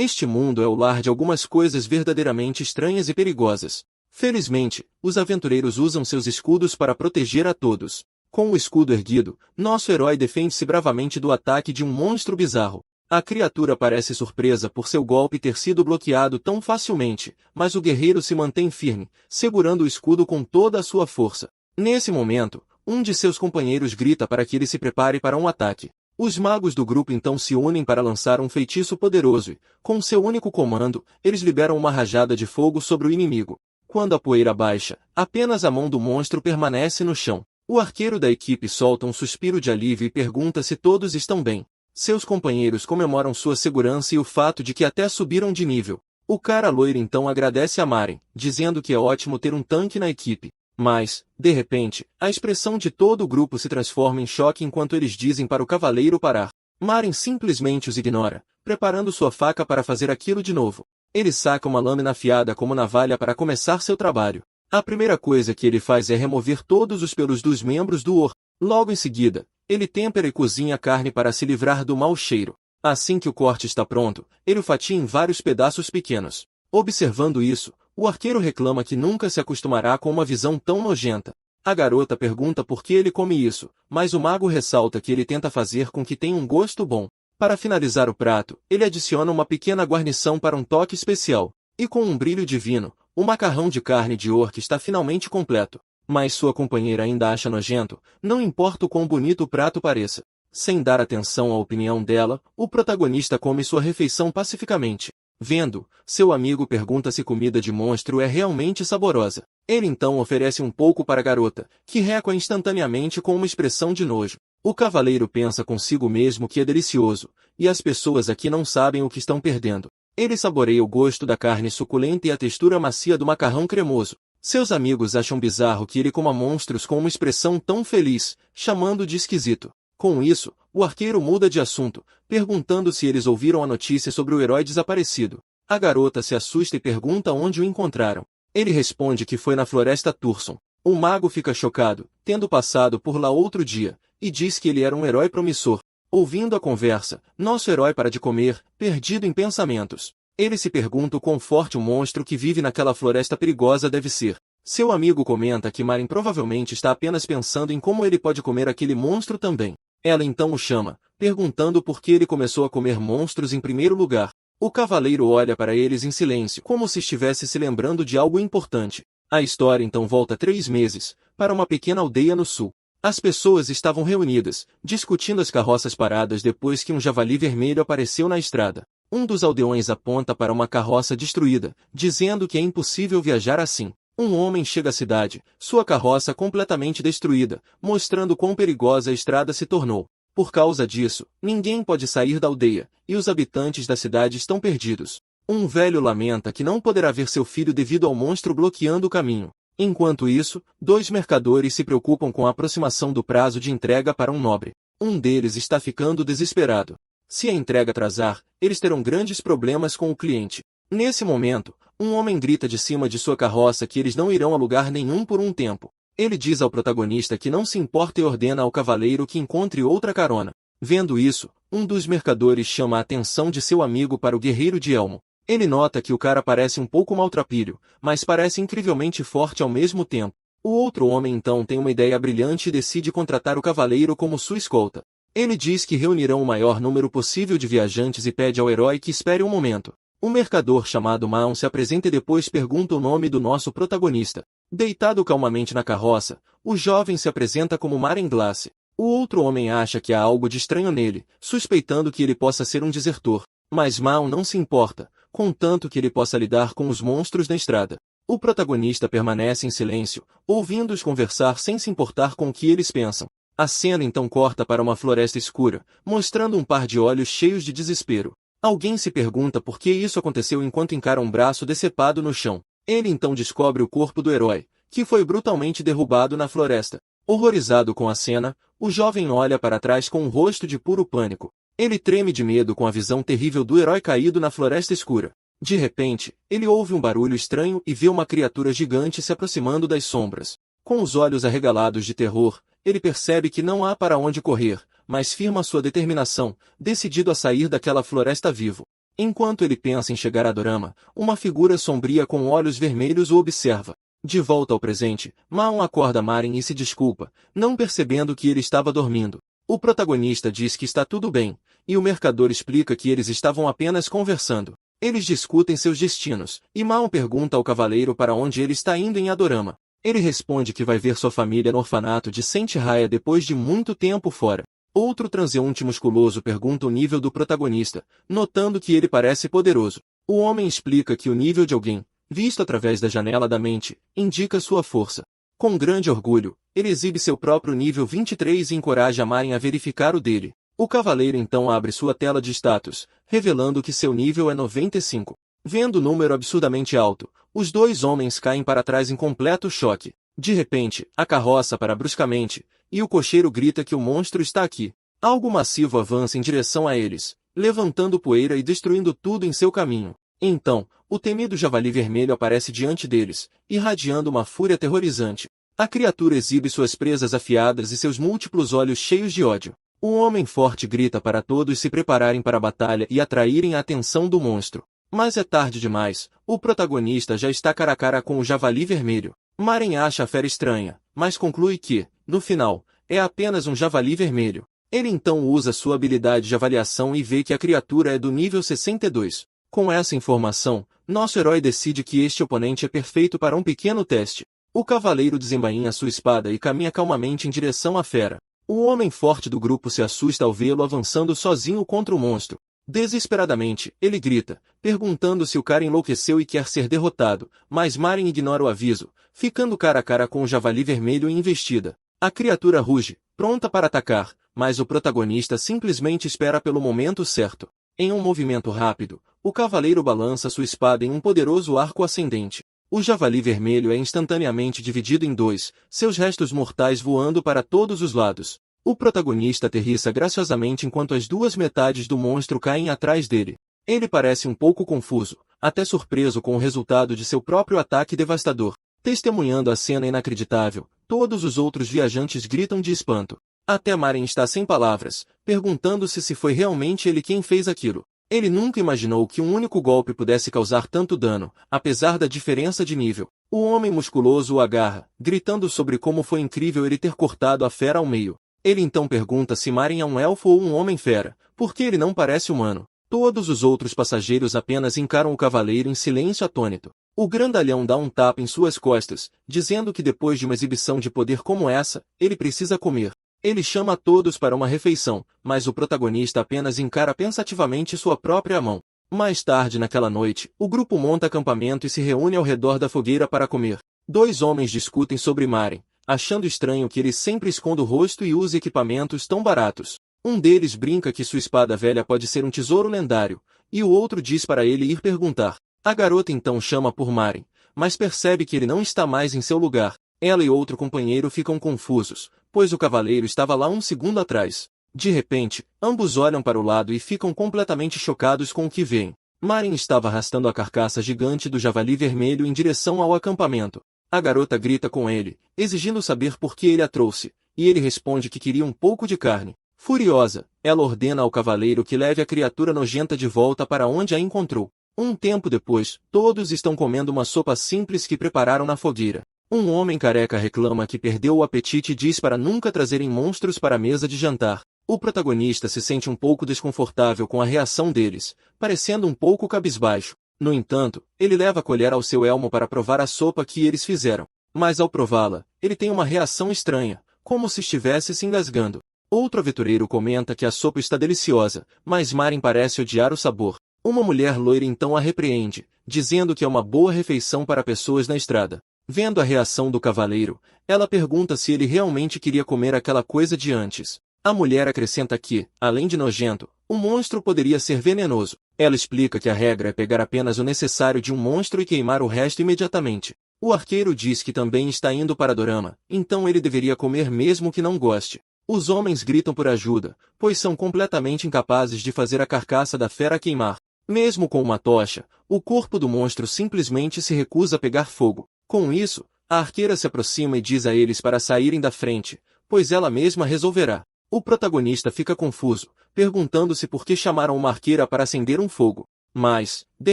Este mundo é o lar de algumas coisas verdadeiramente estranhas e perigosas. Felizmente, os aventureiros usam seus escudos para proteger a todos. Com o escudo erguido, nosso herói defende-se bravamente do ataque de um monstro bizarro. A criatura parece surpresa por seu golpe ter sido bloqueado tão facilmente, mas o guerreiro se mantém firme, segurando o escudo com toda a sua força. Nesse momento, um de seus companheiros grita para que ele se prepare para um ataque. Os magos do grupo então se unem para lançar um feitiço poderoso e, com seu único comando, eles liberam uma rajada de fogo sobre o inimigo. Quando a poeira baixa, apenas a mão do monstro permanece no chão. O arqueiro da equipe solta um suspiro de alívio e pergunta se todos estão bem. Seus companheiros comemoram sua segurança e o fato de que até subiram de nível. O cara loiro então agradece a Maren, dizendo que é ótimo ter um tanque na equipe. Mas, de repente, a expressão de todo o grupo se transforma em choque enquanto eles dizem para o cavaleiro parar. Maren simplesmente os ignora, preparando sua faca para fazer aquilo de novo. Ele saca uma lâmina afiada como navalha para começar seu trabalho. A primeira coisa que ele faz é remover todos os pelos dos membros do Or. Logo em seguida, ele tempera e cozinha a carne para se livrar do mau cheiro. Assim que o corte está pronto, ele o fatia em vários pedaços pequenos. Observando isso, o arqueiro reclama que nunca se acostumará com uma visão tão nojenta. A garota pergunta por que ele come isso, mas o mago ressalta que ele tenta fazer com que tenha um gosto bom. Para finalizar o prato, ele adiciona uma pequena guarnição para um toque especial. E com um brilho divino, o macarrão de carne de orc está finalmente completo. Mas sua companheira ainda acha nojento, não importa o quão bonito o prato pareça. Sem dar atenção à opinião dela, o protagonista come sua refeição pacificamente. Vendo, seu amigo pergunta se comida de monstro é realmente saborosa. Ele então oferece um pouco para a garota, que recua instantaneamente com uma expressão de nojo. O cavaleiro pensa consigo mesmo que é delicioso, e as pessoas aqui não sabem o que estão perdendo. Ele saboreia o gosto da carne suculenta e a textura macia do macarrão cremoso. Seus amigos acham bizarro que ele coma monstros com uma expressão tão feliz, chamando de esquisito. Com isso, o arqueiro muda de assunto, perguntando se eles ouviram a notícia sobre o herói desaparecido. A garota se assusta e pergunta onde o encontraram. Ele responde que foi na floresta Turson. O mago fica chocado, tendo passado por lá outro dia, e diz que ele era um herói promissor. Ouvindo a conversa, nosso herói para de comer, perdido em pensamentos. Ele se pergunta o quão forte o monstro que vive naquela floresta perigosa deve ser. Seu amigo comenta que Maren provavelmente está apenas pensando em como ele pode comer aquele monstro também. Ela então o chama, perguntando por que ele começou a comer monstros em primeiro lugar. O cavaleiro olha para eles em silêncio, como se estivesse se lembrando de algo importante. A história então volta 3 meses, para uma pequena aldeia no sul. As pessoas estavam reunidas, discutindo as carroças paradas depois que um javali vermelho apareceu na estrada. Um dos aldeões aponta para uma carroça destruída, dizendo que é impossível viajar assim. Um homem chega à cidade, sua carroça completamente destruída, mostrando quão perigosa a estrada se tornou. Por causa disso, ninguém pode sair da aldeia, e os habitantes da cidade estão perdidos. Um velho lamenta que não poderá ver seu filho devido ao monstro bloqueando o caminho. Enquanto isso, 2 mercadores se preocupam com a aproximação do prazo de entrega para um nobre. Um deles está ficando desesperado. Se a entrega atrasar, eles terão grandes problemas com o cliente. Nesse momento, um homem grita de cima de sua carroça que eles não irão a lugar nenhum por um tempo. Ele diz ao protagonista que não se importa e ordena ao cavaleiro que encontre outra carona. Vendo isso, um dos mercadores chama a atenção de seu amigo para o guerreiro de elmo. Ele nota que o cara parece um pouco maltrapilho, mas parece incrivelmente forte ao mesmo tempo. O outro homem então tem uma ideia brilhante e decide contratar o cavaleiro como sua escolta. Ele diz que reunirão o maior número possível de viajantes e pede ao herói que espere um momento. Um mercador chamado Maon se apresenta e depois pergunta o nome do nosso protagonista. Deitado calmamente na carroça, o jovem se apresenta como Maren Glace. O outro homem acha que há algo de estranho nele, suspeitando que ele possa ser um desertor. Mas Maon não se importa, contanto que ele possa lidar com os monstros na estrada. O protagonista permanece em silêncio, ouvindo-os conversar sem se importar com o que eles pensam. A cena então corta para uma floresta escura, mostrando um par de olhos cheios de desespero. Alguém se pergunta por que isso aconteceu enquanto encara um braço decepado no chão. Ele então descobre o corpo do herói, que foi brutalmente derrubado na floresta. Horrorizado com a cena, o jovem olha para trás com um rosto de puro pânico. Ele treme de medo com a visão terrível do herói caído na floresta escura. De repente, ele ouve um barulho estranho e vê uma criatura gigante se aproximando das sombras. Com os olhos arregalados de terror, ele percebe que não há para onde correr, mas firma sua determinação, decidido a sair daquela floresta vivo. Enquanto ele pensa em chegar a Dorama, uma figura sombria com olhos vermelhos o observa. De volta ao presente, Maon acorda Maren e se desculpa, não percebendo que ele estava dormindo. O protagonista diz que está tudo bem, e o mercador explica que eles estavam apenas conversando. Eles discutem seus destinos, e Maon pergunta ao cavaleiro para onde ele está indo em Adorama. Ele responde que vai ver sua família no orfanato de Saint Raya depois de muito tempo fora. Outro transeunte musculoso pergunta o nível do protagonista, notando que ele parece poderoso. O homem explica que o nível de alguém, visto através da janela da mente, indica sua força. Com grande orgulho, ele exibe seu próprio nível 23 e encoraja Maren a verificar o dele. O cavaleiro então abre sua tela de status, revelando que seu nível é 95. Vendo o número absurdamente alto, os dois homens caem para trás em completo choque. De repente, a carroça para bruscamente, e o cocheiro grita que o monstro está aqui. Algo massivo avança em direção a eles, levantando poeira e destruindo tudo em seu caminho. Então, o temido javali vermelho aparece diante deles, irradiando uma fúria aterrorizante. A criatura exibe suas presas afiadas e seus múltiplos olhos cheios de ódio. Um homem forte grita para todos se prepararem para a batalha e atraírem a atenção do monstro. Mas é tarde demais, o protagonista já está cara a cara com o javali vermelho. Maren acha a fera estranha, mas conclui que, no final, é apenas um javali vermelho. Ele então usa sua habilidade de avaliação e vê que a criatura é do nível 62. Com essa informação, nosso herói decide que este oponente é perfeito para um pequeno teste. O cavaleiro desembainha sua espada e caminha calmamente em direção à fera. O homem forte do grupo se assusta ao vê-lo avançando sozinho contra o monstro. Desesperadamente, ele grita, perguntando se o cara enlouqueceu e quer ser derrotado, mas Maren ignora o aviso, ficando cara a cara com o javali vermelho em investida. A criatura ruge, pronta para atacar, mas o protagonista simplesmente espera pelo momento certo. Em um movimento rápido, o cavaleiro balança sua espada em um poderoso arco ascendente. O javali vermelho é instantaneamente dividido em dois, seus restos mortais voando para todos os lados. O protagonista aterrissa graciosamente enquanto as duas metades do monstro caem atrás dele. Ele parece um pouco confuso, até surpreso com o resultado de seu próprio ataque devastador. Testemunhando a cena inacreditável, todos os outros viajantes gritam de espanto. Até Maren está sem palavras, perguntando-se se foi realmente ele quem fez aquilo. Ele nunca imaginou que um único golpe pudesse causar tanto dano, apesar da diferença de nível. O homem musculoso o agarra, gritando sobre como foi incrível ele ter cortado a fera ao meio. Ele então pergunta se Maren é um elfo ou um homem-fera, porque ele não parece humano. Todos os outros passageiros apenas encaram o cavaleiro em silêncio atônito. O grandalhão dá um tapa em suas costas, dizendo que depois de uma exibição de poder como essa, ele precisa comer. Ele chama a todos para uma refeição, mas o protagonista apenas encara pensativamente sua própria mão. Mais tarde naquela noite, o grupo monta acampamento e se reúne ao redor da fogueira para comer. Dois homens discutem sobre Maren, achando estranho que ele sempre esconda o rosto e use equipamentos tão baratos. Um deles brinca que sua espada velha pode ser um tesouro lendário, e o outro diz para ele ir perguntar. A garota então chama por Maren, mas percebe que ele não está mais em seu lugar. Ela e outro companheiro ficam confusos, pois o cavaleiro estava lá um segundo atrás. De repente, ambos olham para o lado e ficam completamente chocados com o que veem. Maren estava arrastando a carcaça gigante do javali vermelho em direção ao acampamento. A garota grita com ele, exigindo saber por que ele a trouxe, e ele responde que queria um pouco de carne. Furiosa, ela ordena ao cavaleiro que leve a criatura nojenta de volta para onde a encontrou. Um tempo depois, todos estão comendo uma sopa simples que prepararam na fogueira. Um homem careca reclama que perdeu o apetite e diz para nunca trazerem monstros para a mesa de jantar. O protagonista se sente um pouco desconfortável com a reação deles, parecendo um pouco cabisbaixo. No entanto, ele leva a colher ao seu elmo para provar a sopa que eles fizeram. Mas ao prová-la, ele tem uma reação estranha, como se estivesse se engasgando. Outro aventureiro comenta que a sopa está deliciosa, mas Maren parece odiar o sabor. Uma mulher loira então a repreende, dizendo que é uma boa refeição para pessoas na estrada. Vendo a reação do cavaleiro, ela pergunta se ele realmente queria comer aquela coisa de antes. A mulher acrescenta que, além de nojento, o monstro poderia ser venenoso. Ela explica que a regra é pegar apenas o necessário de um monstro e queimar o resto imediatamente. O arqueiro diz que também está indo para Dorama, então ele deveria comer mesmo que não goste. Os homens gritam por ajuda, pois são completamente incapazes de fazer a carcaça da fera queimar. Mesmo com uma tocha, o corpo do monstro simplesmente se recusa a pegar fogo. Com isso, a arqueira se aproxima e diz a eles para saírem da frente, pois ela mesma resolverá. O protagonista fica confuso, perguntando-se por que chamaram uma arqueira para acender um fogo. Mas, de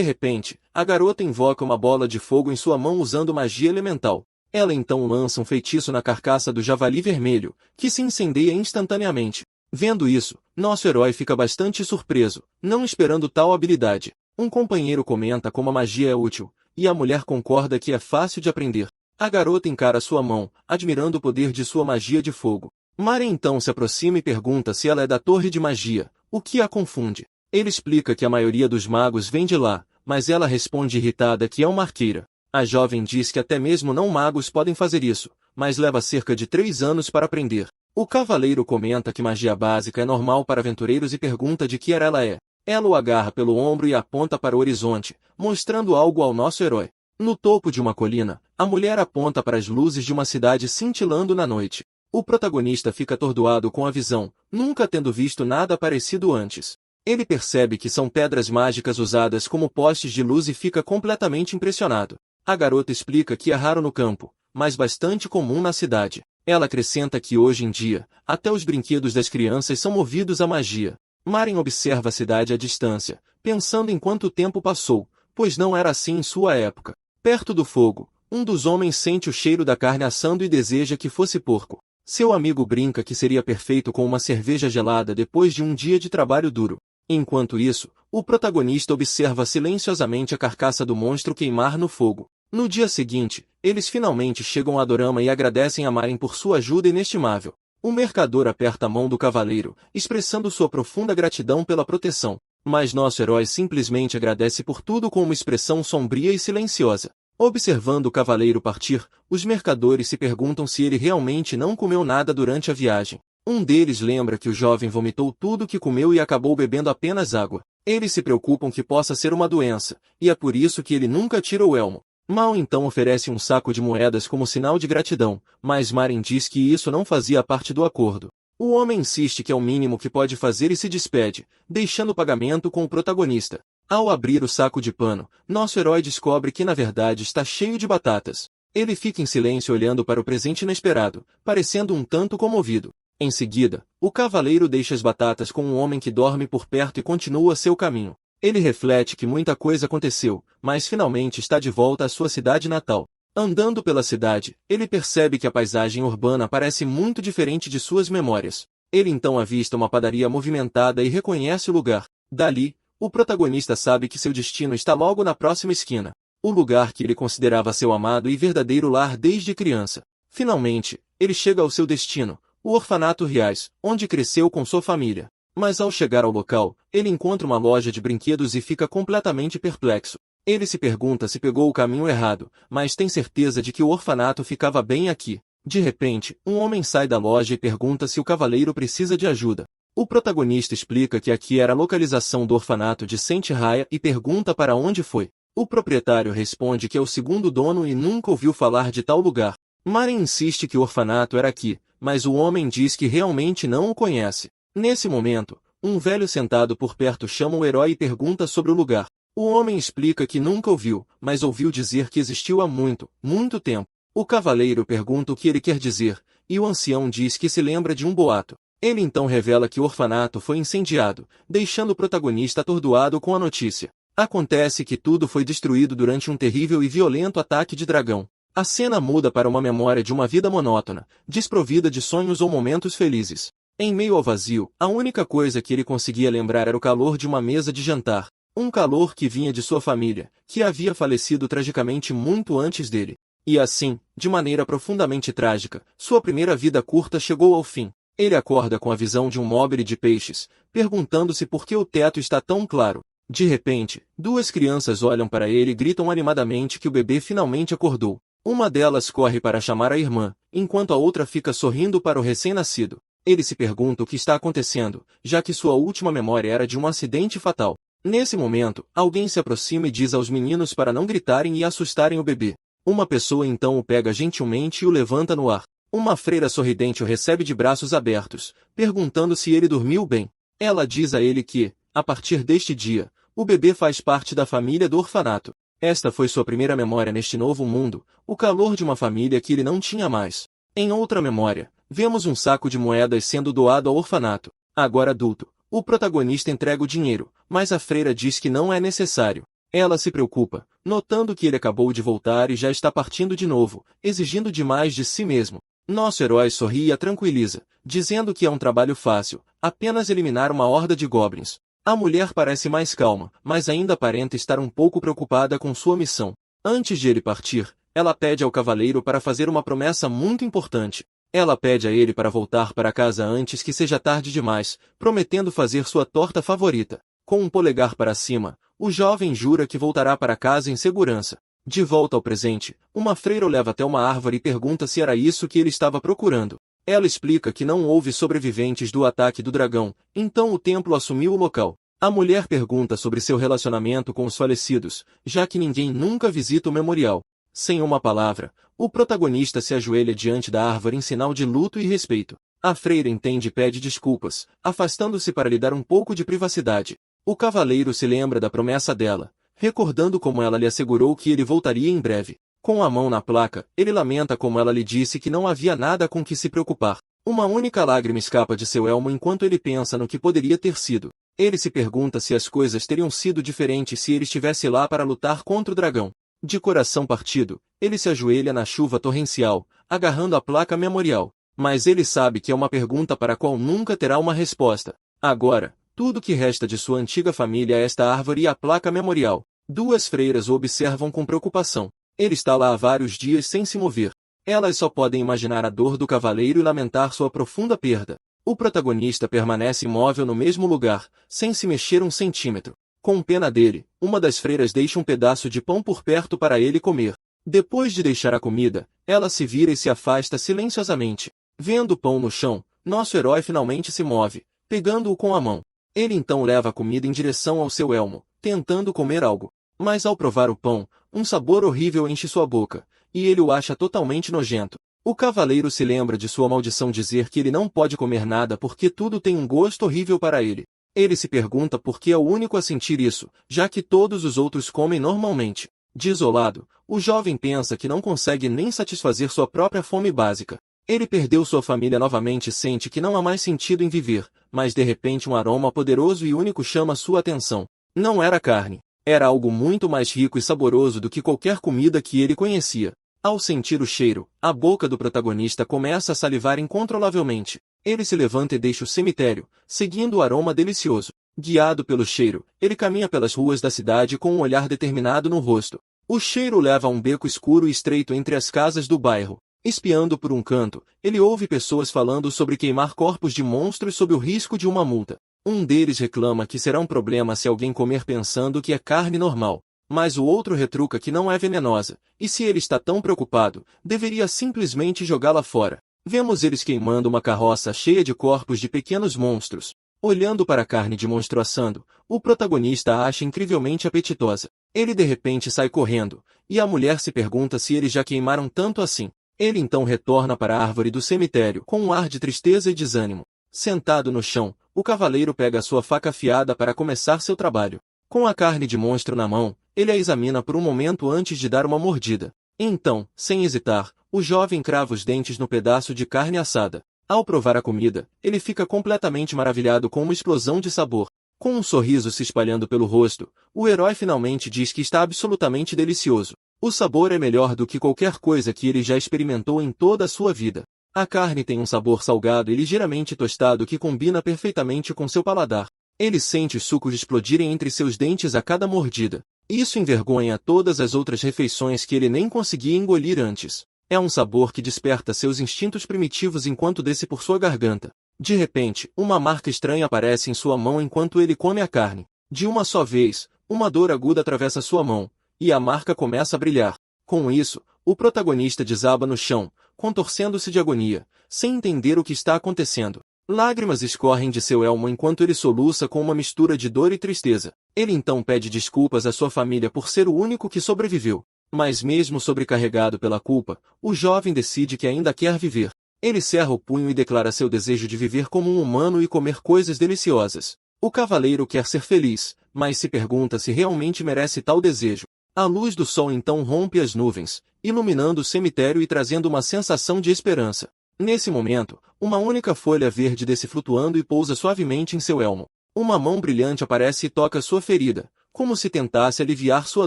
repente, a garota invoca uma bola de fogo em sua mão usando magia elemental. Ela então lança um feitiço na carcaça do javali vermelho, que se incendeia instantaneamente. Vendo isso, nosso herói fica bastante surpreso, não esperando tal habilidade. Um companheiro comenta como a magia é útil, e a mulher concorda que é fácil de aprender. A garota encara sua mão, admirando o poder de sua magia de fogo. Maren então se aproxima e pergunta se ela é da torre de magia, o que a confunde. Ele explica que a maioria dos magos vem de lá, mas ela responde irritada que é uma arqueira. A jovem diz que até mesmo não magos podem fazer isso, mas leva cerca de 3 anos para aprender. O cavaleiro comenta que magia básica é normal para aventureiros e pergunta de que era ela é. Ela o agarra pelo ombro e aponta para o horizonte, mostrando algo ao nosso herói. No topo de uma colina, a mulher aponta para as luzes de uma cidade cintilando na noite. O protagonista fica atordoado com a visão, nunca tendo visto nada parecido antes. Ele percebe que são pedras mágicas usadas como postes de luz e fica completamente impressionado. A garota explica que é raro no campo, mas bastante comum na cidade. Ela acrescenta que hoje em dia, até os brinquedos das crianças são movidos à magia. Maren observa a cidade à distância, pensando em quanto tempo passou, pois não era assim em sua época. Perto do fogo, um dos homens sente o cheiro da carne assando e deseja que fosse porco. Seu amigo brinca que seria perfeito com uma cerveja gelada depois de um dia de trabalho duro. Enquanto isso, o protagonista observa silenciosamente a carcaça do monstro queimar no fogo. No dia seguinte, eles finalmente chegam a Dorama e agradecem a Maren por sua ajuda inestimável. O mercador aperta a mão do cavaleiro, expressando sua profunda gratidão pela proteção. Mas nosso herói simplesmente agradece por tudo com uma expressão sombria e silenciosa. Observando o cavaleiro partir, os mercadores se perguntam se ele realmente não comeu nada durante a viagem. Um deles lembra que o jovem vomitou tudo que comeu e acabou bebendo apenas água. Eles se preocupam que possa ser uma doença, e é por isso que ele nunca tira o elmo. Mal então oferece um saco de moedas como sinal de gratidão, mas Maren diz que isso não fazia parte do acordo. O homem insiste que é o mínimo que pode fazer e se despede, deixando o pagamento com o protagonista. Ao abrir o saco de pano, nosso herói descobre que na verdade está cheio de batatas. Ele fica em silêncio olhando para o presente inesperado, parecendo um tanto comovido. Em seguida, o cavaleiro deixa as batatas com um homem que dorme por perto e continua seu caminho. Ele reflete que muita coisa aconteceu, mas finalmente está de volta à sua cidade natal. Andando pela cidade, ele percebe que a paisagem urbana parece muito diferente de suas memórias. Ele então avista uma padaria movimentada e reconhece o lugar. Dali, o protagonista sabe que seu destino está logo na próxima esquina. O lugar que ele considerava seu amado e verdadeiro lar desde criança. Finalmente, ele chega ao seu destino, o orfanato Rias, onde cresceu com sua família. Mas ao chegar ao local, ele encontra uma loja de brinquedos e fica completamente perplexo. Ele se pergunta se pegou o caminho errado, mas tem certeza de que o orfanato ficava bem aqui. De repente, um homem sai da loja e pergunta se o cavaleiro precisa de ajuda. O protagonista explica que aqui era a localização do orfanato de Saint Raya e pergunta para onde foi. O proprietário responde que é o segundo dono e nunca ouviu falar de tal lugar. Maren insiste que o orfanato era aqui, mas o homem diz que realmente não o conhece. Nesse momento, um velho sentado por perto chama o herói e pergunta sobre o lugar. O homem explica que nunca ouviu, mas ouviu dizer que existiu há muito, muito tempo. O cavaleiro pergunta o que ele quer dizer, e o ancião diz que se lembra de um boato. Ele então revela que o orfanato foi incendiado, deixando o protagonista atordoado com a notícia. Acontece que tudo foi destruído durante um terrível e violento ataque de dragão. A cena muda para uma memória de uma vida monótona, desprovida de sonhos ou momentos felizes. Em meio ao vazio, a única coisa que ele conseguia lembrar era o calor de uma mesa de jantar. Um calor que vinha de sua família, que havia falecido tragicamente muito antes dele. E assim, de maneira profundamente trágica, sua primeira vida curta chegou ao fim. Ele acorda com a visão de um móvel de peixes, perguntando-se por que o teto está tão claro. De repente, duas crianças olham para ele e gritam animadamente que o bebê finalmente acordou. Uma delas corre para chamar a irmã, enquanto a outra fica sorrindo para o recém-nascido. Ele se pergunta o que está acontecendo, já que sua última memória era de um acidente fatal. Nesse momento, alguém se aproxima e diz aos meninos para não gritarem e assustarem o bebê. Uma pessoa então o pega gentilmente e o levanta no ar. Uma freira sorridente o recebe de braços abertos, perguntando se ele dormiu bem. Ela diz a ele que, a partir deste dia, o bebê faz parte da família do orfanato. Esta foi sua primeira memória neste novo mundo, o calor de uma família que ele não tinha mais. Em outra memória, vemos um saco de moedas sendo doado ao orfanato. Agora adulto, O protagonista entrega o dinheiro, mas a freira diz que não é necessário. Ela se preocupa, notando que ele acabou de voltar e já está partindo de novo, exigindo demais de si mesmo. Nosso herói sorri e a tranquiliza, dizendo que é um trabalho fácil, apenas eliminar uma horda de goblins. A mulher parece mais calma, mas ainda aparenta estar um pouco preocupada com sua missão. Antes de ele partir, ela pede ao cavaleiro para fazer uma promessa muito importante. Ela pede a ele para voltar para casa antes que seja tarde demais, prometendo fazer sua torta favorita. Com um polegar para cima, o jovem jura que voltará para casa em segurança. De volta ao presente, uma freira o leva até uma árvore e pergunta se era isso que ele estava procurando. Ela explica que não houve sobreviventes do ataque do dragão, então o templo assumiu o local. A mulher pergunta sobre seu relacionamento com os falecidos, já que ninguém nunca visita o memorial. Sem uma palavra, o protagonista se ajoelha diante da árvore em sinal de luto e respeito. A freira entende e pede desculpas, afastando-se para lhe dar um pouco de privacidade. O cavaleiro se lembra da promessa dela, recordando como ela lhe assegurou que ele voltaria em breve. Com a mão na placa, ele lamenta como ela lhe disse que não havia nada com que se preocupar. Uma única lágrima escapa de seu elmo enquanto ele pensa no que poderia ter sido. Ele se pergunta se as coisas teriam sido diferentes se ele estivesse lá para lutar contra o dragão. De coração partido, ele se ajoelha na chuva torrencial, agarrando a placa memorial. Mas ele sabe que é uma pergunta para a qual nunca terá uma resposta. Agora, tudo que resta de sua antiga família é esta árvore e a placa memorial. Duas freiras o observam com preocupação. Ele está lá há vários dias sem se mover. Elas só podem imaginar a dor do cavaleiro e lamentar sua profunda perda. O protagonista permanece imóvel no mesmo lugar, sem se mexer um centímetro. Com pena dele, uma das freiras deixa um pedaço de pão por perto para ele comer. Depois de deixar a comida, ela se vira e se afasta silenciosamente. Vendo o pão no chão, nosso herói finalmente se move, pegando-o com a mão. Ele então leva a comida em direção ao seu elmo, tentando comer algo. Mas ao provar o pão, um sabor horrível enche sua boca, e ele o acha totalmente nojento. O cavaleiro se lembra de sua maldição dizer que ele não pode comer nada porque tudo tem um gosto horrível para ele. Ele se pergunta por que é o único a sentir isso, já que todos os outros comem normalmente. Desolado, o jovem pensa que não consegue nem satisfazer sua própria fome básica. Ele perdeu sua família novamente e sente que não há mais sentido em viver, mas de repente um aroma poderoso e único chama sua atenção. Não era carne. Era algo muito mais rico e saboroso do que qualquer comida que ele conhecia. Ao sentir o cheiro, a boca do protagonista começa a salivar incontrolavelmente. Ele se levanta e deixa o cemitério, seguindo o aroma delicioso. Guiado pelo cheiro, ele caminha pelas ruas da cidade com um olhar determinado no rosto. O cheiro o leva a um beco escuro e estreito entre as casas do bairro. Espiando por um canto, ele ouve pessoas falando sobre queimar corpos de monstros sob o risco de uma multa. Um deles reclama que será um problema se alguém comer pensando que é carne normal. Mas o outro retruca que não é venenosa, e se ele está tão preocupado, deveria simplesmente jogá-la fora. Vemos eles queimando uma carroça cheia de corpos de pequenos monstros. Olhando para a carne de monstro assando, o protagonista a acha incrivelmente apetitosa. Ele de repente sai correndo, e a mulher se pergunta se eles já queimaram tanto assim. Ele então retorna para a árvore do cemitério com um ar de tristeza e desânimo. Sentado no chão, o cavaleiro pega a sua faca afiada para começar seu trabalho. Com a carne de monstro na mão, ele a examina por um momento antes de dar uma mordida. Então, sem hesitar, o jovem crava os dentes no pedaço de carne assada. Ao provar a comida, ele fica completamente maravilhado com uma explosão de sabor. Com um sorriso se espalhando pelo rosto, o herói finalmente diz que está absolutamente delicioso. O sabor é melhor do que qualquer coisa que ele já experimentou em toda a sua vida. A carne tem um sabor salgado e ligeiramente tostado que combina perfeitamente com seu paladar. Ele sente os sucos explodirem entre seus dentes a cada mordida. Isso envergonha todas as outras refeições que ele nem conseguia engolir antes. É um sabor que desperta seus instintos primitivos enquanto desce por sua garganta. De repente, uma marca estranha aparece em sua mão enquanto ele come a carne. De uma só vez, uma dor aguda atravessa sua mão, e a marca começa a brilhar. Com isso, o protagonista desaba no chão, contorcendo-se de agonia, sem entender o que está acontecendo. Lágrimas escorrem de seu elmo enquanto ele soluça com uma mistura de dor e tristeza. Ele então pede desculpas à sua família por ser o único que sobreviveu. Mas mesmo sobrecarregado pela culpa, o jovem decide que ainda quer viver. Ele cerra o punho e declara seu desejo de viver como um humano e comer coisas deliciosas. O cavaleiro quer ser feliz, mas se pergunta se realmente merece tal desejo. A luz do sol então rompe as nuvens, iluminando o cemitério e trazendo uma sensação de esperança. Nesse momento, uma única folha verde desce flutuando e pousa suavemente em seu elmo. Uma mão brilhante aparece e toca sua ferida, como se tentasse aliviar sua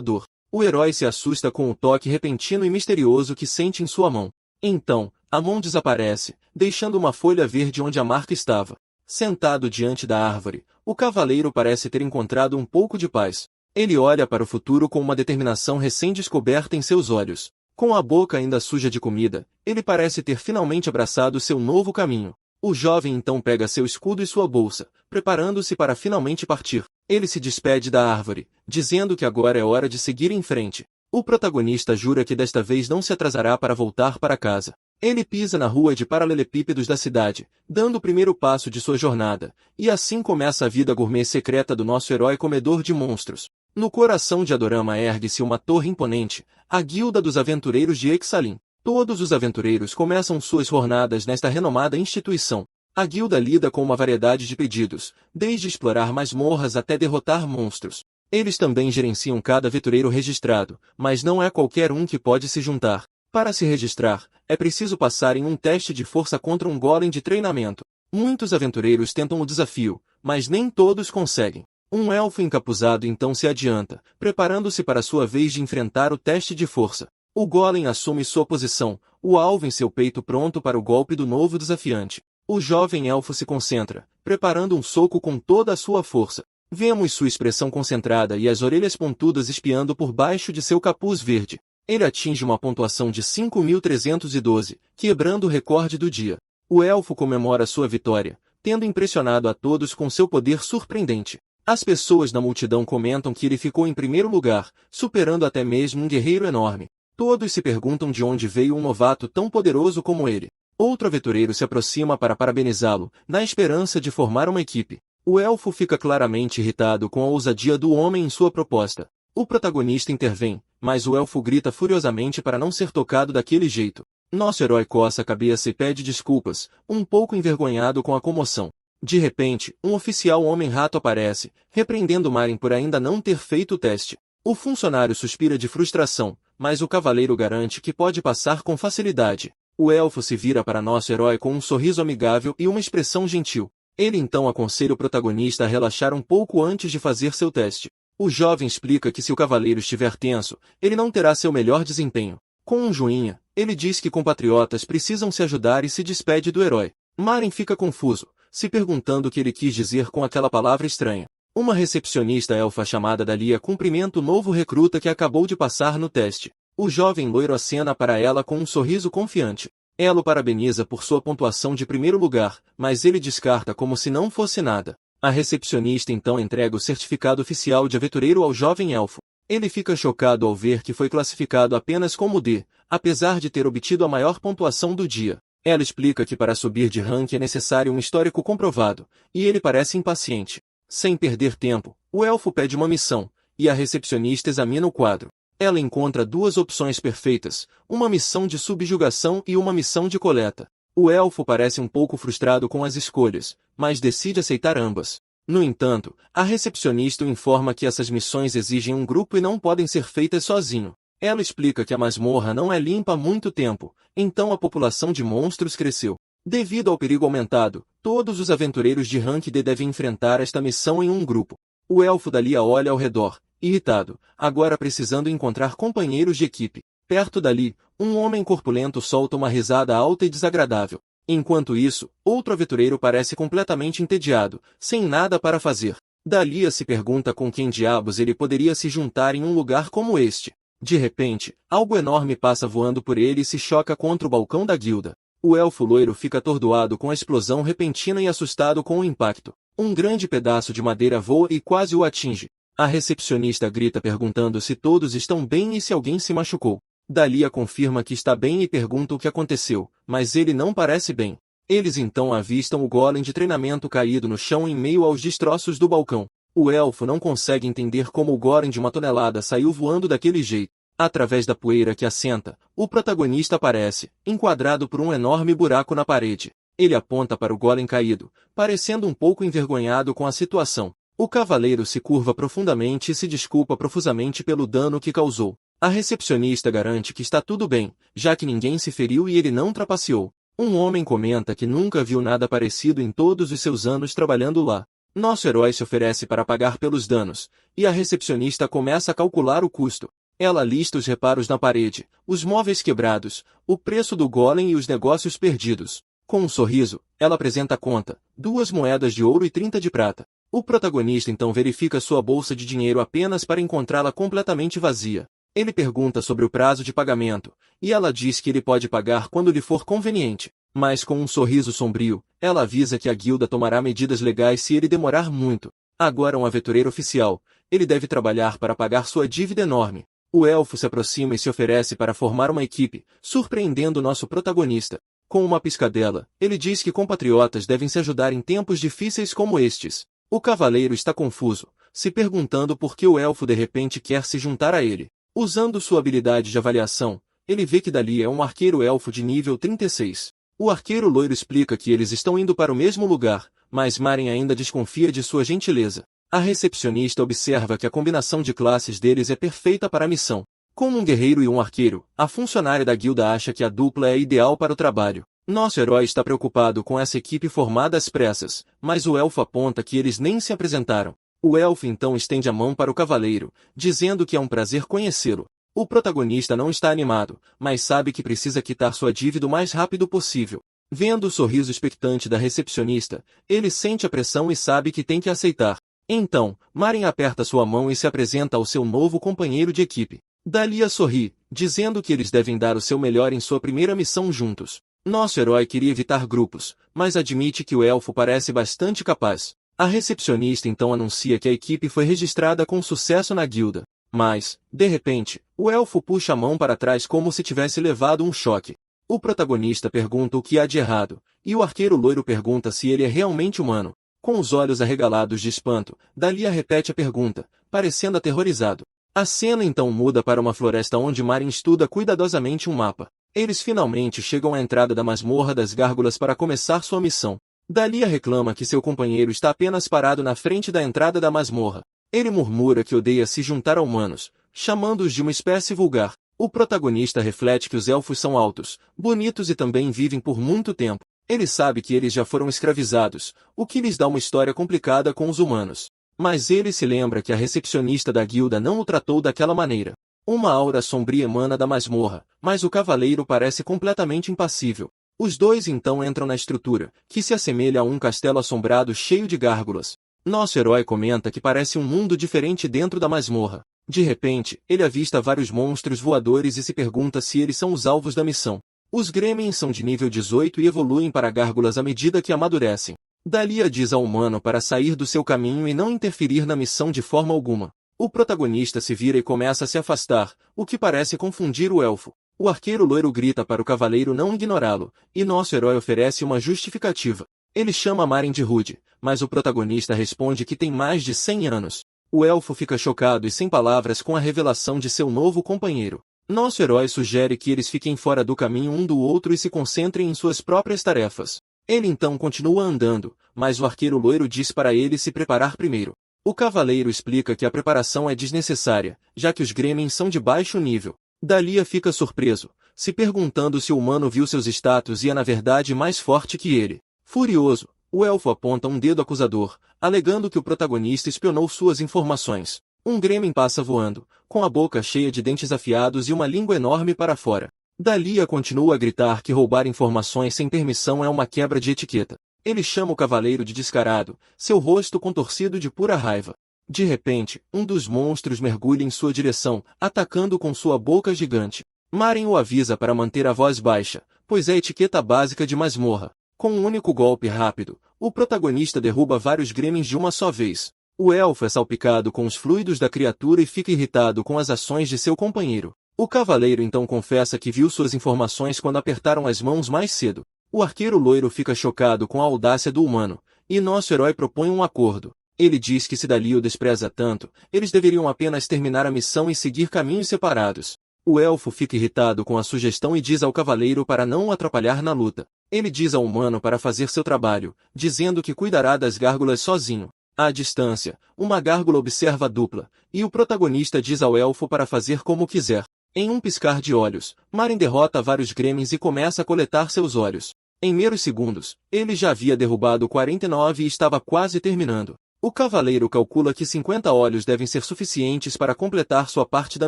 dor. O herói se assusta com o toque repentino e misterioso que sente em sua mão. Então, a mão desaparece, deixando uma folha verde onde a marca estava. Sentado diante da árvore, o cavaleiro parece ter encontrado um pouco de paz. Ele olha para o futuro com uma determinação recém-descoberta em seus olhos. Com a boca ainda suja de comida, ele parece ter finalmente abraçado seu novo caminho. O jovem então pega seu escudo e sua bolsa, preparando-se para finalmente partir. Ele se despede da árvore, dizendo que agora é hora de seguir em frente. O protagonista jura que desta vez não se atrasará para voltar para casa. Ele pisa na rua de paralelepípedos da cidade, dando o primeiro passo de sua jornada, e assim começa a vida gourmet secreta do nosso herói comedor de monstros. No coração de Adorama ergue-se uma torre imponente, a Guilda dos Aventureiros de Exalim. Todos os aventureiros começam suas jornadas nesta renomada instituição. A guilda lida com uma variedade de pedidos, desde explorar masmorras até derrotar monstros. Eles também gerenciam cada aventureiro registrado, mas não é qualquer um que pode se juntar. Para se registrar, é preciso passar em um teste de força contra um golem de treinamento. Muitos aventureiros tentam o desafio, mas nem todos conseguem. Um elfo encapuzado então se adianta, preparando-se para sua vez de enfrentar o teste de força. O golem assume sua posição, o alvo em seu peito pronto para o golpe do novo desafiante. O jovem elfo se concentra, preparando um soco com toda a sua força. Vemos sua expressão concentrada e as orelhas pontudas espiando por baixo de seu capuz verde. Ele atinge uma pontuação de 5.312, quebrando o recorde do dia. O elfo comemora sua vitória, tendo impressionado a todos com seu poder surpreendente. As pessoas na multidão comentam que ele ficou em primeiro lugar, superando até mesmo um guerreiro enorme. Todos se perguntam de onde veio um novato tão poderoso como ele. Outro aventureiro se aproxima para parabenizá-lo, na esperança de formar uma equipe. O elfo fica claramente irritado com a ousadia do homem em sua proposta. O protagonista intervém, mas o elfo grita furiosamente para não ser tocado daquele jeito. Nosso herói coça a cabeça e pede desculpas, um pouco envergonhado com a comoção. De repente, um oficial homem-rato aparece, repreendendo Maren por ainda não ter feito o teste. O funcionário suspira de frustração, mas o cavaleiro garante que pode passar com facilidade. O elfo se vira para nosso herói com um sorriso amigável e uma expressão gentil. Ele então aconselha o protagonista a relaxar um pouco antes de fazer seu teste. O jovem explica que se o cavaleiro estiver tenso, ele não terá seu melhor desempenho. Com um joinha, ele diz que compatriotas precisam se ajudar e se despede do herói. Maren fica confuso, se perguntando o que ele quis dizer com aquela palavra estranha. Uma recepcionista elfa chamada Dalia cumprimenta o novo recruta que acabou de passar no teste. O jovem loiro acena para ela com um sorriso confiante. Ela o parabeniza por sua pontuação de primeiro lugar, mas ele descarta como se não fosse nada. A recepcionista então entrega o certificado oficial de aventureiro ao jovem elfo. Ele fica chocado ao ver que foi classificado apenas como D, apesar de ter obtido a maior pontuação do dia. Ela explica que para subir de rank é necessário um histórico comprovado, e ele parece impaciente. Sem perder tempo, o elfo pede uma missão, e a recepcionista examina o quadro. Ela encontra duas opções perfeitas, uma missão de subjugação e uma missão de coleta. O elfo parece um pouco frustrado com as escolhas, mas decide aceitar ambas. No entanto, a recepcionista o informa que essas missões exigem um grupo e não podem ser feitas sozinho. Ela explica que a masmorra não é limpa há muito tempo, então a população de monstros cresceu. Devido ao perigo aumentado, todos os aventureiros de rank D devem enfrentar esta missão em um grupo. O elfo Dalia olha ao redor, irritado, agora precisando encontrar companheiros de equipe. Perto dali, um homem corpulento solta uma risada alta e desagradável. Enquanto isso, outro aventureiro parece completamente entediado, sem nada para fazer. Dalia se pergunta com quem diabos ele poderia se juntar em um lugar como este. De repente, algo enorme passa voando por ele e se choca contra o balcão da guilda. O elfo loiro fica atordoado com a explosão repentina e assustado com o impacto. Um grande pedaço de madeira voa e quase o atinge. A recepcionista grita perguntando se todos estão bem e se alguém se machucou. Dalia confirma que está bem e pergunta o que aconteceu, mas ele não parece bem. Eles então avistam o golem de treinamento caído no chão em meio aos destroços do balcão. O elfo não consegue entender como o golem de 1 tonelada saiu voando daquele jeito. Através da poeira que assenta, o protagonista aparece, enquadrado por um enorme buraco na parede. Ele aponta para o golem caído, parecendo um pouco envergonhado com a situação. O cavaleiro se curva profundamente e se desculpa profusamente pelo dano que causou. A recepcionista garante que está tudo bem, já que ninguém se feriu e ele não trapaceou. Um homem comenta que nunca viu nada parecido em todos os seus anos trabalhando lá. Nosso herói se oferece para pagar pelos danos, e a recepcionista começa a calcular o custo. Ela lista os reparos na parede, os móveis quebrados, o preço do golem e os negócios perdidos. Com um sorriso, ela apresenta a conta, 2 moedas de ouro e 30 de prata. O protagonista então verifica sua bolsa de dinheiro apenas para encontrá-la completamente vazia. Ele pergunta sobre o prazo de pagamento, e ela diz que ele pode pagar quando lhe for conveniente. Mas com um sorriso sombrio, ela avisa que a guilda tomará medidas legais se ele demorar muito. Agora um aventureiro oficial, ele deve trabalhar para pagar sua dívida enorme. O elfo se aproxima e se oferece para formar uma equipe, surpreendendo nosso protagonista. Com uma piscadela, ele diz que compatriotas devem se ajudar em tempos difíceis como estes. O cavaleiro está confuso, se perguntando por que o elfo de repente quer se juntar a ele. Usando sua habilidade de avaliação, ele vê que Dali é um arqueiro elfo de nível 36. O arqueiro loiro explica que eles estão indo para o mesmo lugar, mas Maren ainda desconfia de sua gentileza. A recepcionista observa que a combinação de classes deles é perfeita para a missão. Como um guerreiro e um arqueiro, a funcionária da guilda acha que a dupla é ideal para o trabalho. Nosso herói está preocupado com essa equipe formada às pressas, mas o elfo aponta que eles nem se apresentaram. O elfo então estende a mão para o cavaleiro, dizendo que é um prazer conhecê-lo. O protagonista não está animado, mas sabe que precisa quitar sua dívida o mais rápido possível. Vendo o sorriso expectante da recepcionista, ele sente a pressão e sabe que tem que aceitar. Então, Maren aperta sua mão e se apresenta ao seu novo companheiro de equipe. Dalia sorri, dizendo que eles devem dar o seu melhor em sua primeira missão juntos. Nosso herói queria evitar grupos, mas admite que o elfo parece bastante capaz. A recepcionista então anuncia que a equipe foi registrada com sucesso na guilda. Mas, de repente, o elfo puxa a mão para trás como se tivesse levado um choque. O protagonista pergunta o que há de errado, e o arqueiro loiro pergunta se ele é realmente humano. Com os olhos arregalados de espanto, Dalia repete a pergunta, parecendo aterrorizado. A cena então muda para uma floresta onde Maren estuda cuidadosamente um mapa. Eles finalmente chegam à entrada da masmorra das gárgulas para começar sua missão. Dalia reclama que seu companheiro está apenas parado na frente da entrada da masmorra. Ele murmura que odeia se juntar a humanos, chamando-os de uma espécie vulgar. O protagonista reflete que os elfos são altos, bonitos e também vivem por muito tempo. Ele sabe que eles já foram escravizados, o que lhes dá uma história complicada com os humanos. Mas ele se lembra que a recepcionista da guilda não o tratou daquela maneira. Uma aura sombria emana da masmorra, mas o cavaleiro parece completamente impassível. Os dois então entram na estrutura, que se assemelha a um castelo assombrado cheio de gárgulas. Nosso herói comenta que parece um mundo diferente dentro da masmorra. De repente, ele avista vários monstros voadores e se pergunta se eles são os alvos da missão. Os gremlins são de nível 18 e evoluem para gárgulas à medida que amadurecem. Dalia diz ao humano para sair do seu caminho e não interferir na missão de forma alguma. O protagonista se vira e começa a se afastar, o que parece confundir o elfo. O arqueiro loiro grita para o cavaleiro não ignorá-lo, e nosso herói oferece uma justificativa. Ele chama Maren de rude, mas o protagonista responde que tem mais de 100 anos. O elfo fica chocado e sem palavras com a revelação de seu novo companheiro. Nosso herói sugere que eles fiquem fora do caminho um do outro e se concentrem em suas próprias tarefas. Ele então continua andando, mas o arqueiro loiro diz para ele se preparar primeiro. O cavaleiro explica que a preparação é desnecessária, já que os gremlins são de baixo nível. Dalia fica surpreso, se perguntando se o humano viu seus status e é na verdade mais forte que ele. Furioso, o elfo aponta um dedo acusador, alegando que o protagonista espionou suas informações. Um gremlin passa voando, com a boca cheia de dentes afiados e uma língua enorme para fora. Dalia continua a gritar que roubar informações sem permissão é uma quebra de etiqueta. Ele chama o cavaleiro de descarado, seu rosto contorcido de pura raiva. De repente, um dos monstros mergulha em sua direção, atacando com sua boca gigante. Maren o avisa para manter a voz baixa, pois é a etiqueta básica de masmorra. Com um único golpe rápido, o protagonista derruba vários gremlins de uma só vez. O elfo é salpicado com os fluidos da criatura e fica irritado com as ações de seu companheiro. O cavaleiro então confessa que viu suas informações quando apertaram as mãos mais cedo. O arqueiro loiro fica chocado com a audácia do humano, e nosso herói propõe um acordo. Ele diz que se Dalia o despreza tanto, eles deveriam apenas terminar a missão e seguir caminhos separados. O elfo fica irritado com a sugestão e diz ao cavaleiro para não o atrapalhar na luta. Ele diz ao humano para fazer seu trabalho, dizendo que cuidará das gárgulas sozinho. À distância, uma gárgula observa a dupla, e o protagonista diz ao elfo para fazer como quiser. Em um piscar de olhos, Maren derrota vários gremlins e começa a coletar seus olhos. Em meros segundos, ele já havia derrubado 49 e estava quase terminando. O cavaleiro calcula que 50 olhos devem ser suficientes para completar sua parte da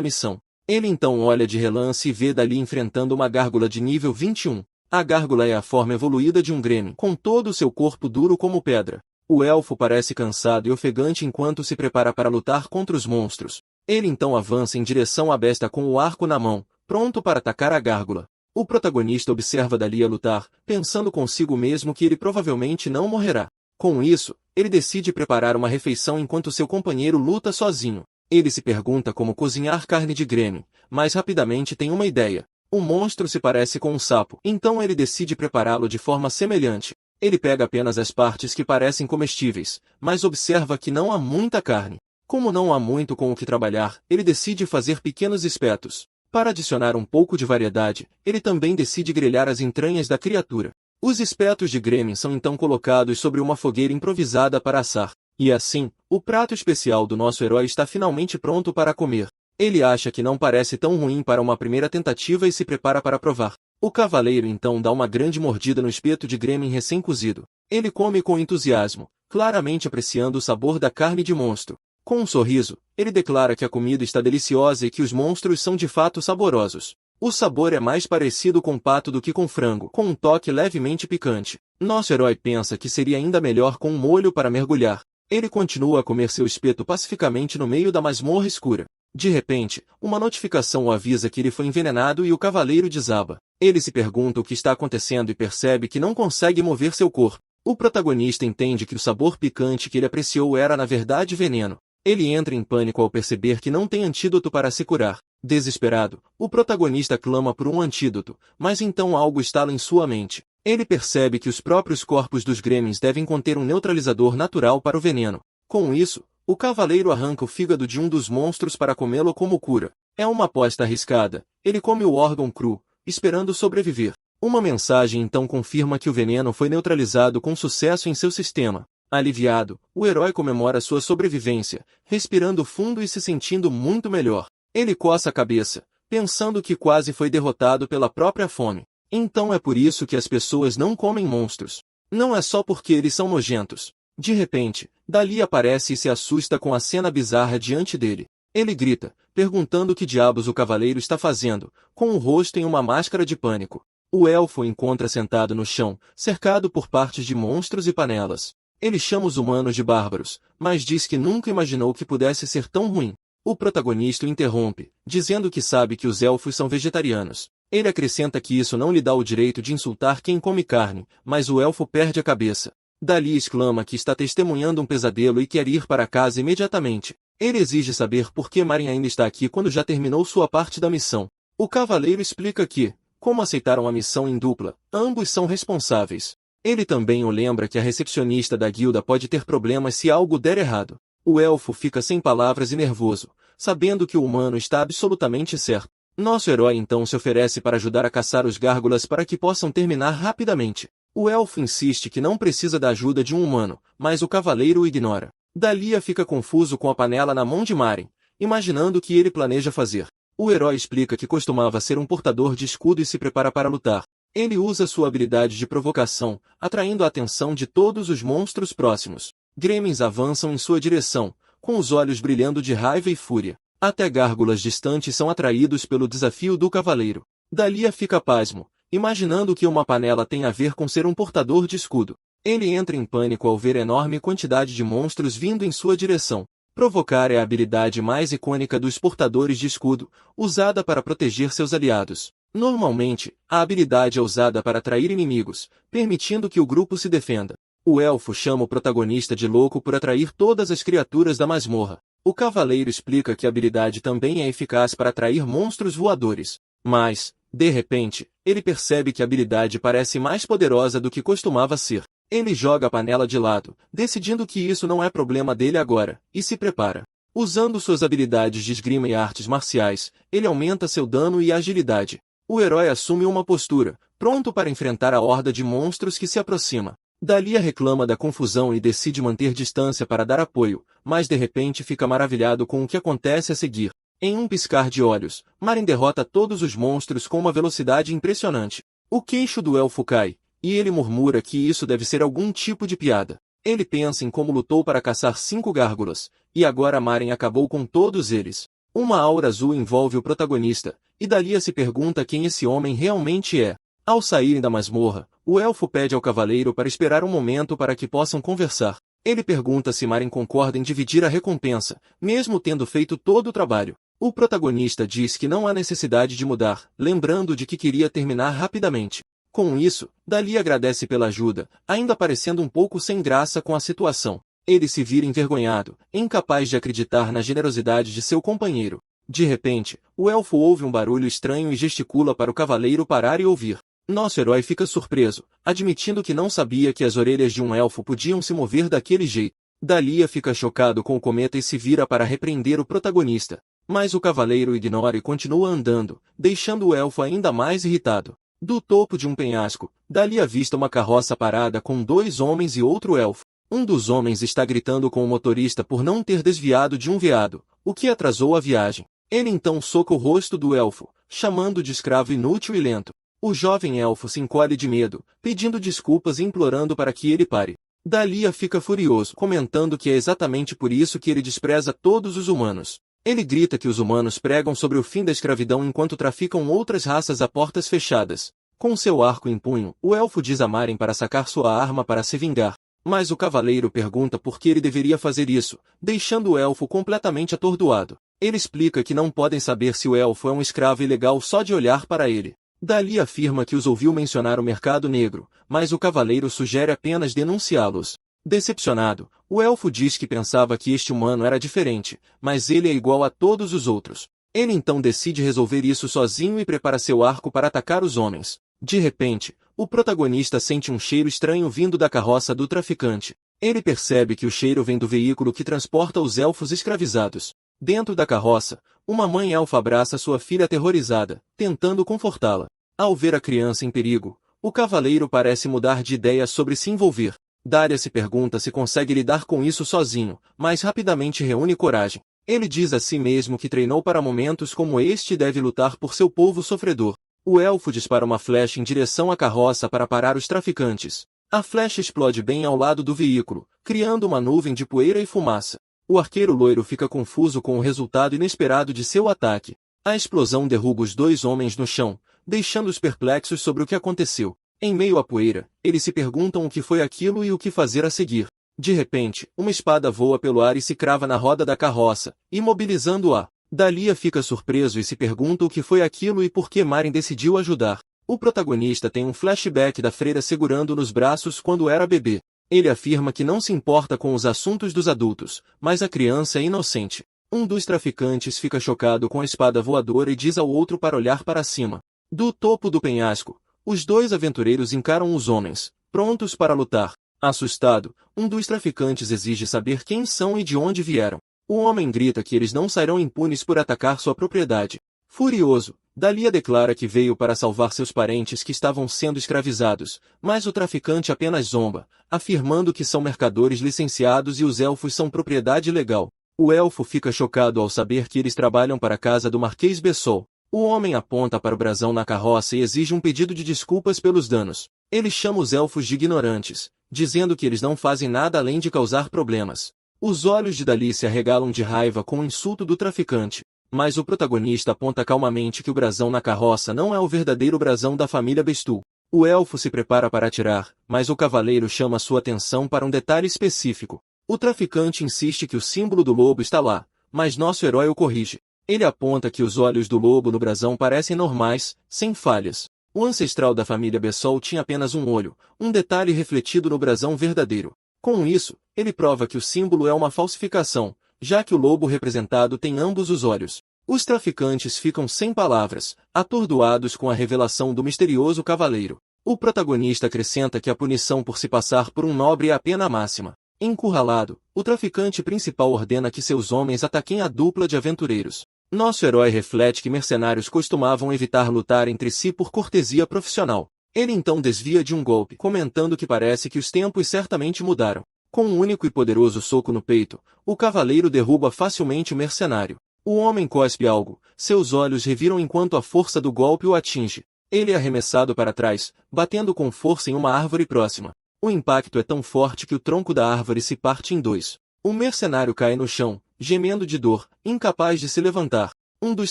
missão. Ele então olha de relance e vê Dali enfrentando uma gárgula de nível 21. A gárgula é a forma evoluída de um gremlin, com todo o seu corpo duro como pedra. O elfo parece cansado e ofegante enquanto se prepara para lutar contra os monstros. Ele então avança em direção à besta com o arco na mão, pronto para atacar a gárgula. O protagonista observa Dali a lutar, pensando consigo mesmo que ele provavelmente não morrerá. Com isso, ele decide preparar uma refeição enquanto seu companheiro luta sozinho. Ele se pergunta como cozinhar carne de gremlin, mas rapidamente tem uma ideia. O monstro se parece com um sapo, então ele decide prepará-lo de forma semelhante. Ele pega apenas as partes que parecem comestíveis, mas observa que não há muita carne. Como não há muito com o que trabalhar, ele decide fazer pequenos espetos. Para adicionar um pouco de variedade, ele também decide grelhar as entranhas da criatura. Os espetos de gremlin são então colocados sobre uma fogueira improvisada para assar. E assim, o prato especial do nosso herói está finalmente pronto para comer. Ele acha que não parece tão ruim para uma primeira tentativa e se prepara para provar. O cavaleiro então dá uma grande mordida no espeto de gremlin recém-cozido. Ele come com entusiasmo, claramente apreciando o sabor da carne de monstro. Com um sorriso, ele declara que a comida está deliciosa e que os monstros são de fato saborosos. O sabor é mais parecido com pato do que com frango, com um toque levemente picante. Nosso herói pensa que seria ainda melhor com um molho para mergulhar. Ele continua a comer seu espeto pacificamente no meio da masmorra escura. De repente, uma notificação o avisa que ele foi envenenado e o cavaleiro desaba. Ele se pergunta o que está acontecendo e percebe que não consegue mover seu corpo. O protagonista entende que o sabor picante que ele apreciou era na verdade veneno. Ele entra em pânico ao perceber que não tem antídoto para se curar. Desesperado, o protagonista clama por um antídoto, mas então algo estala em sua mente. Ele percebe que os próprios corpos dos gremlins devem conter um neutralizador natural para o veneno. Com isso, o cavaleiro arranca o fígado de um dos monstros para comê-lo como cura. É uma aposta arriscada. Ele come o órgão cru, esperando sobreviver. Uma mensagem então confirma que o veneno foi neutralizado com sucesso em seu sistema. Aliviado, o herói comemora sua sobrevivência, respirando fundo e se sentindo muito melhor. Ele coça a cabeça, pensando que quase foi derrotado pela própria fome. Então é por isso que as pessoas não comem monstros. Não é só porque eles são nojentos. De repente, Dali aparece e se assusta com a cena bizarra diante dele. Ele grita, perguntando o que diabos o cavaleiro está fazendo, com o rosto em uma máscara de pânico. O elfo o encontra sentado no chão, cercado por partes de monstros e panelas. Ele chama os humanos de bárbaros, mas diz que nunca imaginou que pudesse ser tão ruim. O protagonista o interrompe, dizendo que sabe que os elfos são vegetarianos. Ele acrescenta que isso não lhe dá o direito de insultar quem come carne, mas o elfo perde a cabeça. Dali exclama que está testemunhando um pesadelo e quer ir para casa imediatamente. Ele exige saber por que Marin ainda está aqui quando já terminou sua parte da missão. O cavaleiro explica que, como aceitaram a missão em dupla, ambos são responsáveis. Ele também o lembra que a recepcionista da guilda pode ter problemas se algo der errado. O elfo fica sem palavras e nervoso, sabendo que o humano está absolutamente certo. Nosso herói então se oferece para ajudar a caçar os gárgulas para que possam terminar rapidamente. O elfo insiste que não precisa da ajuda de um humano, mas o cavaleiro o ignora. Dalia fica confuso com a panela na mão de Marin, imaginando o que ele planeja fazer. O herói explica que costumava ser um portador de escudo e se prepara para lutar. Ele usa sua habilidade de provocação, atraindo a atenção de todos os monstros próximos. Gremlins avançam em sua direção, com os olhos brilhando de raiva e fúria. Até gárgulas distantes são atraídos pelo desafio do cavaleiro. Dalia fica pasmo, imaginando que uma panela tem a ver com ser um portador de escudo. Ele entra em pânico ao ver enorme quantidade de monstros vindo em sua direção. Provocar é a habilidade mais icônica dos portadores de escudo, usada para proteger seus aliados. Normalmente, a habilidade é usada para atrair inimigos, permitindo que o grupo se defenda. O elfo chama o protagonista de louco por atrair todas as criaturas da masmorra. O cavaleiro explica que a habilidade também é eficaz para atrair monstros voadores. Mas, de repente, ele percebe que a habilidade parece mais poderosa do que costumava ser. Ele joga a panela de lado, decidindo que isso não é problema dele agora, e se prepara. Usando suas habilidades de esgrima e artes marciais, ele aumenta seu dano e agilidade. O herói assume uma postura, pronto para enfrentar a horda de monstros que se aproxima. Dalia reclama da confusão e decide manter distância para dar apoio, mas de repente fica maravilhado com o que acontece a seguir. Em um piscar de olhos, Marin derrota todos os monstros com uma velocidade impressionante. O queixo do elfo cai, e ele murmura que isso deve ser algum tipo de piada. Ele pensa em como lutou para caçar 5 gárgulas, e agora Maren acabou com todos eles. Uma aura azul envolve o protagonista, e Dalia se pergunta quem esse homem realmente é. Ao saírem da masmorra, o elfo pede ao cavaleiro para esperar um momento para que possam conversar. Ele pergunta se Maren concorda em dividir a recompensa, mesmo tendo feito todo o trabalho. O protagonista diz que não há necessidade de mudar, lembrando de que queria terminar rapidamente. Com isso, Dalia agradece pela ajuda, ainda parecendo um pouco sem graça com a situação. Ele se vira envergonhado, incapaz de acreditar na generosidade de seu companheiro. De repente, o elfo ouve um barulho estranho e gesticula para o cavaleiro parar e ouvir. Nosso herói fica surpreso, admitindo que não sabia que as orelhas de um elfo podiam se mover daquele jeito. Dalia fica chocado com o cometa e se vira para repreender o protagonista. Mas o cavaleiro o ignora e continua andando, deixando o elfo ainda mais irritado. Do topo de um penhasco, Dalia avista uma carroça parada com 2 homens e outro elfo. Um dos homens está gritando com o motorista por não ter desviado de um veado, o que atrasou a viagem. Ele então soca o rosto do elfo, chamando de escravo inútil e lento. O jovem elfo se encolhe de medo, pedindo desculpas e implorando para que ele pare. Dalia fica furioso, comentando que é exatamente por isso que ele despreza todos os humanos. Ele grita que os humanos pregam sobre o fim da escravidão enquanto traficam outras raças a portas fechadas. Com seu arco em punho, o elfo diz a Maren para sacar sua arma para se vingar. Mas o cavaleiro pergunta por que ele deveria fazer isso, deixando o elfo completamente atordoado. Ele explica que não podem saber se o elfo é um escravo ilegal só de olhar para ele. Dalia afirma que os ouviu mencionar o mercado negro, mas o cavaleiro sugere apenas denunciá-los. Decepcionado, o elfo diz que pensava que este humano era diferente, mas ele é igual a todos os outros. Ele então decide resolver isso sozinho e prepara seu arco para atacar os homens. De repente, o protagonista sente um cheiro estranho vindo da carroça do traficante. Ele percebe que o cheiro vem do veículo que transporta os elfos escravizados. Dentro da carroça, uma mãe elfa abraça sua filha aterrorizada, tentando confortá-la. Ao ver a criança em perigo, o cavaleiro parece mudar de ideia sobre se envolver. Dalia se pergunta se consegue lidar com isso sozinho, mas rapidamente reúne coragem. Ele diz a si mesmo que treinou para momentos como este e deve lutar por seu povo sofredor. O elfo dispara uma flecha em direção à carroça para parar os traficantes. A flecha explode bem ao lado do veículo, criando uma nuvem de poeira e fumaça. O arqueiro loiro fica confuso com o resultado inesperado de seu ataque. A explosão derruba os 2 homens no chão, deixando-os perplexos sobre o que aconteceu. Em meio à poeira, eles se perguntam o que foi aquilo e o que fazer a seguir. De repente, uma espada voa pelo ar e se crava na roda da carroça, imobilizando-a. Dalia fica surpreso e se pergunta o que foi aquilo e por que Maren decidiu ajudar. O protagonista tem um flashback da freira segurando nos braços quando era bebê. Ele afirma que não se importa com os assuntos dos adultos, mas a criança é inocente. Um dos traficantes fica chocado com a espada voadora e diz ao outro para olhar para cima. Do topo do penhasco, os 2 aventureiros encaram os homens, prontos para lutar. Assustado, um dos traficantes exige saber quem são e de onde vieram. O homem grita que eles não sairão impunes por atacar sua propriedade. Furioso, Dalia declara que veio para salvar seus parentes que estavam sendo escravizados, mas o traficante apenas zomba, afirmando que são mercadores licenciados e os elfos são propriedade legal. O elfo fica chocado ao saber que eles trabalham para a casa do Marquês Bessol. O homem aponta para o brasão na carroça e exige um pedido de desculpas pelos danos. Ele chama os elfos de ignorantes, dizendo que eles não fazem nada além de causar problemas. Os olhos de Dalia se arregalam de raiva com o insulto do traficante, mas o protagonista aponta calmamente que o brasão na carroça não é o verdadeiro brasão da família Bestul. O elfo se prepara para atirar, mas o cavaleiro chama sua atenção para um detalhe específico. O traficante insiste que o símbolo do lobo está lá, mas nosso herói o corrige. Ele aponta que os olhos do lobo no brasão parecem normais, sem falhas. O ancestral da família Bessol tinha apenas um olho, um detalhe refletido no brasão verdadeiro. Com isso, ele prova que o símbolo é uma falsificação, já que o lobo representado tem ambos os olhos. Os traficantes ficam sem palavras, atordoados com a revelação do misterioso cavaleiro. O protagonista acrescenta que a punição por se passar por um nobre é a pena máxima. Encurralado, o traficante principal ordena que seus homens ataquem a dupla de aventureiros. Nosso herói reflete que mercenários costumavam evitar lutar entre si por cortesia profissional. Ele então desvia de um golpe, comentando que parece que os tempos certamente mudaram. Com um único e poderoso soco no peito, o cavaleiro derruba facilmente o mercenário. O homem cospe algo, seus olhos reviram enquanto a força do golpe o atinge. Ele é arremessado para trás, batendo com força em uma árvore próxima. O impacto é tão forte que o tronco da árvore se parte em dois. O mercenário cai no chão, gemendo de dor, incapaz de se levantar. Um dos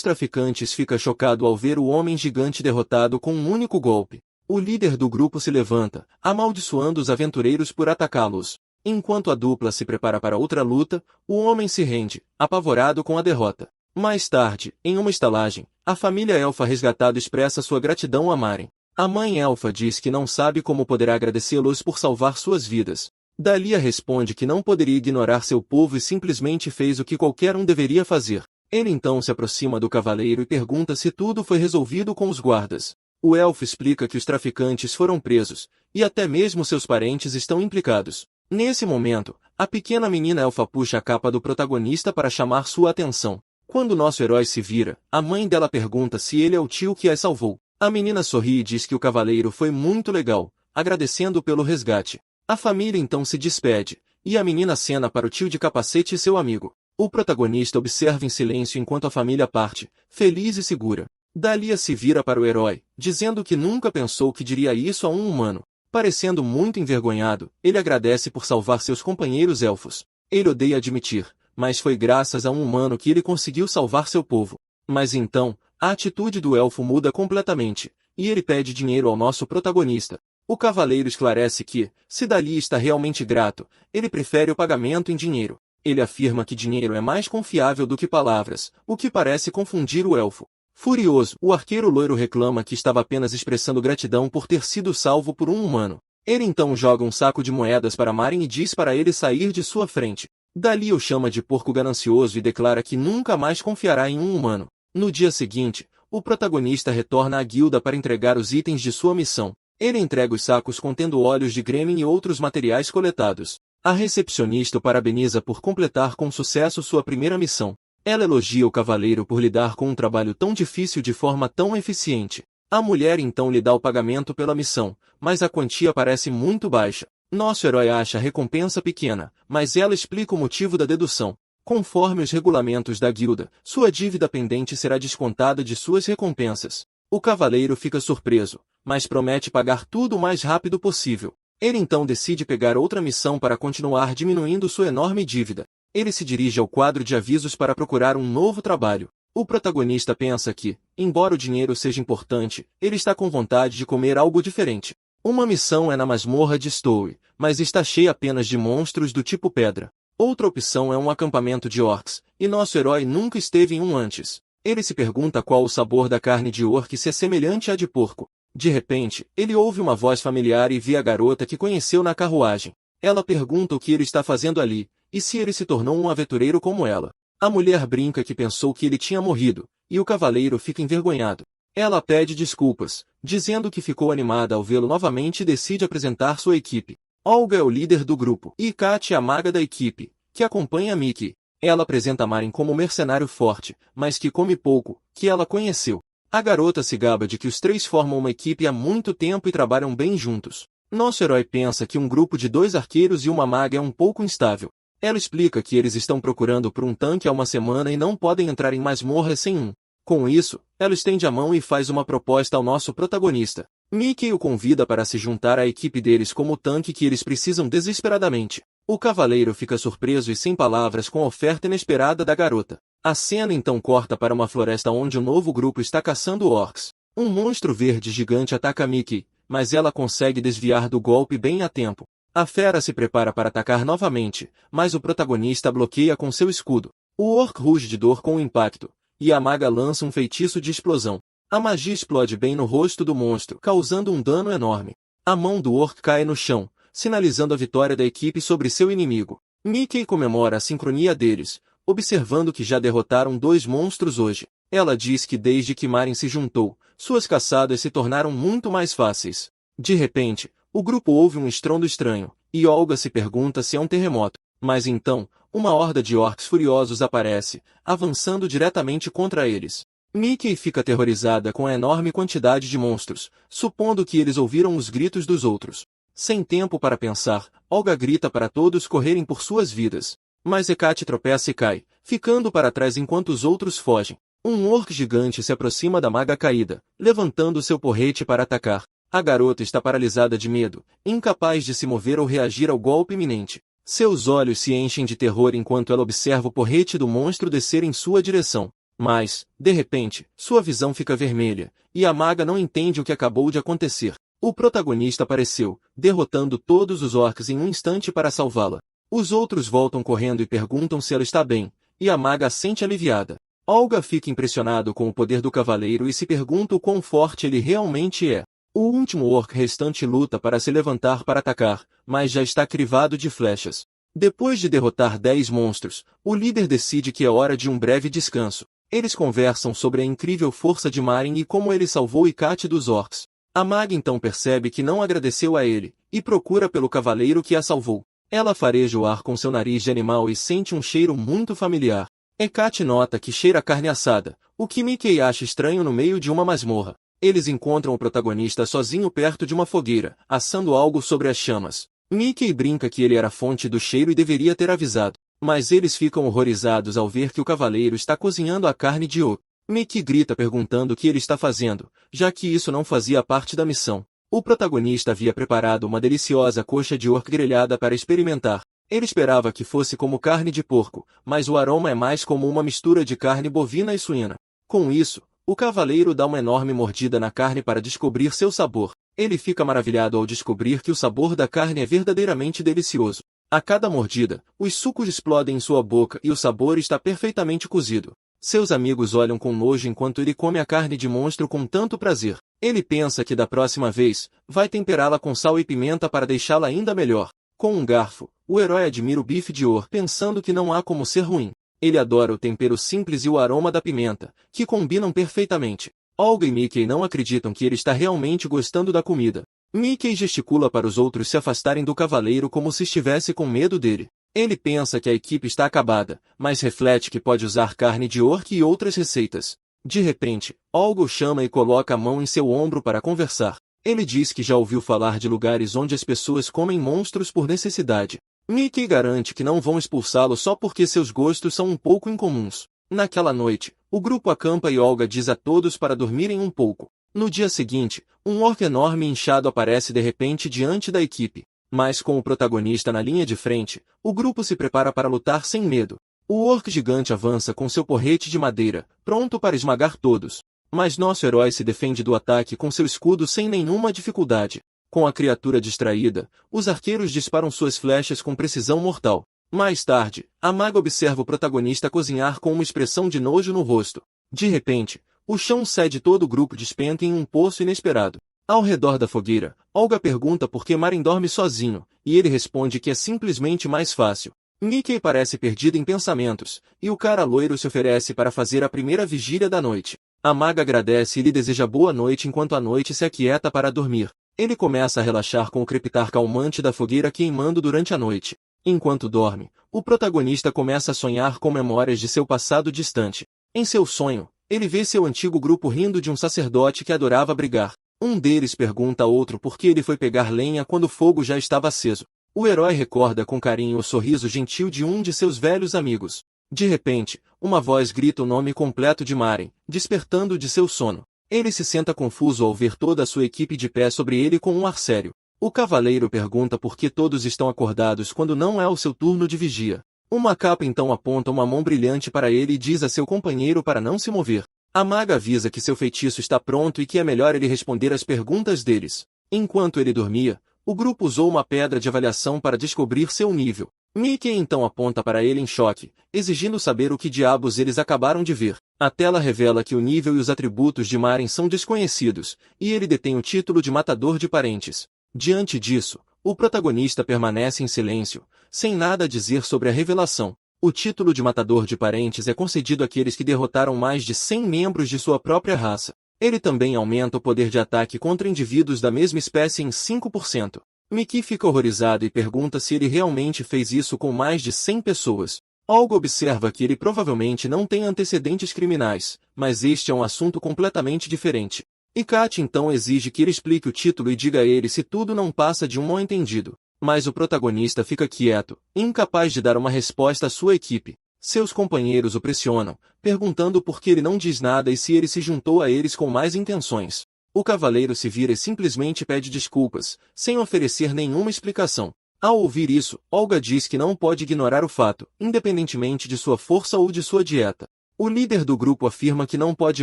traficantes fica chocado ao ver o homem gigante derrotado com um único golpe. O líder do grupo se levanta, amaldiçoando os aventureiros por atacá-los. Enquanto a dupla se prepara para outra luta, o homem se rende, apavorado com a derrota. Mais tarde, em uma estalagem, a família elfa resgatada expressa sua gratidão a Maren. A mãe elfa diz que não sabe como poderá agradecê-los por salvar suas vidas. Dalia responde que não poderia ignorar seu povo e simplesmente fez o que qualquer um deveria fazer. Ele então se aproxima do cavaleiro e pergunta se tudo foi resolvido com os guardas. O elfo explica que os traficantes foram presos, e até mesmo seus parentes estão implicados. Nesse momento, a pequena menina elfa puxa a capa do protagonista para chamar sua atenção. Quando nosso herói se vira, a mãe dela pergunta se ele é o tio que a salvou. A menina sorri e diz que o cavaleiro foi muito legal, agradecendo pelo resgate. A família então se despede, e a menina acena para o tio de capacete e seu amigo. O protagonista observa em silêncio enquanto a família parte, feliz e segura. Dalia se vira para o herói, dizendo que nunca pensou que diria isso a um humano. Parecendo muito envergonhado, ele agradece por salvar seus companheiros elfos. Ele odeia admitir, mas foi graças a um humano que ele conseguiu salvar seu povo. Mas então, a atitude do elfo muda completamente, e ele pede dinheiro ao nosso protagonista. O cavaleiro esclarece que, se Dalia está realmente grato, ele prefere o pagamento em dinheiro. Ele afirma que dinheiro é mais confiável do que palavras, o que parece confundir o elfo. Furioso, o arqueiro loiro reclama que estava apenas expressando gratidão por ter sido salvo por um humano. Ele então joga um saco de moedas para Maren e diz para ele sair de sua frente. Dalia o chama de porco ganancioso e declara que nunca mais confiará em um humano. No dia seguinte, o protagonista retorna à guilda para entregar os itens de sua missão. Ele entrega os sacos contendo óleos de Gremin e outros materiais coletados. A recepcionista o parabeniza por completar com sucesso sua primeira missão. Ela elogia o cavaleiro por lidar com um trabalho tão difícil de forma tão eficiente. A mulher então lhe dá o pagamento pela missão, mas a quantia parece muito baixa. Nosso herói acha a recompensa pequena, mas ela explica o motivo da dedução. Conforme os regulamentos da guilda, sua dívida pendente será descontada de suas recompensas. O cavaleiro fica surpreso, mas promete pagar tudo o mais rápido possível. Ele então decide pegar outra missão para continuar diminuindo sua enorme dívida. Ele se dirige ao quadro de avisos para procurar um novo trabalho. O protagonista pensa que, embora o dinheiro seja importante, ele está com vontade de comer algo diferente. Uma missão é na masmorra de Stowe, mas está cheia apenas de monstros do tipo pedra. Outra opção é um acampamento de orcs, e nosso herói nunca esteve em um antes. Ele se pergunta qual o sabor da carne de orc se é semelhante à de porco. De repente, ele ouve uma voz familiar e vê a garota que conheceu na carruagem. Ela pergunta o que ele está fazendo ali, e se ele se tornou um aventureiro como ela. A mulher brinca que pensou que ele tinha morrido, e o cavaleiro fica envergonhado. Ela pede desculpas, dizendo que ficou animada ao vê-lo novamente e decide apresentar sua equipe. Olga é o líder do grupo, e Kat é a maga da equipe, que acompanha Mickey. Ela apresenta Maren como um mercenário forte, mas que come pouco, que ela conheceu. A garota se gaba de que os três formam uma equipe há muito tempo e trabalham bem juntos. Nosso herói pensa que um grupo de 2 arqueiros e uma maga é um pouco instável. Ela explica que eles estão procurando por um tanque há uma semana e não podem entrar em masmorra sem um. Com isso, ela estende a mão e faz uma proposta ao nosso protagonista. Mickey o convida para se juntar à equipe deles como o tanque que eles precisam desesperadamente. O cavaleiro fica surpreso e sem palavras com a oferta inesperada da garota. A cena então corta para uma floresta onde um novo grupo está caçando orcs. Um monstro verde gigante ataca Mickey, mas ela consegue desviar do golpe bem a tempo. A fera se prepara para atacar novamente, mas o protagonista bloqueia com seu escudo. O orc ruge de dor com o impacto, e a maga lança um feitiço de explosão. A magia explode bem no rosto do monstro, causando um dano enorme. A mão do orc cai no chão, sinalizando a vitória da equipe sobre seu inimigo. Mickey comemora a sincronia deles, observando que já derrotaram 2 monstros hoje. Ela diz que desde que Maren se juntou, suas caçadas se tornaram muito mais fáceis. De repente, o grupo ouve um estrondo estranho, e Olga se pergunta se é um terremoto. Mas então, uma horda de orcs furiosos aparece, avançando diretamente contra eles. Mickey fica aterrorizada com a enorme quantidade de monstros, supondo que eles ouviram os gritos dos outros. Sem tempo para pensar, Olga grita para todos correrem por suas vidas. Mas Hecate tropeça e cai, ficando para trás enquanto os outros fogem. Um orc gigante se aproxima da maga caída, levantando seu porrete para atacar. A garota está paralisada de medo, incapaz de se mover ou reagir ao golpe iminente. Seus olhos se enchem de terror enquanto ela observa o porrete do monstro descer em sua direção. Mas, de repente, sua visão fica vermelha, e a maga não entende o que acabou de acontecer. O protagonista apareceu, derrotando todos os orcs em um instante para salvá-la. Os outros voltam correndo e perguntam se ela está bem, e a maga sente aliviada. Olga fica impressionado com o poder do cavaleiro e se pergunta o quão forte ele realmente é. O último orc restante luta para se levantar para atacar, mas já está crivado de flechas. Depois de derrotar 10 monstros, o líder decide que é hora de um breve descanso. Eles conversam sobre a incrível força de Maren e como ele salvou Hecate dos orcs. A maga então percebe que não agradeceu a ele, e procura pelo cavaleiro que a salvou. Ela fareja o ar com seu nariz de animal e sente um cheiro muito familiar. Hecate nota que cheira carne assada, o que Mickey acha estranho no meio de uma masmorra. Eles encontram o protagonista sozinho perto de uma fogueira, assando algo sobre as chamas. Mickey brinca que ele era a fonte do cheiro e deveria ter avisado, mas eles ficam horrorizados ao ver que o cavaleiro está cozinhando a carne de orc. Mickey grita perguntando o que ele está fazendo, já que isso não fazia parte da missão. O protagonista havia preparado uma deliciosa coxa de orc grelhada para experimentar. Ele esperava que fosse como carne de porco, mas o aroma é mais como uma mistura de carne bovina e suína. Com isso, o cavaleiro dá uma enorme mordida na carne para descobrir seu sabor. Ele fica maravilhado ao descobrir que o sabor da carne é verdadeiramente delicioso. A cada mordida, os sucos explodem em sua boca e o sabor está perfeitamente cozido. Seus amigos olham com nojo enquanto ele come a carne de monstro com tanto prazer. Ele pensa que da próxima vez, vai temperá-la com sal e pimenta para deixá-la ainda melhor. Com um garfo, o herói admira o bife de orc pensando que não há como ser ruim. Ele adora o tempero simples e o aroma da pimenta, que combinam perfeitamente. Olga e Mickey não acreditam que ele está realmente gostando da comida. Mickey gesticula para os outros se afastarem do cavaleiro como se estivesse com medo dele. Ele pensa que a equipe está acabada, mas reflete que pode usar carne de orc e outras receitas. De repente, Olga o chama e coloca a mão em seu ombro para conversar. Ele diz que já ouviu falar de lugares onde as pessoas comem monstros por necessidade. Mickey garante que não vão expulsá-lo só porque seus gostos são um pouco incomuns. Naquela noite, o grupo acampa e Olga diz a todos para dormirem um pouco. No dia seguinte, um orc enorme e inchado aparece de repente diante da equipe. Mas com o protagonista na linha de frente, o grupo se prepara para lutar sem medo. O orc gigante avança com seu porrete de madeira, pronto para esmagar todos. Mas nosso herói se defende do ataque com seu escudo sem nenhuma dificuldade. Com a criatura distraída, os arqueiros disparam suas flechas com precisão mortal. Mais tarde, a maga observa o protagonista cozinhar com uma expressão de nojo no rosto. De repente, o chão cede e todo o grupo despenca em um poço inesperado. Ao redor da fogueira, Olga pergunta por que Maren dorme sozinho, e ele responde que é simplesmente mais fácil. Mickey parece perdido em pensamentos, e o cara loiro se oferece para fazer a primeira vigília da noite. A maga agradece e lhe deseja boa noite enquanto a noite se aquieta para dormir. Ele começa a relaxar com o crepitar calmante da fogueira queimando durante a noite. Enquanto dorme, o protagonista começa a sonhar com memórias de seu passado distante. Em seu sonho, ele vê seu antigo grupo rindo de um sacerdote que adorava brigar. Um deles pergunta a outro por que ele foi pegar lenha quando o fogo já estava aceso. O herói recorda com carinho o sorriso gentil de um de seus velhos amigos. De repente, uma voz grita o nome completo de Maren, despertando de seu sono. Ele se senta confuso ao ver toda a sua equipe de pé sobre ele com um ar sério. O cavaleiro pergunta por que todos estão acordados quando não é o seu turno de vigia. Uma capa então aponta uma mão brilhante para ele e diz a seu companheiro para não se mover. A maga avisa que seu feitiço está pronto e que é melhor ele responder às perguntas deles. Enquanto ele dormia, o grupo usou uma pedra de avaliação para descobrir seu nível. Mickey então aponta para ele em choque, exigindo saber o que diabos eles acabaram de ver. A tela revela que o nível e os atributos de Maren são desconhecidos, e ele detém o título de matador de parentes. Diante disso, o protagonista permanece em silêncio, sem nada a dizer sobre a revelação. O título de matador de parentes é concedido àqueles que derrotaram mais de 100 membros de sua própria raça. Ele também aumenta o poder de ataque contra indivíduos da mesma espécie em 5%. Mickey fica horrorizado e pergunta se ele realmente fez isso com mais de 100 pessoas. Olga observa que ele provavelmente não tem antecedentes criminais, mas este é um assunto completamente diferente. Hecate então exige que ele explique o título e diga a ele se tudo não passa de um mal-entendido. Mas o protagonista fica quieto, incapaz de dar uma resposta à sua equipe. Seus companheiros o pressionam, perguntando por que ele não diz nada e se ele se juntou a eles com mais intenções. O cavaleiro se vira e simplesmente pede desculpas, sem oferecer nenhuma explicação. Ao ouvir isso, Olga diz que não pode ignorar o fato, independentemente de sua força ou de sua dieta. O líder do grupo afirma que não pode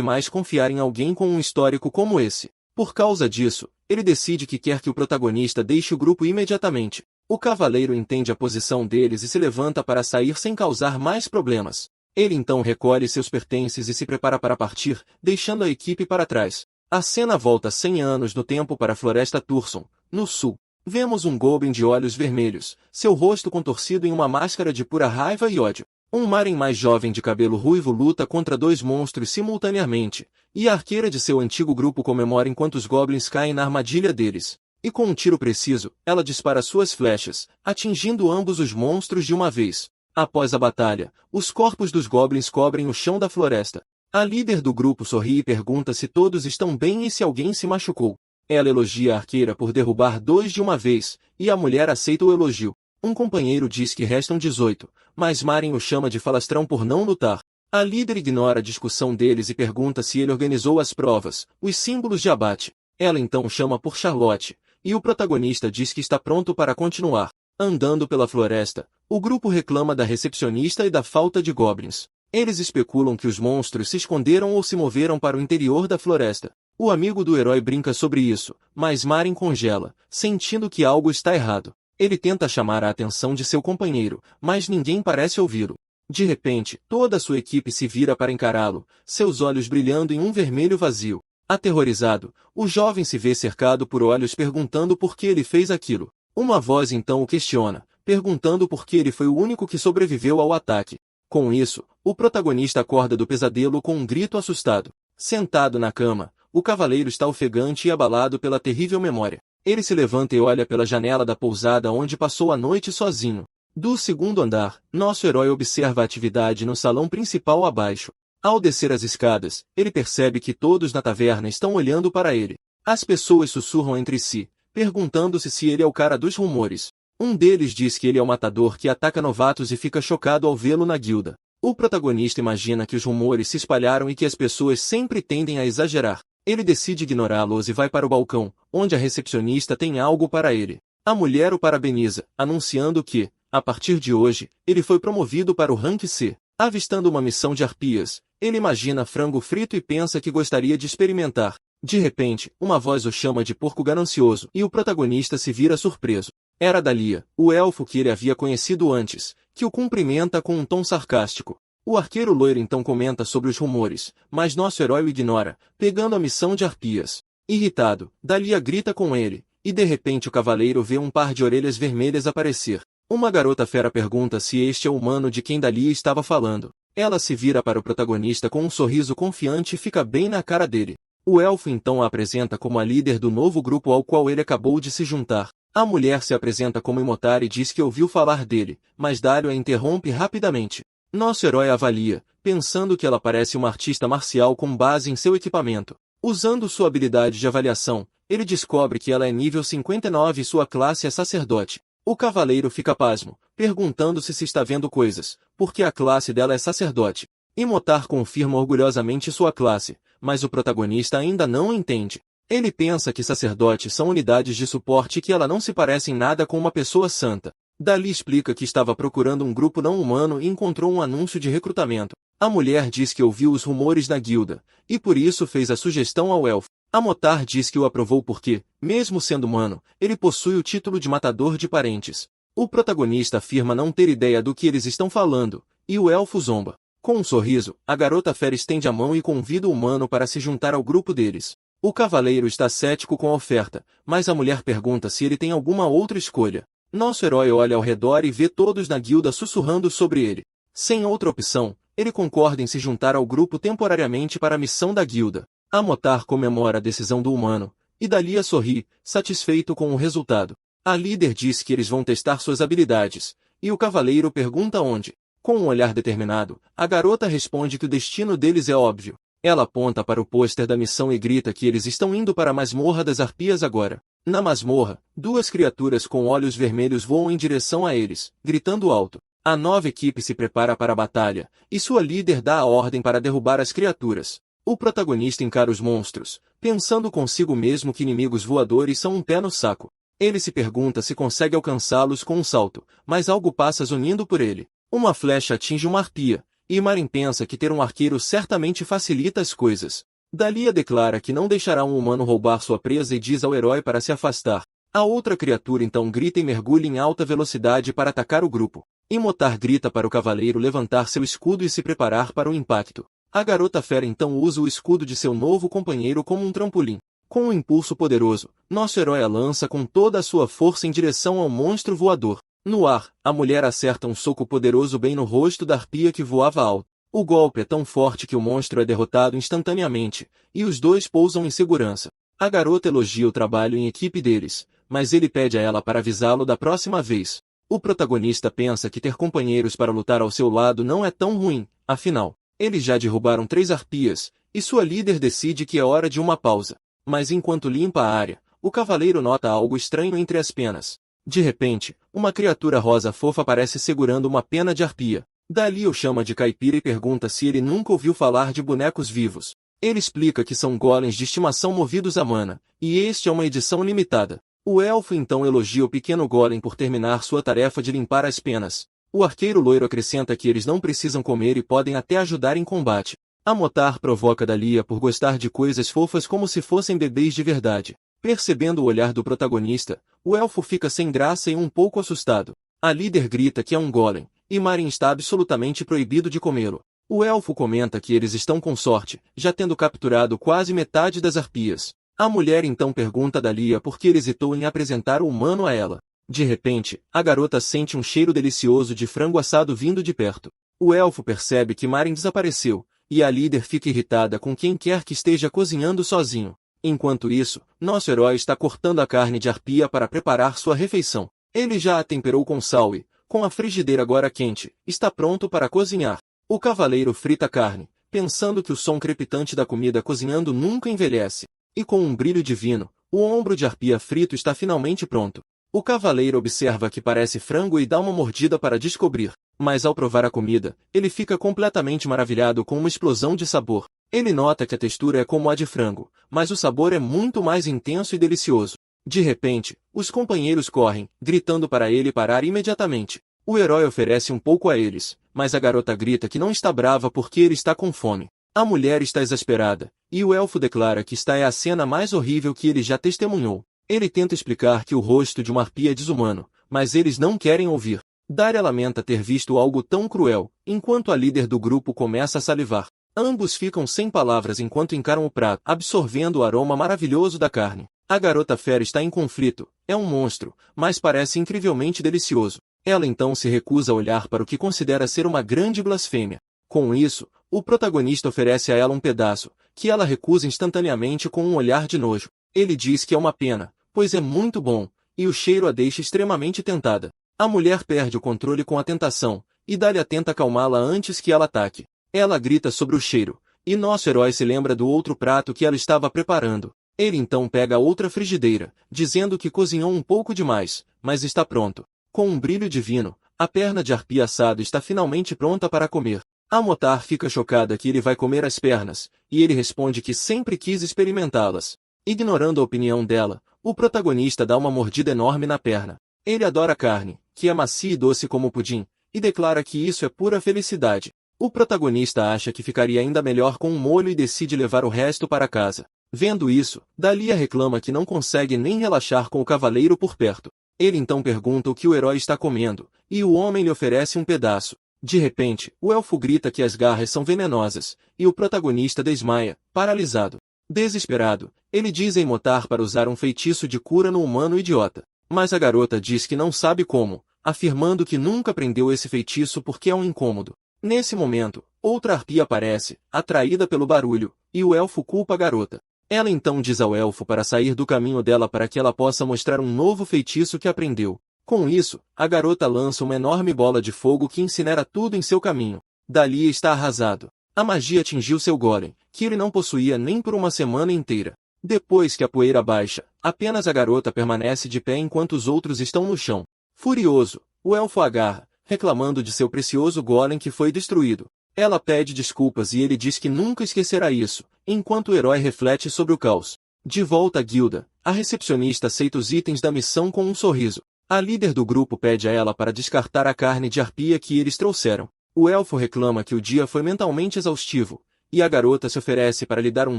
mais confiar em alguém com um histórico como esse. Por causa disso, ele decide que quer que o protagonista deixe o grupo imediatamente. O cavaleiro entende a posição deles e se levanta para sair sem causar mais problemas. Ele então recolhe seus pertences e se prepara para partir, deixando a equipe para trás. A cena volta 100 anos no tempo para a Floresta Turson, no sul. Vemos um Goblin de olhos vermelhos, seu rosto contorcido em uma máscara de pura raiva e ódio. Um Maren mais jovem de cabelo ruivo luta contra dois monstros simultaneamente, e a arqueira de seu antigo grupo comemora enquanto os Goblins caem na armadilha deles. E com um tiro preciso, ela dispara suas flechas, atingindo ambos os monstros de uma vez. Após a batalha, os corpos dos Goblins cobrem o chão da floresta. A líder do grupo sorri e pergunta se todos estão bem e se alguém se machucou. Ela elogia a arqueira por derrubar dois de uma vez, e a mulher aceita o elogio. Um companheiro diz que restam 18, mas Maren o chama de falastrão por não lutar. A líder ignora a discussão deles e pergunta se ele organizou as provas, os símbolos de abate. Ela então chama por Charlotte, e o protagonista diz que está pronto para continuar. Andando pela floresta, o grupo reclama da recepcionista e da falta de goblins. Eles especulam que os monstros se esconderam ou se moveram para o interior da floresta. O amigo do herói brinca sobre isso, mas Maren congela, sentindo que algo está errado. Ele tenta chamar a atenção de seu companheiro, mas ninguém parece ouvi-lo. De repente, toda a sua equipe se vira para encará-lo, seus olhos brilhando em um vermelho vazio. Aterrorizado, o jovem se vê cercado por olhos perguntando por que ele fez aquilo. Uma voz então o questiona, perguntando por que ele foi o único que sobreviveu ao ataque. Com isso, o protagonista acorda do pesadelo com um grito assustado. Sentado na cama, o cavaleiro está ofegante e abalado pela terrível memória. Ele se levanta e olha pela janela da pousada onde passou a noite sozinho. Do segundo andar, nosso herói observa a atividade no salão principal abaixo. Ao descer as escadas, ele percebe que todos na taverna estão olhando para ele. As pessoas sussurram entre si, perguntando-se se ele é o cara dos rumores. Um deles diz que ele é o matador que ataca novatos e fica chocado ao vê-lo na guilda. O protagonista imagina que os rumores se espalharam e que as pessoas sempre tendem a exagerar. Ele decide ignorá-los e vai para o balcão, onde a recepcionista tem algo para ele. A mulher o parabeniza, anunciando que, a partir de hoje, ele foi promovido para o rank C. Avistando uma missão de arpias, ele imagina frango frito e pensa que gostaria de experimentar. De repente, uma voz o chama de porco ganancioso e o protagonista se vira surpreso. Era Dalia, o elfo que ele havia conhecido antes, que o cumprimenta com um tom sarcástico. O arqueiro loiro então comenta sobre os rumores, mas nosso herói o ignora, pegando a missão de arpias. Irritado, Dalia grita com ele, e de repente o cavaleiro vê um par de orelhas vermelhas aparecer. Uma garota fera pergunta se este é o humano de quem Dalia estava falando. Ela se vira para o protagonista com um sorriso confiante e fica bem na cara dele. O elfo então a apresenta como a líder do novo grupo ao qual ele acabou de se juntar. A mulher se apresenta como Imotar e diz que ouviu falar dele, mas Dalia a interrompe rapidamente. Nosso herói avalia, pensando que ela parece uma artista marcial com base em seu equipamento. Usando sua habilidade de avaliação, ele descobre que ela é nível 59 e sua classe é sacerdote. O cavaleiro fica pasmo, perguntando-se se está vendo coisas, porque a classe dela é sacerdote. Imotar confirma orgulhosamente sua classe, mas o protagonista ainda não entende. Ele pensa que sacerdotes são unidades de suporte e que ela não se parece em nada com uma pessoa santa. Dali explica que estava procurando um grupo não humano e encontrou um anúncio de recrutamento. A mulher diz que ouviu os rumores na guilda, e por isso fez a sugestão ao elfo. Imotar diz que o aprovou porque, mesmo sendo humano, ele possui o título de matador de parentes. O protagonista afirma não ter ideia do que eles estão falando, e o elfo zomba. Com um sorriso, a garota fera estende a mão e convida o humano para se juntar ao grupo deles. O cavaleiro está cético com a oferta, mas a mulher pergunta se ele tem alguma outra escolha. Nosso herói olha ao redor e vê todos na guilda sussurrando sobre ele. Sem outra opção, ele concorda em se juntar ao grupo temporariamente para a missão da guilda. Imotar comemora a decisão do humano, e Dalia sorri, satisfeito com o resultado. A líder diz que eles vão testar suas habilidades, e o cavaleiro pergunta onde. Com um olhar determinado, a garota responde que o destino deles é óbvio. Ela aponta para o pôster da missão e grita que eles estão indo para a masmorra das arpias agora. Na masmorra, duas criaturas com olhos vermelhos voam em direção a eles, gritando alto. A nova equipe se prepara para a batalha, e sua líder dá a ordem para derrubar as criaturas. O protagonista encara os monstros, pensando consigo mesmo que inimigos voadores são um pé no saco. Ele se pergunta se consegue alcançá-los com um salto, mas algo passa zunindo por ele. Uma flecha atinge uma arpia, e Marin pensa que ter um arqueiro certamente facilita as coisas. Dalia declara que não deixará um humano roubar sua presa e diz ao herói para se afastar. A outra criatura então grita e mergulha em alta velocidade para atacar o grupo. Imotar grita para o cavaleiro levantar seu escudo e se preparar para o impacto. A garota fera então usa o escudo de seu novo companheiro como um trampolim. Com um impulso poderoso, nosso herói a lança com toda a sua força em direção ao monstro voador. No ar, a mulher acerta um soco poderoso bem no rosto da arpia que voava alto. O golpe é tão forte que o monstro é derrotado instantaneamente, e os dois pousam em segurança. A garota elogia o trabalho em equipe deles, mas ele pede a ela para avisá-lo da próxima vez. O protagonista pensa que ter companheiros para lutar ao seu lado não é tão ruim, afinal, eles já derrubaram 3 arpias, e sua líder decide que é hora de uma pausa. Mas enquanto limpa a área, o cavaleiro nota algo estranho entre as penas. De repente, uma criatura rosa fofa aparece segurando uma pena de arpia. Dali o chama de caipira e pergunta se ele nunca ouviu falar de bonecos vivos. Ele explica que são golems de estimação movidos a mana, e este é uma edição limitada. O elfo então elogia o pequeno golem por terminar sua tarefa de limpar as penas. O arqueiro loiro acrescenta que eles não precisam comer e podem até ajudar em combate. Amotar provoca Dalia por gostar de coisas fofas como se fossem bebês de verdade. Percebendo o olhar do protagonista, o elfo fica sem graça e um pouco assustado. A líder grita que é um golem, e Marin está absolutamente proibido de comê-lo. O elfo comenta que eles estão com sorte, já tendo capturado quase metade das arpias. A mulher então pergunta a Dalia por que ele hesitou em apresentar o humano a ela. De repente, a garota sente um cheiro delicioso de frango assado vindo de perto. O elfo percebe que Marin desapareceu, e a líder fica irritada com quem quer que esteja cozinhando sozinho. Enquanto isso, nosso herói está cortando a carne de arpia para preparar sua refeição. Ele já a temperou com sal e, com a frigideira agora quente, está pronto para cozinhar. O cavaleiro frita a carne, pensando que o som crepitante da comida cozinhando nunca envelhece. E com um brilho divino, o ombro de arpia frito está finalmente pronto. O cavaleiro observa que parece frango e dá uma mordida para descobrir. Mas ao provar a comida, ele fica completamente maravilhado com uma explosão de sabor. Ele nota que a textura é como a de frango, mas o sabor é muito mais intenso e delicioso. De repente, os companheiros correm, gritando para ele parar imediatamente. O herói oferece um pouco a eles, mas a garota grita que não está brava porque ele está com fome. A mulher está exasperada, e o elfo declara que esta é a cena mais horrível que ele já testemunhou. Ele tenta explicar que o rosto de uma arpia é desumano, mas eles não querem ouvir. Daria lamenta ter visto algo tão cruel, enquanto a líder do grupo começa a salivar. Ambos ficam sem palavras enquanto encaram o prato, absorvendo o aroma maravilhoso da carne. A garota fera está em conflito, é um monstro, mas parece incrivelmente delicioso. Ela então se recusa a olhar para o que considera ser uma grande blasfêmia. Com isso, o protagonista oferece a ela um pedaço, que ela recusa instantaneamente com um olhar de nojo. Ele diz que é uma pena, pois é muito bom, e o cheiro a deixa extremamente tentada. A mulher perde o controle com a tentação, e Dalia tenta acalmá-la antes que ela ataque. Ela grita sobre o cheiro, e nosso herói se lembra do outro prato que ela estava preparando. Ele então pega a outra frigideira, dizendo que cozinhou um pouco demais, mas está pronto. Com um brilho divino, a perna de arpia assado está finalmente pronta para comer. A Motar fica chocada que ele vai comer as pernas, e ele responde que sempre quis experimentá-las. Ignorando a opinião dela, o protagonista dá uma mordida enorme na perna. Ele adora carne, que é macia e doce como pudim, e declara que isso é pura felicidade. O protagonista acha que ficaria ainda melhor com um molho e decide levar o resto para casa. Vendo isso, Dalia reclama que não consegue nem relaxar com o cavaleiro por perto. Ele então pergunta o que o herói está comendo, e o homem lhe oferece um pedaço. De repente, o elfo grita que as garras são venenosas, e o protagonista desmaia, paralisado. Desesperado, ele diz a Imotar para usar um feitiço de cura no humano idiota. Mas a garota diz que não sabe como, afirmando que nunca aprendeu esse feitiço porque é um incômodo. Nesse momento, outra arpia aparece, atraída pelo barulho, e o elfo culpa a garota. Ela então diz ao elfo para sair do caminho dela para que ela possa mostrar um novo feitiço que aprendeu. Com isso, a garota lança uma enorme bola de fogo que incinera tudo em seu caminho. Dalia está arrasado. A magia atingiu seu golem, que ele não possuía nem por uma semana inteira. Depois que a poeira baixa, apenas a garota permanece de pé enquanto os outros estão no chão. Furioso, o elfo agarra, reclamando de seu precioso golem que foi destruído. Ela pede desculpas e ele diz que nunca esquecerá isso, enquanto o herói reflete sobre o caos. De volta à guilda, a recepcionista aceita os itens da missão com um sorriso. A líder do grupo pede a ela para descartar a carne de arpia que eles trouxeram. O elfo reclama que o dia foi mentalmente exaustivo, e a garota se oferece para lhe dar um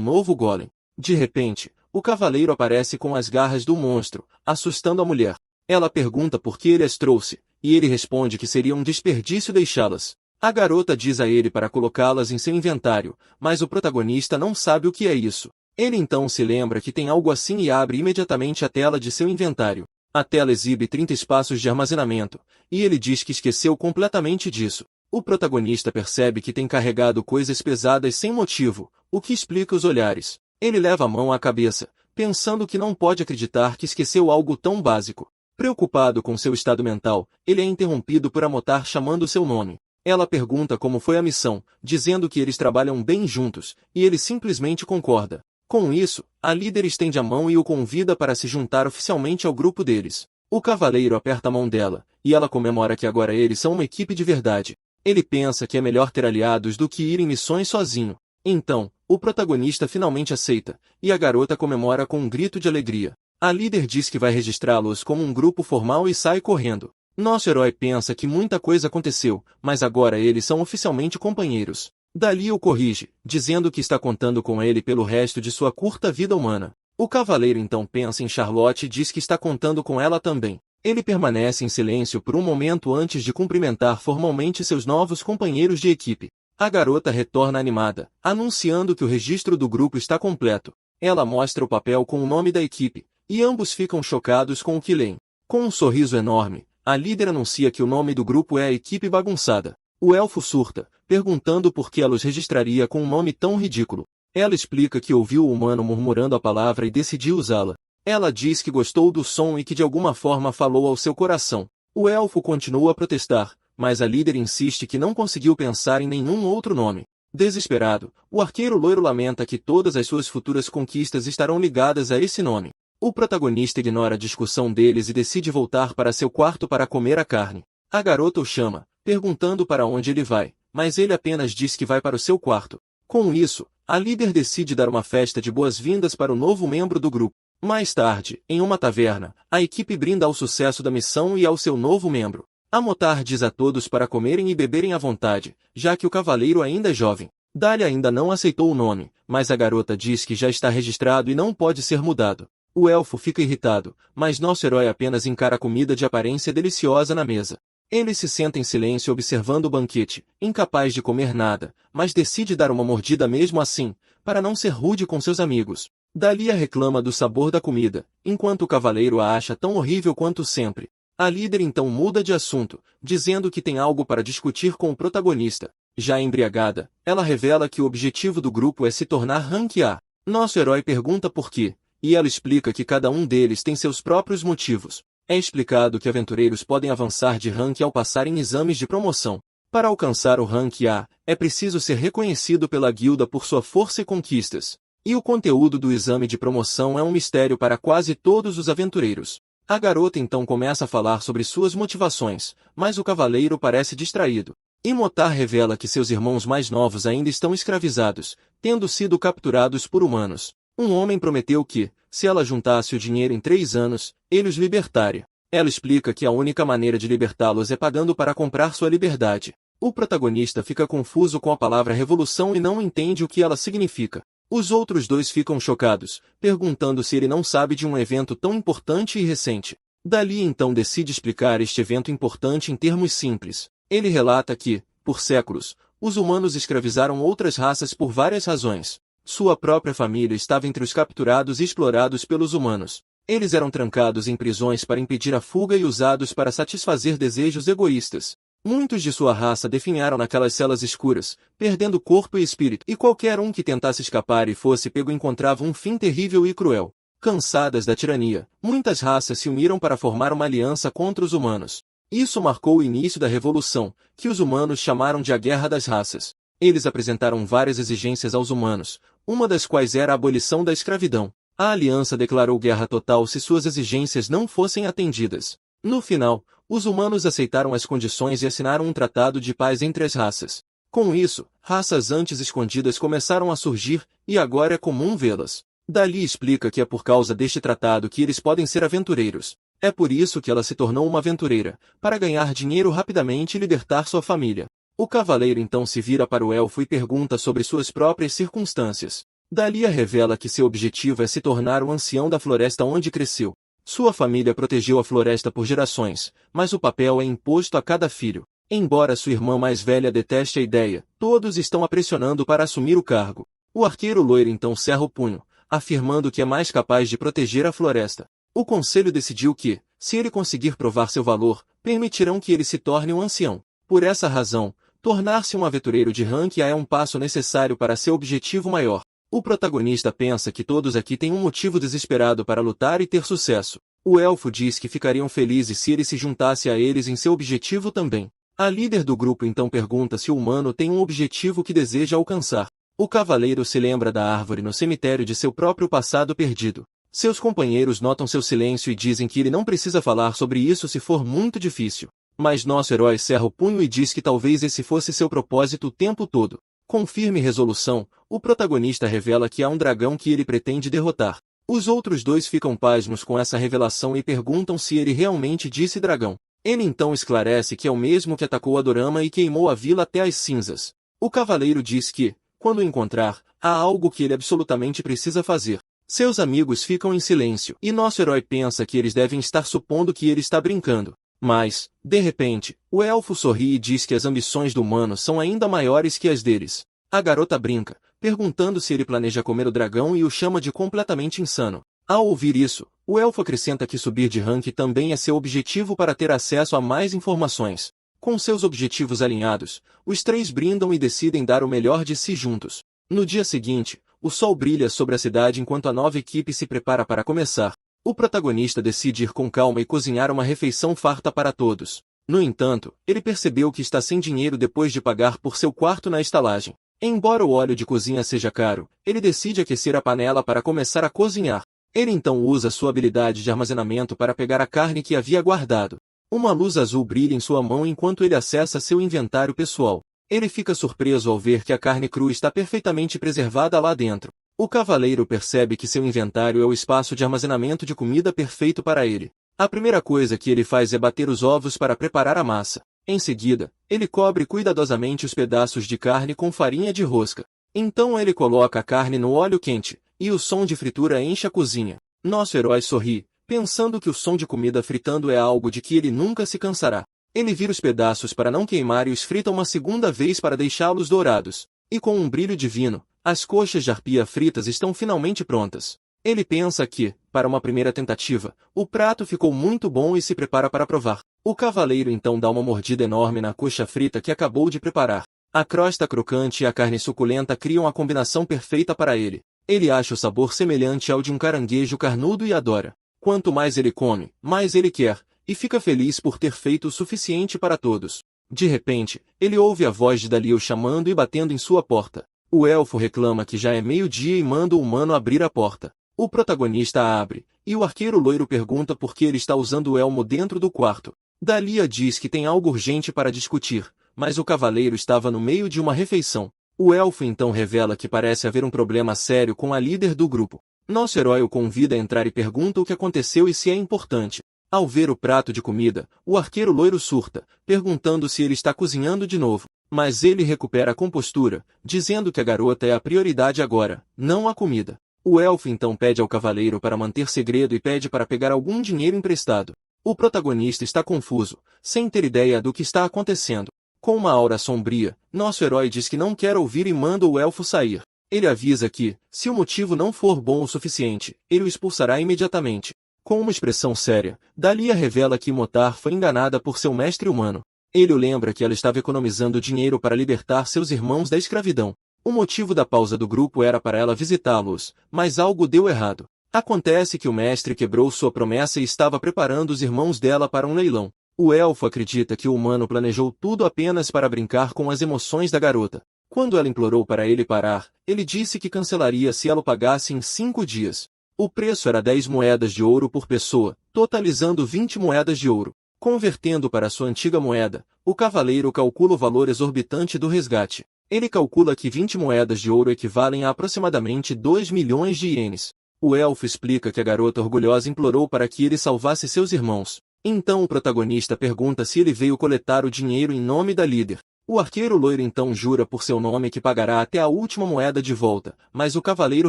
novo golem. De repente, o cavaleiro aparece com as garras do monstro, assustando a mulher. Ela pergunta por que ele as trouxe, e ele responde que seria um desperdício deixá-las. A garota diz a ele para colocá-las em seu inventário, mas o protagonista não sabe o que é isso. Ele então se lembra que tem algo assim e abre imediatamente a tela de seu inventário. A tela exibe 30 espaços de armazenamento, e ele diz que esqueceu completamente disso. O protagonista percebe que tem carregado coisas pesadas sem motivo, o que explica os olhares. Ele leva a mão à cabeça, pensando que não pode acreditar que esqueceu algo tão básico. Preocupado com seu estado mental, ele é interrompido por Amotar chamando seu nome. Ela pergunta como foi a missão, dizendo que eles trabalham bem juntos, e ele simplesmente concorda. Com isso, a líder estende a mão e o convida para se juntar oficialmente ao grupo deles. O cavaleiro aperta a mão dela, e ela comemora que agora eles são uma equipe de verdade. Ele pensa que é melhor ter aliados do que ir em missões sozinho. Então, o protagonista finalmente aceita, e a garota comemora com um grito de alegria. A líder diz que vai registrá-los como um grupo formal e sai correndo. Nosso herói pensa que muita coisa aconteceu, mas agora eles são oficialmente companheiros. Dali o corrige, dizendo que está contando com ele pelo resto de sua curta vida humana. O cavaleiro então pensa em Charlotte e diz que está contando com ela também. Ele permanece em silêncio por um momento antes de cumprimentar formalmente seus novos companheiros de equipe. A garota retorna animada, anunciando que o registro do grupo está completo. Ela mostra o papel com o nome da equipe, e ambos ficam chocados com o que leem. Com um sorriso enorme, a líder anuncia que o nome do grupo é a Equipe Bagunçada. O elfo surta, perguntando por que ela os registraria com um nome tão ridículo. Ela explica que ouviu o humano murmurando a palavra e decidiu usá-la. Ela diz que gostou do som e que de alguma forma falou ao seu coração. O elfo continua a protestar, mas a líder insiste que não conseguiu pensar em nenhum outro nome. Desesperado, o arqueiro loiro lamenta que todas as suas futuras conquistas estarão ligadas a esse nome. O protagonista ignora a discussão deles e decide voltar para seu quarto para comer a carne. A garota o chama, perguntando para onde ele vai, mas ele apenas diz que vai para o seu quarto. Com isso, a líder decide dar uma festa de boas-vindas para o novo membro do grupo. Mais tarde, em uma taverna, a equipe brinda ao sucesso da missão e ao seu novo membro. Amotar diz a todos para comerem e beberem à vontade, já que o cavaleiro ainda é jovem. Dália ainda não aceitou o nome, mas a garota diz que já está registrado e não pode ser mudado. O elfo fica irritado, mas nosso herói apenas encara a comida de aparência deliciosa na mesa. Ele se senta em silêncio observando o banquete, incapaz de comer nada, mas decide dar uma mordida mesmo assim, para não ser rude com seus amigos. Dália reclama do sabor da comida, enquanto o cavaleiro a acha tão horrível quanto sempre. A líder então muda de assunto, dizendo que tem algo para discutir com o protagonista. Já embriagada, ela revela que o objetivo do grupo é se tornar Rank A. Nosso herói pergunta por quê, e ela explica que cada um deles tem seus próprios motivos. É explicado que aventureiros podem avançar de rank ao passar em exames de promoção. Para alcançar o rank A, é preciso ser reconhecido pela guilda por sua força e conquistas. E o conteúdo do exame de promoção é um mistério para quase todos os aventureiros. A garota então começa a falar sobre suas motivações, mas o cavaleiro parece distraído. Imotar revela que seus irmãos mais novos ainda estão escravizados, tendo sido capturados por humanos. Um homem prometeu que, se ela juntasse o dinheiro em 3 anos, ele os libertaria. Ela explica que a única maneira de libertá-los é pagando para comprar sua liberdade. O protagonista fica confuso com a palavra revolução e não entende o que ela significa. Os outros dois ficam chocados, perguntando se ele não sabe de um evento tão importante e recente. Dali então decide explicar este evento importante em termos simples. Ele relata que, por séculos, os humanos escravizaram outras raças por várias razões. Sua própria família estava entre os capturados e explorados pelos humanos. Eles eram trancados em prisões para impedir a fuga e usados para satisfazer desejos egoístas. Muitos de sua raça definharam naquelas celas escuras, perdendo corpo e espírito, e qualquer um que tentasse escapar e fosse pego encontrava um fim terrível e cruel. Cansadas da tirania, muitas raças se uniram para formar uma aliança contra os humanos. Isso marcou o início da Revolução, que os humanos chamaram de a Guerra das Raças. Eles apresentaram várias exigências aos humanos, uma das quais era a abolição da escravidão. A aliança declarou guerra total se suas exigências não fossem atendidas. No final, Os humanos aceitaram as condições e assinaram um tratado de paz entre as raças. Com isso, raças antes escondidas começaram a surgir, e agora é comum vê-las. Dali explica que é por causa deste tratado que eles podem ser aventureiros. É por isso que ela se tornou uma aventureira, para ganhar dinheiro rapidamente e libertar sua família. O cavaleiro então se vira para o elfo e pergunta sobre suas próprias circunstâncias. Dalia revela que seu objetivo é se tornar o ancião da floresta onde cresceu. Sua família protegeu a floresta por gerações, mas o papel é imposto a cada filho. Embora sua irmã mais velha deteste a ideia, todos estão a pressionando para assumir o cargo. O arqueiro loiro então cerra o punho, afirmando que é mais capaz de proteger a floresta. O conselho decidiu que, se ele conseguir provar seu valor, permitirão que ele se torne um ancião. Por essa razão, tornar-se um aventureiro de rank A é um passo necessário para seu objetivo maior. O protagonista pensa que todos aqui têm um motivo desesperado para lutar e ter sucesso. O elfo diz que ficariam felizes se ele se juntasse a eles em seu objetivo também. A líder do grupo então pergunta se o humano tem um objetivo que deseja alcançar. O cavaleiro se lembra da árvore no cemitério de seu próprio passado perdido. Seus companheiros notam seu silêncio e dizem que ele não precisa falar sobre isso se for muito difícil. Mas nosso herói cerra o punho e diz que talvez esse fosse seu propósito o tempo todo. Com firme resolução, o protagonista revela que há um dragão que ele pretende derrotar. Os outros dois ficam pasmos com essa revelação e perguntam se ele realmente disse dragão. Ele então esclarece que é o mesmo que atacou Adorama e queimou a vila até as cinzas. O cavaleiro diz que, quando o encontrar, há algo que ele absolutamente precisa fazer. Seus amigos ficam em silêncio e nosso herói pensa que eles devem estar supondo que ele está brincando. Mas, de repente, o elfo sorri e diz que as ambições do humano são ainda maiores que as deles. A garota brinca, perguntando se ele planeja comer o dragão e o chama de completamente insano. Ao ouvir isso, o elfo acrescenta que subir de rank também é seu objetivo para ter acesso a mais informações. Com seus objetivos alinhados, os três brindam e decidem dar o melhor de si juntos. No dia seguinte, o sol brilha sobre a cidade enquanto a nova equipe se prepara para começar. O protagonista decide ir com calma e cozinhar uma refeição farta para todos. No entanto, ele percebeu que está sem dinheiro depois de pagar por seu quarto na estalagem. Embora o óleo de cozinha seja caro, ele decide aquecer a panela para começar a cozinhar. Ele então usa sua habilidade de armazenamento para pegar a carne que havia guardado. Uma luz azul brilha em sua mão enquanto ele acessa seu inventário pessoal. Ele fica surpreso ao ver que a carne crua está perfeitamente preservada lá dentro. O cavaleiro percebe que seu inventário é o espaço de armazenamento de comida perfeito para ele. A primeira coisa que ele faz é bater os ovos para preparar a massa. Em seguida, ele cobre cuidadosamente os pedaços de carne com farinha de rosca. Então ele coloca a carne no óleo quente, e o som de fritura enche a cozinha. Nosso herói sorri, pensando que o som de comida fritando é algo de que ele nunca se cansará. Ele vira os pedaços para não queimar e os frita uma segunda vez para deixá-los dourados. E com um brilho divino, as coxas de arpia fritas estão finalmente prontas. Ele pensa que, para uma primeira tentativa, o prato ficou muito bom e se prepara para provar. O cavaleiro então dá uma mordida enorme na coxa frita que acabou de preparar. A crosta crocante e a carne suculenta criam a combinação perfeita para ele. Ele acha o sabor semelhante ao de um caranguejo carnudo e adora. Quanto mais ele come, mais ele quer, e fica feliz por ter feito o suficiente para todos. De repente, ele ouve a voz de Dalio chamando e batendo em sua porta. O elfo reclama que já é meio-dia e manda o humano abrir a porta. O protagonista a abre, e o arqueiro loiro pergunta por que ele está usando o elmo dentro do quarto. Dalia diz que tem algo urgente para discutir, mas o cavaleiro estava no meio de uma refeição. O elfo então revela que parece haver um problema sério com a líder do grupo. Nosso herói o convida a entrar e pergunta o que aconteceu e se é importante. Ao ver o prato de comida, o arqueiro loiro surta, perguntando se ele está cozinhando de novo. Mas ele recupera a compostura, dizendo que a garota é a prioridade agora, não a comida. O elfo então pede ao cavaleiro para manter segredo e pede para pegar algum dinheiro emprestado. O protagonista está confuso, sem ter ideia do que está acontecendo. Com uma aura sombria, nosso herói diz que não quer ouvir e manda o elfo sair. Ele avisa que, se o motivo não for bom o suficiente, ele o expulsará imediatamente. Com uma expressão séria, Dalia revela que Motar foi enganada por seu mestre humano. Ele o lembra que ela estava economizando dinheiro para libertar seus irmãos da escravidão. O motivo da pausa do grupo era para ela visitá-los, mas algo deu errado. Acontece que o mestre quebrou sua promessa e estava preparando os irmãos dela para um leilão. O elfo acredita que o humano planejou tudo apenas para brincar com as emoções da garota. Quando ela implorou para ele parar, ele disse que cancelaria se ela o pagasse em 5 dias. O preço era 10 moedas de ouro por pessoa, totalizando 20 moedas de ouro. Convertendo para sua antiga moeda, o cavaleiro calcula o valor exorbitante do resgate. Ele calcula que 20 moedas de ouro equivalem a aproximadamente 2 milhões de ienes. O elfo explica que a garota orgulhosa implorou para que ele salvasse seus irmãos. Então o protagonista pergunta se ele veio coletar o dinheiro em nome da líder. O arqueiro loiro então jura por seu nome que pagará até a última moeda de volta, mas o cavaleiro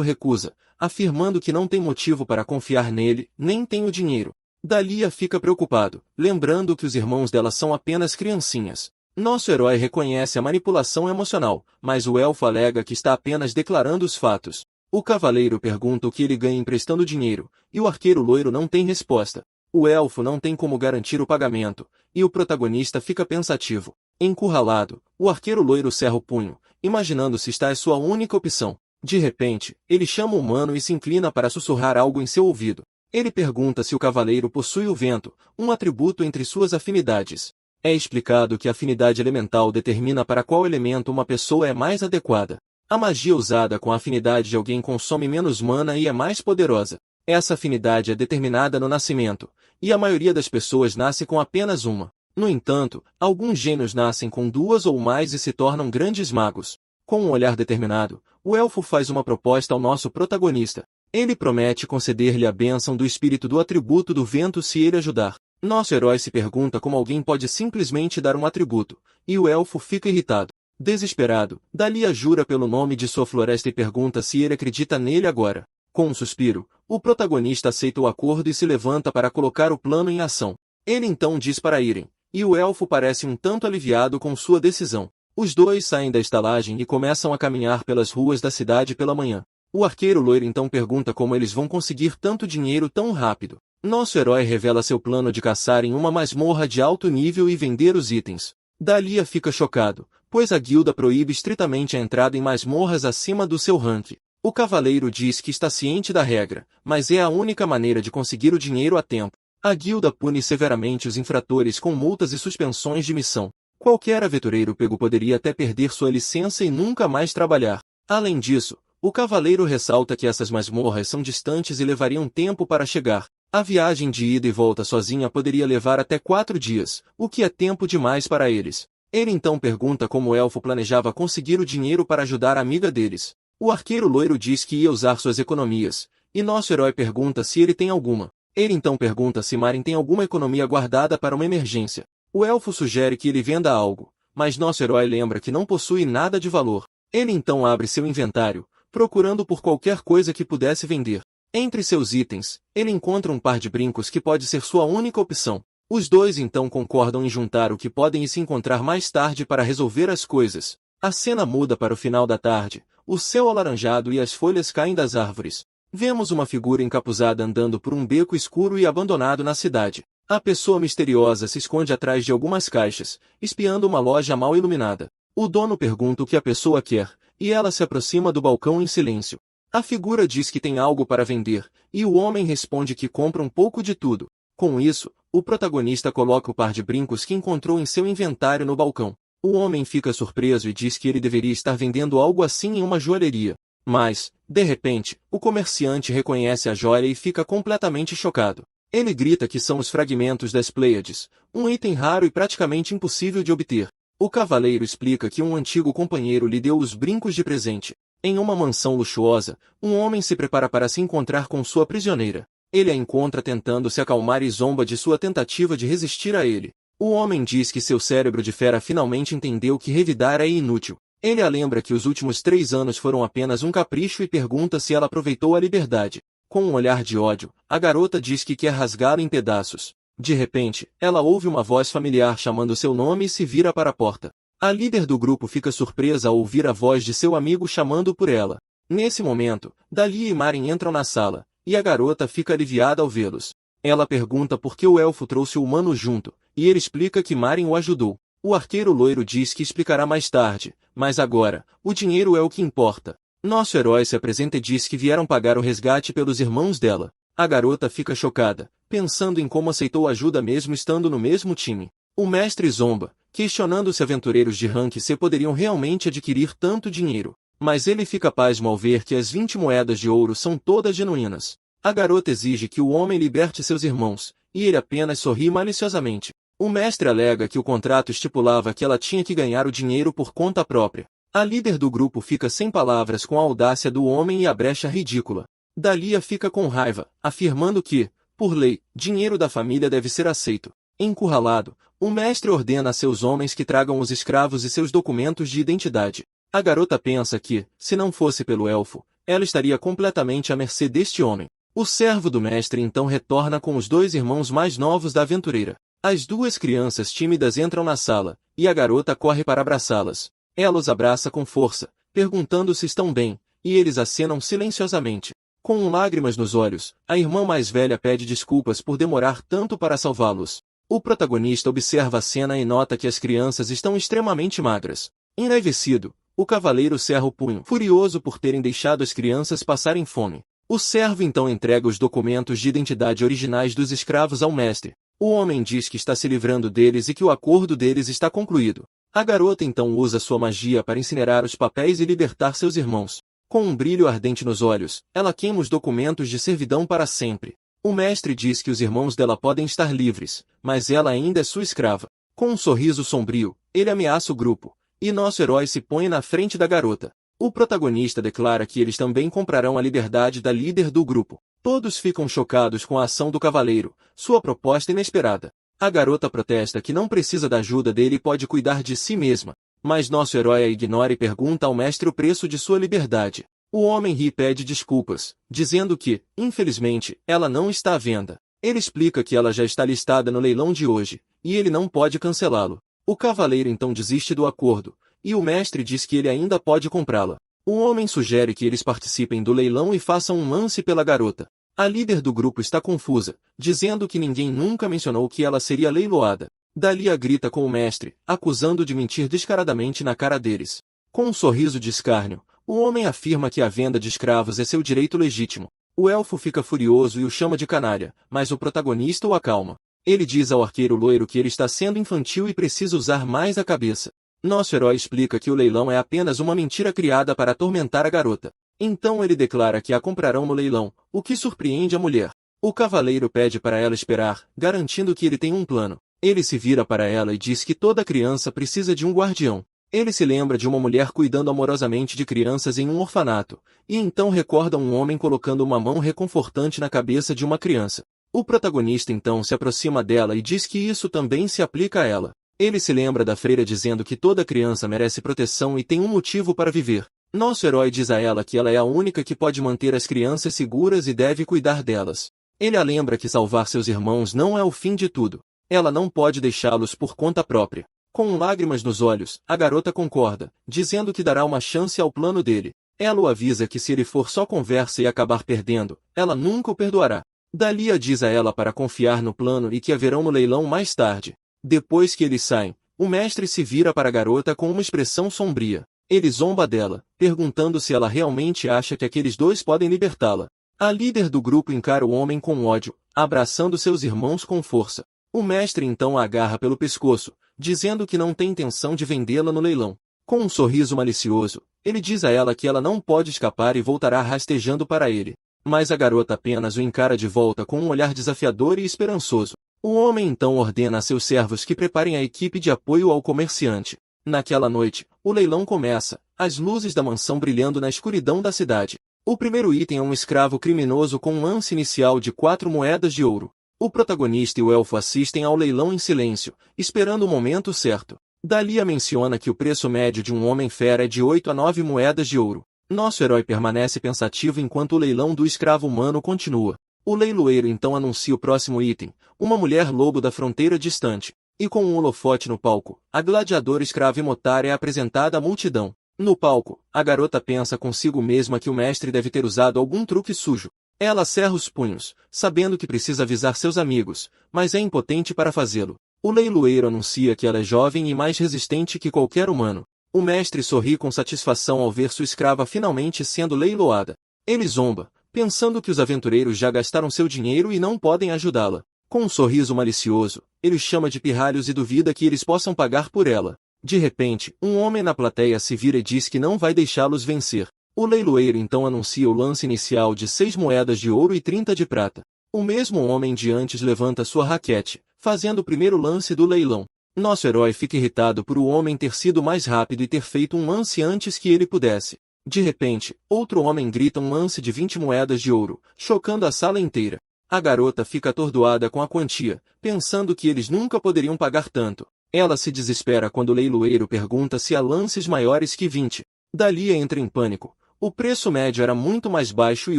recusa, afirmando que não tem motivo para confiar nele, nem tem o dinheiro. Dalia fica preocupado, lembrando que os irmãos dela são apenas criancinhas. Nosso herói reconhece a manipulação emocional, mas o elfo alega que está apenas declarando os fatos. O cavaleiro pergunta o que ele ganha emprestando dinheiro, e o arqueiro loiro não tem resposta. O elfo não tem como garantir o pagamento, e o protagonista fica pensativo. Encurralado, o arqueiro loiro cerra o punho, imaginando se está é sua única opção. De repente, ele chama o humano e se inclina para sussurrar algo em seu ouvido. Ele pergunta se o cavaleiro possui o vento, um atributo entre suas afinidades. É explicado que a afinidade elemental determina para qual elemento uma pessoa é mais adequada. A magia usada com a afinidade de alguém consome menos mana e é mais poderosa. Essa afinidade é determinada no nascimento, e a maioria das pessoas nasce com apenas uma. No entanto, alguns gênios nascem com duas ou mais e se tornam grandes magos. Com um olhar determinado, o elfo faz uma proposta ao nosso protagonista. Ele promete conceder-lhe a bênção do espírito do atributo do vento se ele ajudar. Nosso herói se pergunta como alguém pode simplesmente dar um atributo, e o elfo fica irritado. Desesperado, Dalia jura pelo nome de sua floresta e pergunta se ele acredita nele agora. Com um suspiro, o protagonista aceita o acordo e se levanta para colocar o plano em ação. Ele então diz para irem, e o elfo parece um tanto aliviado com sua decisão. Os dois saem da estalagem e começam a caminhar pelas ruas da cidade pela manhã. O arqueiro loiro então pergunta como eles vão conseguir tanto dinheiro tão rápido. Nosso herói revela seu plano de caçar em uma masmorra de alto nível e vender os itens. Dalia fica chocado, pois a guilda proíbe estritamente a entrada em masmorras acima do seu ranking. O cavaleiro diz que está ciente da regra, mas é a única maneira de conseguir o dinheiro a tempo. A guilda pune severamente os infratores com multas e suspensões de missão. Qualquer aventureiro pego poderia até perder sua licença e nunca mais trabalhar. Além disso, o cavaleiro ressalta que essas masmorras são distantes e levariam tempo para chegar. A viagem de ida e volta sozinha poderia levar até 4 dias, o que é tempo demais para eles. Ele então pergunta como o elfo planejava conseguir o dinheiro para ajudar a amiga deles. O arqueiro loiro diz que ia usar suas economias, e nosso herói pergunta se ele tem alguma. Ele então pergunta se Marin tem alguma economia guardada para uma emergência. O elfo sugere que ele venda algo, mas nosso herói lembra que não possui nada de valor. Ele então abre seu inventário, procurando por qualquer coisa que pudesse vender. Entre seus itens, ele encontra um par de brincos que pode ser sua única opção. Os dois então concordam em juntar o que podem e se encontrar mais tarde para resolver as coisas. A cena muda para o final da tarde, o céu alaranjado e as folhas caem das árvores. Vemos uma figura encapuzada andando por um beco escuro e abandonado na cidade. A pessoa misteriosa se esconde atrás de algumas caixas, espiando uma loja mal iluminada. O dono pergunta o que a pessoa quer, e ela se aproxima do balcão em silêncio. A figura diz que tem algo para vender, e o homem responde que compra um pouco de tudo. Com isso, o protagonista coloca o par de brincos que encontrou em seu inventário no balcão. O homem fica surpreso e diz que ele deveria estar vendendo algo assim em uma joalheria. Mas, de repente, o comerciante reconhece a joia e fica completamente chocado. Ele grita que são os fragmentos das Pleiades, um item raro e praticamente impossível de obter. O cavaleiro explica que um antigo companheiro lhe deu os brincos de presente. Em uma mansão luxuosa, um homem se prepara para se encontrar com sua prisioneira. Ele a encontra tentando se acalmar e zomba de sua tentativa de resistir a ele. O homem diz que seu cérebro de fera finalmente entendeu que revidar é inútil. Ele a lembra que os últimos 3 anos foram apenas um capricho e pergunta se ela aproveitou a liberdade. Com um olhar de ódio, a garota diz que quer rasgá-lo em pedaços. De repente, ela ouve uma voz familiar chamando seu nome e se vira para a porta. A líder do grupo fica surpresa ao ouvir a voz de seu amigo chamando por ela. Nesse momento, Dalia e Marin entram na sala, e a garota fica aliviada ao vê-los. Ela pergunta por que o elfo trouxe o humano junto, e ele explica que Marin o ajudou. O arqueiro loiro diz que explicará mais tarde, mas agora, o dinheiro é o que importa. Nosso herói se apresenta e diz que vieram pagar o resgate pelos irmãos dela. A garota fica chocada, pensando em como aceitou ajuda mesmo estando no mesmo time. O mestre zomba, questionando se aventureiros de rank C poderiam realmente adquirir tanto dinheiro. Mas ele fica pasmo ao ver que as 20 moedas de ouro são todas genuínas. A garota exige que o homem liberte seus irmãos, e ele apenas sorri maliciosamente. O mestre alega que o contrato estipulava que ela tinha que ganhar o dinheiro por conta própria. A líder do grupo fica sem palavras com a audácia do homem e a brecha ridícula. Dalia fica com raiva, afirmando que, por lei, dinheiro da família deve ser aceito. Encurralado, o mestre ordena a seus homens que tragam os escravos e seus documentos de identidade. A garota pensa que, se não fosse pelo elfo, ela estaria completamente à mercê deste homem. O servo do mestre então retorna com os 2 irmãos mais novos da aventureira. As 2 crianças tímidas entram na sala, e a garota corre para abraçá-las. Ela os abraça com força, perguntando se estão bem, e eles acenam silenciosamente. Com lágrimas nos olhos, a irmã mais velha pede desculpas por demorar tanto para salvá-los. O protagonista observa a cena e nota que as crianças estão extremamente magras. Enraivecido, o cavaleiro cerra o punho, furioso por terem deixado as crianças passarem fome. O servo então entrega os documentos de identidade originais dos escravos ao mestre. O homem diz que está se livrando deles e que o acordo deles está concluído. A garota então usa sua magia para incinerar os papéis e libertar seus irmãos. Com um brilho ardente nos olhos, ela queima os documentos de servidão para sempre. O mestre diz que os irmãos dela podem estar livres, mas ela ainda é sua escrava. Com um sorriso sombrio, ele ameaça o grupo, e nosso herói se põe na frente da garota. O protagonista declara que eles também comprarão a liberdade da líder do grupo. Todos ficam chocados com a ação do cavaleiro, sua proposta inesperada. A garota protesta que não precisa da ajuda dele e pode cuidar de si mesma, mas nosso herói a ignora e pergunta ao mestre o preço de sua liberdade. O homem ri e pede desculpas, dizendo que, infelizmente, ela não está à venda. Ele explica que ela já está listada no leilão de hoje, e ele não pode cancelá-lo. O cavaleiro então desiste do acordo, e o mestre diz que ele ainda pode comprá-la. O homem sugere que eles participem do leilão e façam um lance pela garota. A líder do grupo está confusa, dizendo que ninguém nunca mencionou que ela seria leiloada. Dalia grita com o mestre, acusando de mentir descaradamente na cara deles. Com um sorriso de escárnio, o homem afirma que a venda de escravos é seu direito legítimo. O elfo fica furioso e o chama de canalha, mas o protagonista o acalma. Ele diz ao arqueiro loiro que ele está sendo infantil e precisa usar mais a cabeça. Nosso herói explica que o leilão é apenas uma mentira criada para atormentar a garota. Então ele declara que a comprarão no leilão, o que surpreende a mulher. O cavaleiro pede para ela esperar, garantindo que ele tem um plano. Ele se vira para ela e diz que toda criança precisa de um guardião. Ele se lembra de uma mulher cuidando amorosamente de crianças em um orfanato, e então recorda um homem colocando uma mão reconfortante na cabeça de uma criança. O protagonista então se aproxima dela e diz que isso também se aplica a ela. Ele se lembra da freira dizendo que toda criança merece proteção e tem um motivo para viver. Nosso herói diz a ela que ela é a única que pode manter as crianças seguras e deve cuidar delas. Ele a lembra que salvar seus irmãos não é o fim de tudo. Ela não pode deixá-los por conta própria. Com lágrimas nos olhos, a garota concorda, dizendo que dará uma chance ao plano dele. Ela o avisa que se ele for só conversa e acabar perdendo, ela nunca o perdoará. Dalia diz a ela para confiar no plano e que a verão no leilão mais tarde. Depois que eles saem, o mestre se vira para a garota com uma expressão sombria. Ele zomba dela, perguntando se ela realmente acha que aqueles 2 podem libertá-la. A líder do grupo encara o homem com ódio, abraçando seus irmãos com força. O mestre então a agarra pelo pescoço, dizendo que não tem intenção de vendê-la no leilão. Com um sorriso malicioso, ele diz a ela que ela não pode escapar e voltará rastejando para ele. Mas a garota apenas o encara de volta com um olhar desafiador e esperançoso. O homem então ordena a seus servos que preparem a equipe de apoio ao comerciante. Naquela noite, o leilão começa, as luzes da mansão brilhando na escuridão da cidade. O primeiro item é um escravo criminoso com um lance inicial de 4 moedas de ouro. O protagonista e o elfo assistem ao leilão em silêncio, esperando o momento certo. Dalia menciona que o preço médio de um homem fera é de 8 a 9 moedas de ouro. Nosso herói permanece pensativo enquanto o leilão do escravo humano continua. O leiloeiro então anuncia o próximo item, uma mulher lobo da fronteira distante. E com um holofote no palco, a gladiadora escrava Imotar é apresentada à multidão. No palco, a garota pensa consigo mesma que o mestre deve ter usado algum truque sujo. Ela cerra os punhos, sabendo que precisa avisar seus amigos, mas é impotente para fazê-lo. O leiloeiro anuncia que ela é jovem e mais resistente que qualquer humano. O mestre sorri com satisfação ao ver sua escrava finalmente sendo leiloada. Ele zomba, pensando que os aventureiros já gastaram seu dinheiro e não podem ajudá-la. Com um sorriso malicioso, ele os chama de pirralhos e duvida que eles possam pagar por ela. De repente, um homem na plateia se vira e diz que não vai deixá-los vencer. O leiloeiro então anuncia o lance inicial de 6 moedas de ouro e 30 de prata. O mesmo homem de antes levanta sua raquete, fazendo o primeiro lance do leilão. Nosso herói fica irritado por o homem ter sido mais rápido e ter feito um lance antes que ele pudesse. De repente, outro homem grita um lance de 20 moedas de ouro, chocando a sala inteira. A garota fica atordoada com a quantia, pensando que eles nunca poderiam pagar tanto. Ela se desespera quando o leiloeiro pergunta se há lances maiores que 20. Dalia entra em pânico. O preço médio era muito mais baixo e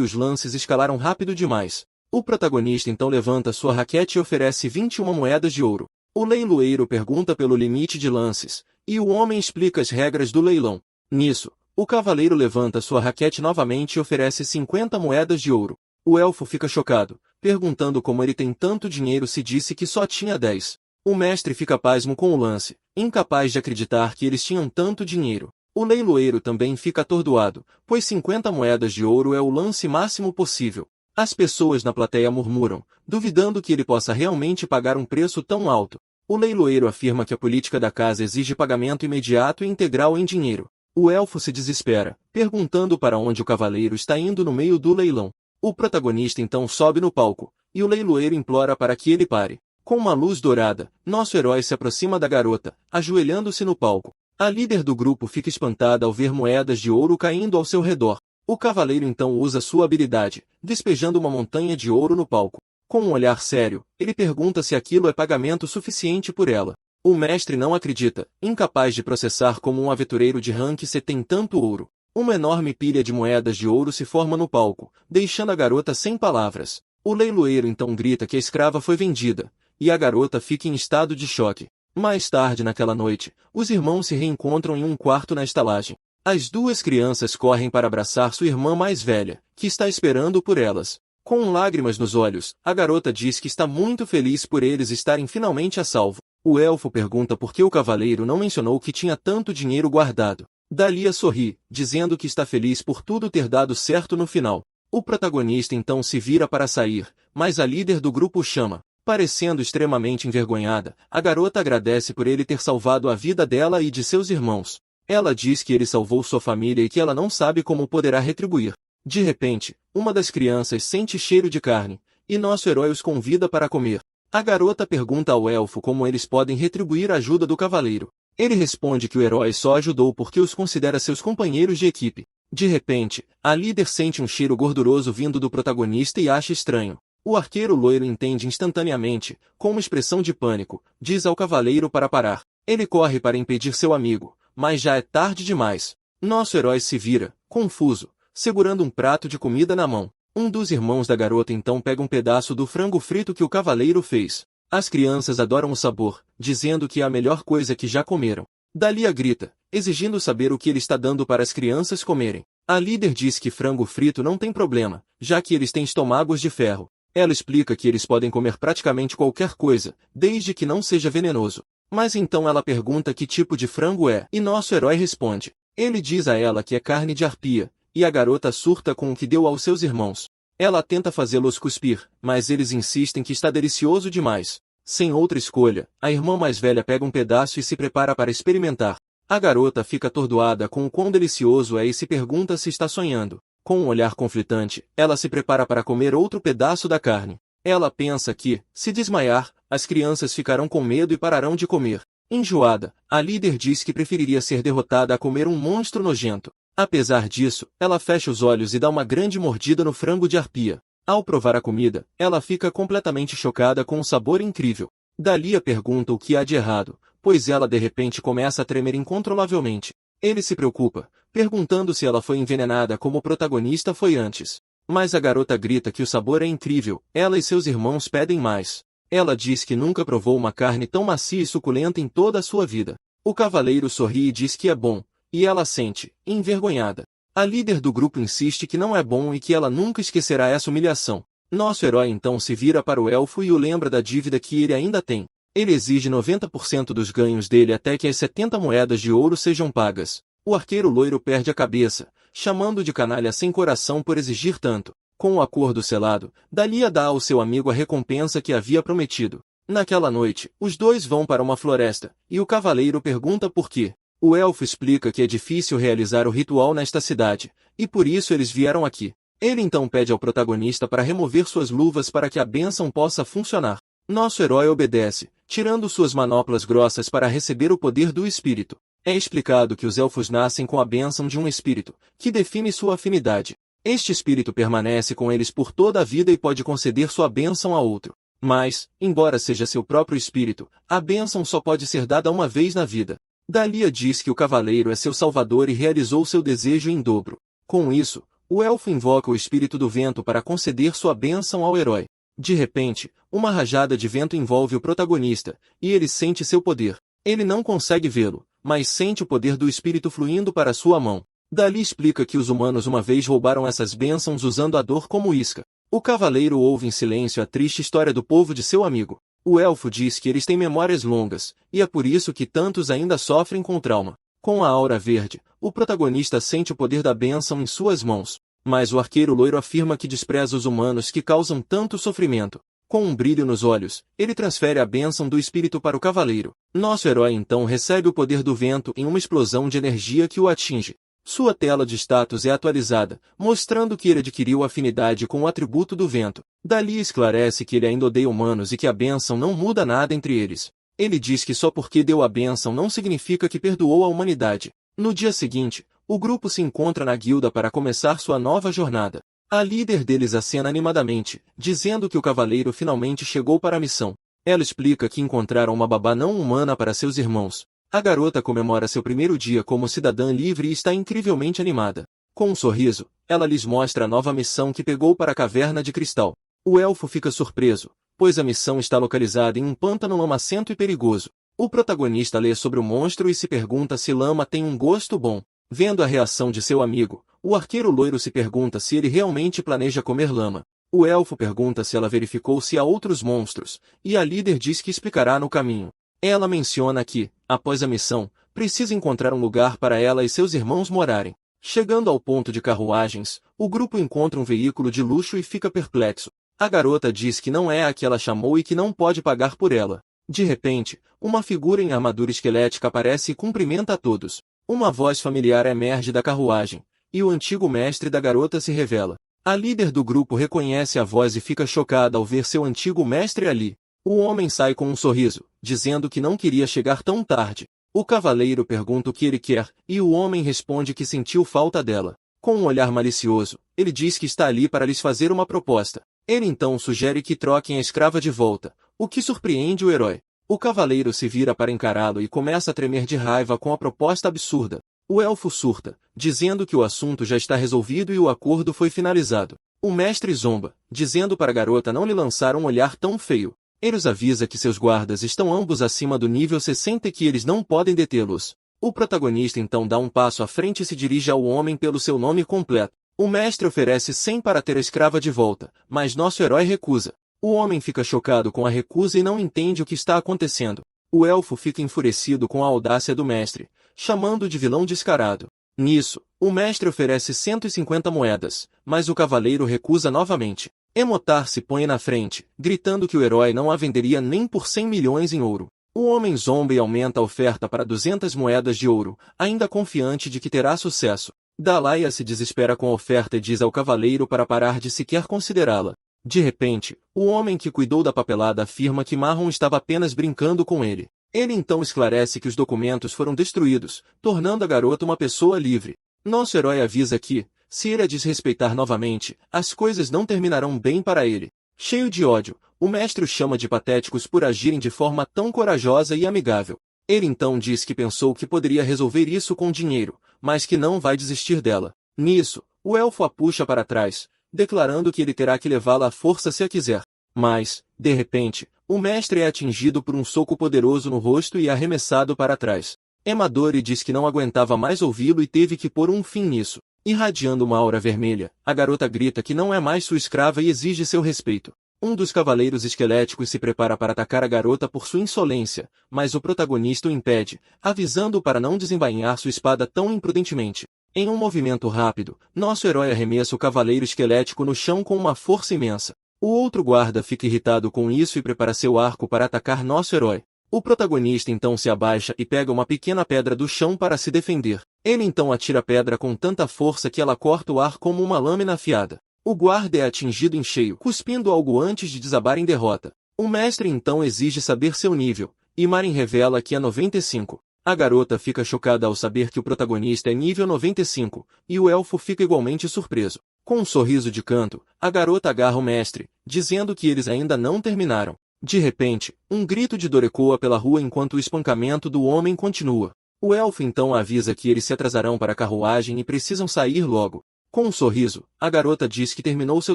os lances escalaram rápido demais. O protagonista então levanta sua raquete e oferece 21 moedas de ouro. O leiloeiro pergunta pelo limite de lances, e o homem explica as regras do leilão. Nisso, o cavaleiro levanta sua raquete novamente e oferece 50 moedas de ouro. O elfo fica chocado, perguntando como ele tem tanto dinheiro se disse que só tinha 10. O mestre fica pasmo com o lance, incapaz de acreditar que eles tinham tanto dinheiro. O leiloeiro também fica atordoado, pois 50 moedas de ouro é o lance máximo possível. As pessoas na plateia murmuram, duvidando que ele possa realmente pagar um preço tão alto. O leiloeiro afirma que a política da casa exige pagamento imediato e integral em dinheiro. O elfo se desespera, perguntando para onde o cavaleiro está indo no meio do leilão. O protagonista então sobe no palco, e o leiloeiro implora para que ele pare. Com uma luz dourada, nosso herói se aproxima da garota, ajoelhando-se no palco. A líder do grupo fica espantada ao ver moedas de ouro caindo ao seu redor. O cavaleiro então usa sua habilidade, despejando uma montanha de ouro no palco. Com um olhar sério, ele pergunta se aquilo é pagamento suficiente por ela. O mestre não acredita, incapaz de processar como um aventureiro de rank C tem tanto ouro. Uma enorme pilha de moedas de ouro se forma no palco, deixando a garota sem palavras. O leiloeiro então grita que a escrava foi vendida, e a garota fica em estado de choque. Mais tarde naquela noite, os irmãos se reencontram em um quarto na estalagem. As duas crianças correm para abraçar sua irmã mais velha, que está esperando por elas. Com lágrimas nos olhos, a garota diz que está muito feliz por eles estarem finalmente a salvo. O elfo pergunta por que o cavaleiro não mencionou que tinha tanto dinheiro guardado. Dalia sorri, dizendo que está feliz por tudo ter dado certo no final. O protagonista então se vira para sair, mas a líder do grupo o chama. Parecendo extremamente envergonhada, a garota agradece por ele ter salvado a vida dela e de seus irmãos. Ela diz que ele salvou sua família e que ela não sabe como poderá retribuir. De repente, uma das crianças sente cheiro de carne, e nosso herói os convida para comer. A garota pergunta ao elfo como eles podem retribuir a ajuda do cavaleiro. Ele responde que o herói só ajudou porque os considera seus companheiros de equipe. De repente, a líder sente um cheiro gorduroso vindo do protagonista e acha estranho. O arqueiro loiro entende instantaneamente, com uma expressão de pânico, diz ao cavaleiro para parar. Ele corre para impedir seu amigo, mas já é tarde demais. Nosso herói se vira, confuso, segurando um prato de comida na mão. Um dos irmãos da garota então pega um pedaço do frango frito que o cavaleiro fez. As crianças adoram o sabor, dizendo que é a melhor coisa que já comeram. Dalia grita, exigindo saber o que ele está dando para as crianças comerem. A líder diz que frango frito não tem problema, já que eles têm estômagos de ferro. Ela explica que eles podem comer praticamente qualquer coisa, desde que não seja venenoso. Mas então ela pergunta que tipo de frango é, e nosso herói responde. Ele diz a ela que é carne de arpia, e a garota surta com o que deu aos seus irmãos. Ela tenta fazê-los cuspir, mas eles insistem que está delicioso demais. Sem outra escolha, a irmã mais velha pega um pedaço e se prepara para experimentar. A garota fica atordoada com o quão delicioso é e se pergunta se está sonhando. Com um olhar conflitante, ela se prepara para comer outro pedaço da carne. Ela pensa que, se desmaiar, as crianças ficarão com medo e pararão de comer. Enjoada, a líder diz que preferiria ser derrotada a comer um monstro nojento. Apesar disso, ela fecha os olhos e dá uma grande mordida no frango de arpia. Ao provar a comida, ela fica completamente chocada com o sabor incrível. Dalia pergunta o que há de errado, pois ela de repente começa a tremer incontrolavelmente. Ele se preocupa, perguntando se ela foi envenenada como o protagonista foi antes. Mas a garota grita que o sabor é incrível, ela e seus irmãos pedem mais. Ela diz que nunca provou uma carne tão macia e suculenta em toda a sua vida. O cavaleiro sorri e diz que é bom, e ela sente, envergonhada. A líder do grupo insiste que não é bom e que ela nunca esquecerá essa humilhação. Nosso herói então se vira para o elfo e o lembra da dívida que ele ainda tem. Ele exige 90% dos ganhos dele até que as 70 moedas de ouro sejam pagas. O arqueiro loiro perde a cabeça, chamando de canalha sem coração por exigir tanto. Com o acordo selado, Dalia dá ao seu amigo a recompensa que havia prometido. Naquela noite, os dois vão para uma floresta, e o cavaleiro pergunta por quê. O elfo explica que é difícil realizar o ritual nesta cidade, e por isso eles vieram aqui. Ele então pede ao protagonista para remover suas luvas para que a bênção possa funcionar. Nosso herói obedece, tirando suas manoplas grossas para receber o poder do espírito. É explicado que os elfos nascem com a bênção de um espírito, que define sua afinidade. Este espírito permanece com eles por toda a vida e pode conceder sua bênção a outro. Mas, embora seja seu próprio espírito, a bênção só pode ser dada uma vez na vida. Dalia diz que o cavaleiro é seu salvador e realizou seu desejo em dobro. Com isso, o elfo invoca o espírito do vento para conceder sua bênção ao herói. De repente, uma rajada de vento envolve o protagonista, e ele sente seu poder. Ele não consegue vê-lo, mas sente o poder do espírito fluindo para sua mão. Dali explica que os humanos uma vez roubaram essas bênçãos usando a dor como isca. O cavaleiro ouve em silêncio a triste história do povo de seu amigo. O elfo diz que eles têm memórias longas, e é por isso que tantos ainda sofrem com trauma. Com a aura verde, o protagonista sente o poder da bênção em suas mãos. Mas o arqueiro loiro afirma que despreza os humanos que causam tanto sofrimento. Com um brilho nos olhos, ele transfere a bênção do espírito para o cavaleiro. Nosso herói então recebe o poder do vento em uma explosão de energia que o atinge. Sua tela de status é atualizada, mostrando que ele adquiriu afinidade com o atributo do vento. Dali esclarece que ele ainda odeia humanos e que a bênção não muda nada entre eles. Ele diz que só porque deu a bênção não significa que perdoou a humanidade. No dia seguinte, o grupo se encontra na guilda para começar sua nova jornada. A líder deles acena animadamente, dizendo que o cavaleiro finalmente chegou para a missão. Ela explica que encontraram uma babá não humana para seus irmãos. A garota comemora seu primeiro dia como cidadã livre e está incrivelmente animada. Com um sorriso, ela lhes mostra a nova missão que pegou para a caverna de cristal. O elfo fica surpreso, pois a missão está localizada em um pântano lamacento e perigoso. O protagonista lê sobre o monstro e se pergunta se lama tem um gosto bom. Vendo a reação de seu amigo, o arqueiro loiro se pergunta se ele realmente planeja comer lama. O elfo pergunta se ela verificou se há outros monstros, e a líder diz que explicará no caminho. Ela menciona que, após a missão, precisa encontrar um lugar para ela e seus irmãos morarem. Chegando ao ponto de carruagens, o grupo encontra um veículo de luxo e fica perplexo. A garota diz que não é a que ela chamou e que não pode pagar por ela. De repente, uma figura em armadura esquelética aparece e cumprimenta a todos. Uma voz familiar emerge da carruagem, e o antigo mestre da garota se revela. A líder do grupo reconhece a voz e fica chocada ao ver seu antigo mestre ali. O homem sai com um sorriso, dizendo que não queria chegar tão tarde. O cavaleiro pergunta o que ele quer, e o homem responde que sentiu falta dela. Com um olhar malicioso, ele diz que está ali para lhes fazer uma proposta. Ele então sugere que troquem a escrava de volta, o que surpreende o herói. O cavaleiro se vira para encará-lo e começa a tremer de raiva com a proposta absurda. O elfo surta, dizendo que o assunto já está resolvido e o acordo foi finalizado. O mestre zomba, dizendo para a garota não lhe lançar um olhar tão feio. Ele os avisa que seus guardas estão ambos acima do nível 60 e que eles não podem detê-los. O protagonista então dá um passo à frente e se dirige ao homem pelo seu nome completo. O mestre oferece 100 para ter a escrava de volta, mas nosso herói recusa. O homem fica chocado com a recusa e não entende o que está acontecendo. O elfo fica enfurecido com a audácia do mestre, chamando-o de vilão descarado. Nisso, o mestre oferece 150 moedas, mas o cavaleiro recusa novamente. Emotar se põe na frente, gritando que o herói não a venderia nem por 100 milhões em ouro. O homem zomba e aumenta a oferta para 200 moedas de ouro, ainda confiante de que terá sucesso. Dalaia se desespera com a oferta e diz ao cavaleiro para parar de sequer considerá-la. De repente, o homem que cuidou da papelada afirma que Marron estava apenas brincando com ele. Ele então esclarece que os documentos foram destruídos, tornando a garota uma pessoa livre. Nosso herói avisa que, se ele a desrespeitar novamente, as coisas não terminarão bem para ele. Cheio de ódio, o mestre os chama de patéticos por agirem de forma tão corajosa e amigável. Ele então diz que pensou que poderia resolver isso com dinheiro, mas que não vai desistir dela. Nisso, o elfo a puxa para trás, declarando que ele terá que levá-la à força se a quiser. Mas, de repente, o mestre é atingido por um soco poderoso no rosto e arremessado para trás. Emadori diz que não aguentava mais ouvi-lo e teve que pôr um fim nisso. Irradiando uma aura vermelha, a garota grita que não é mais sua escrava e exige seu respeito. Um dos cavaleiros esqueléticos se prepara para atacar a garota por sua insolência, mas o protagonista o impede, avisando-o para não desembainhar sua espada tão imprudentemente. Em um movimento rápido, nosso herói arremessa o cavaleiro esquelético no chão com uma força imensa. O outro guarda fica irritado com isso e prepara seu arco para atacar nosso herói. O protagonista então se abaixa e pega uma pequena pedra do chão para se defender. Ele então atira a pedra com tanta força que ela corta o ar como uma lâmina afiada. O guarda é atingido em cheio, cuspindo algo antes de desabar em derrota. O mestre então exige saber seu nível, e Marin revela que é 95. A garota fica chocada ao saber que o protagonista é nível 95, e o elfo fica igualmente surpreso. Com um sorriso de canto, a garota agarra o mestre, dizendo que eles ainda não terminaram. De repente, um grito de dor ecoa pela rua enquanto o espancamento do homem continua. O elfo então avisa que eles se atrasarão para a carruagem e precisam sair logo. Com um sorriso, a garota diz que terminou seu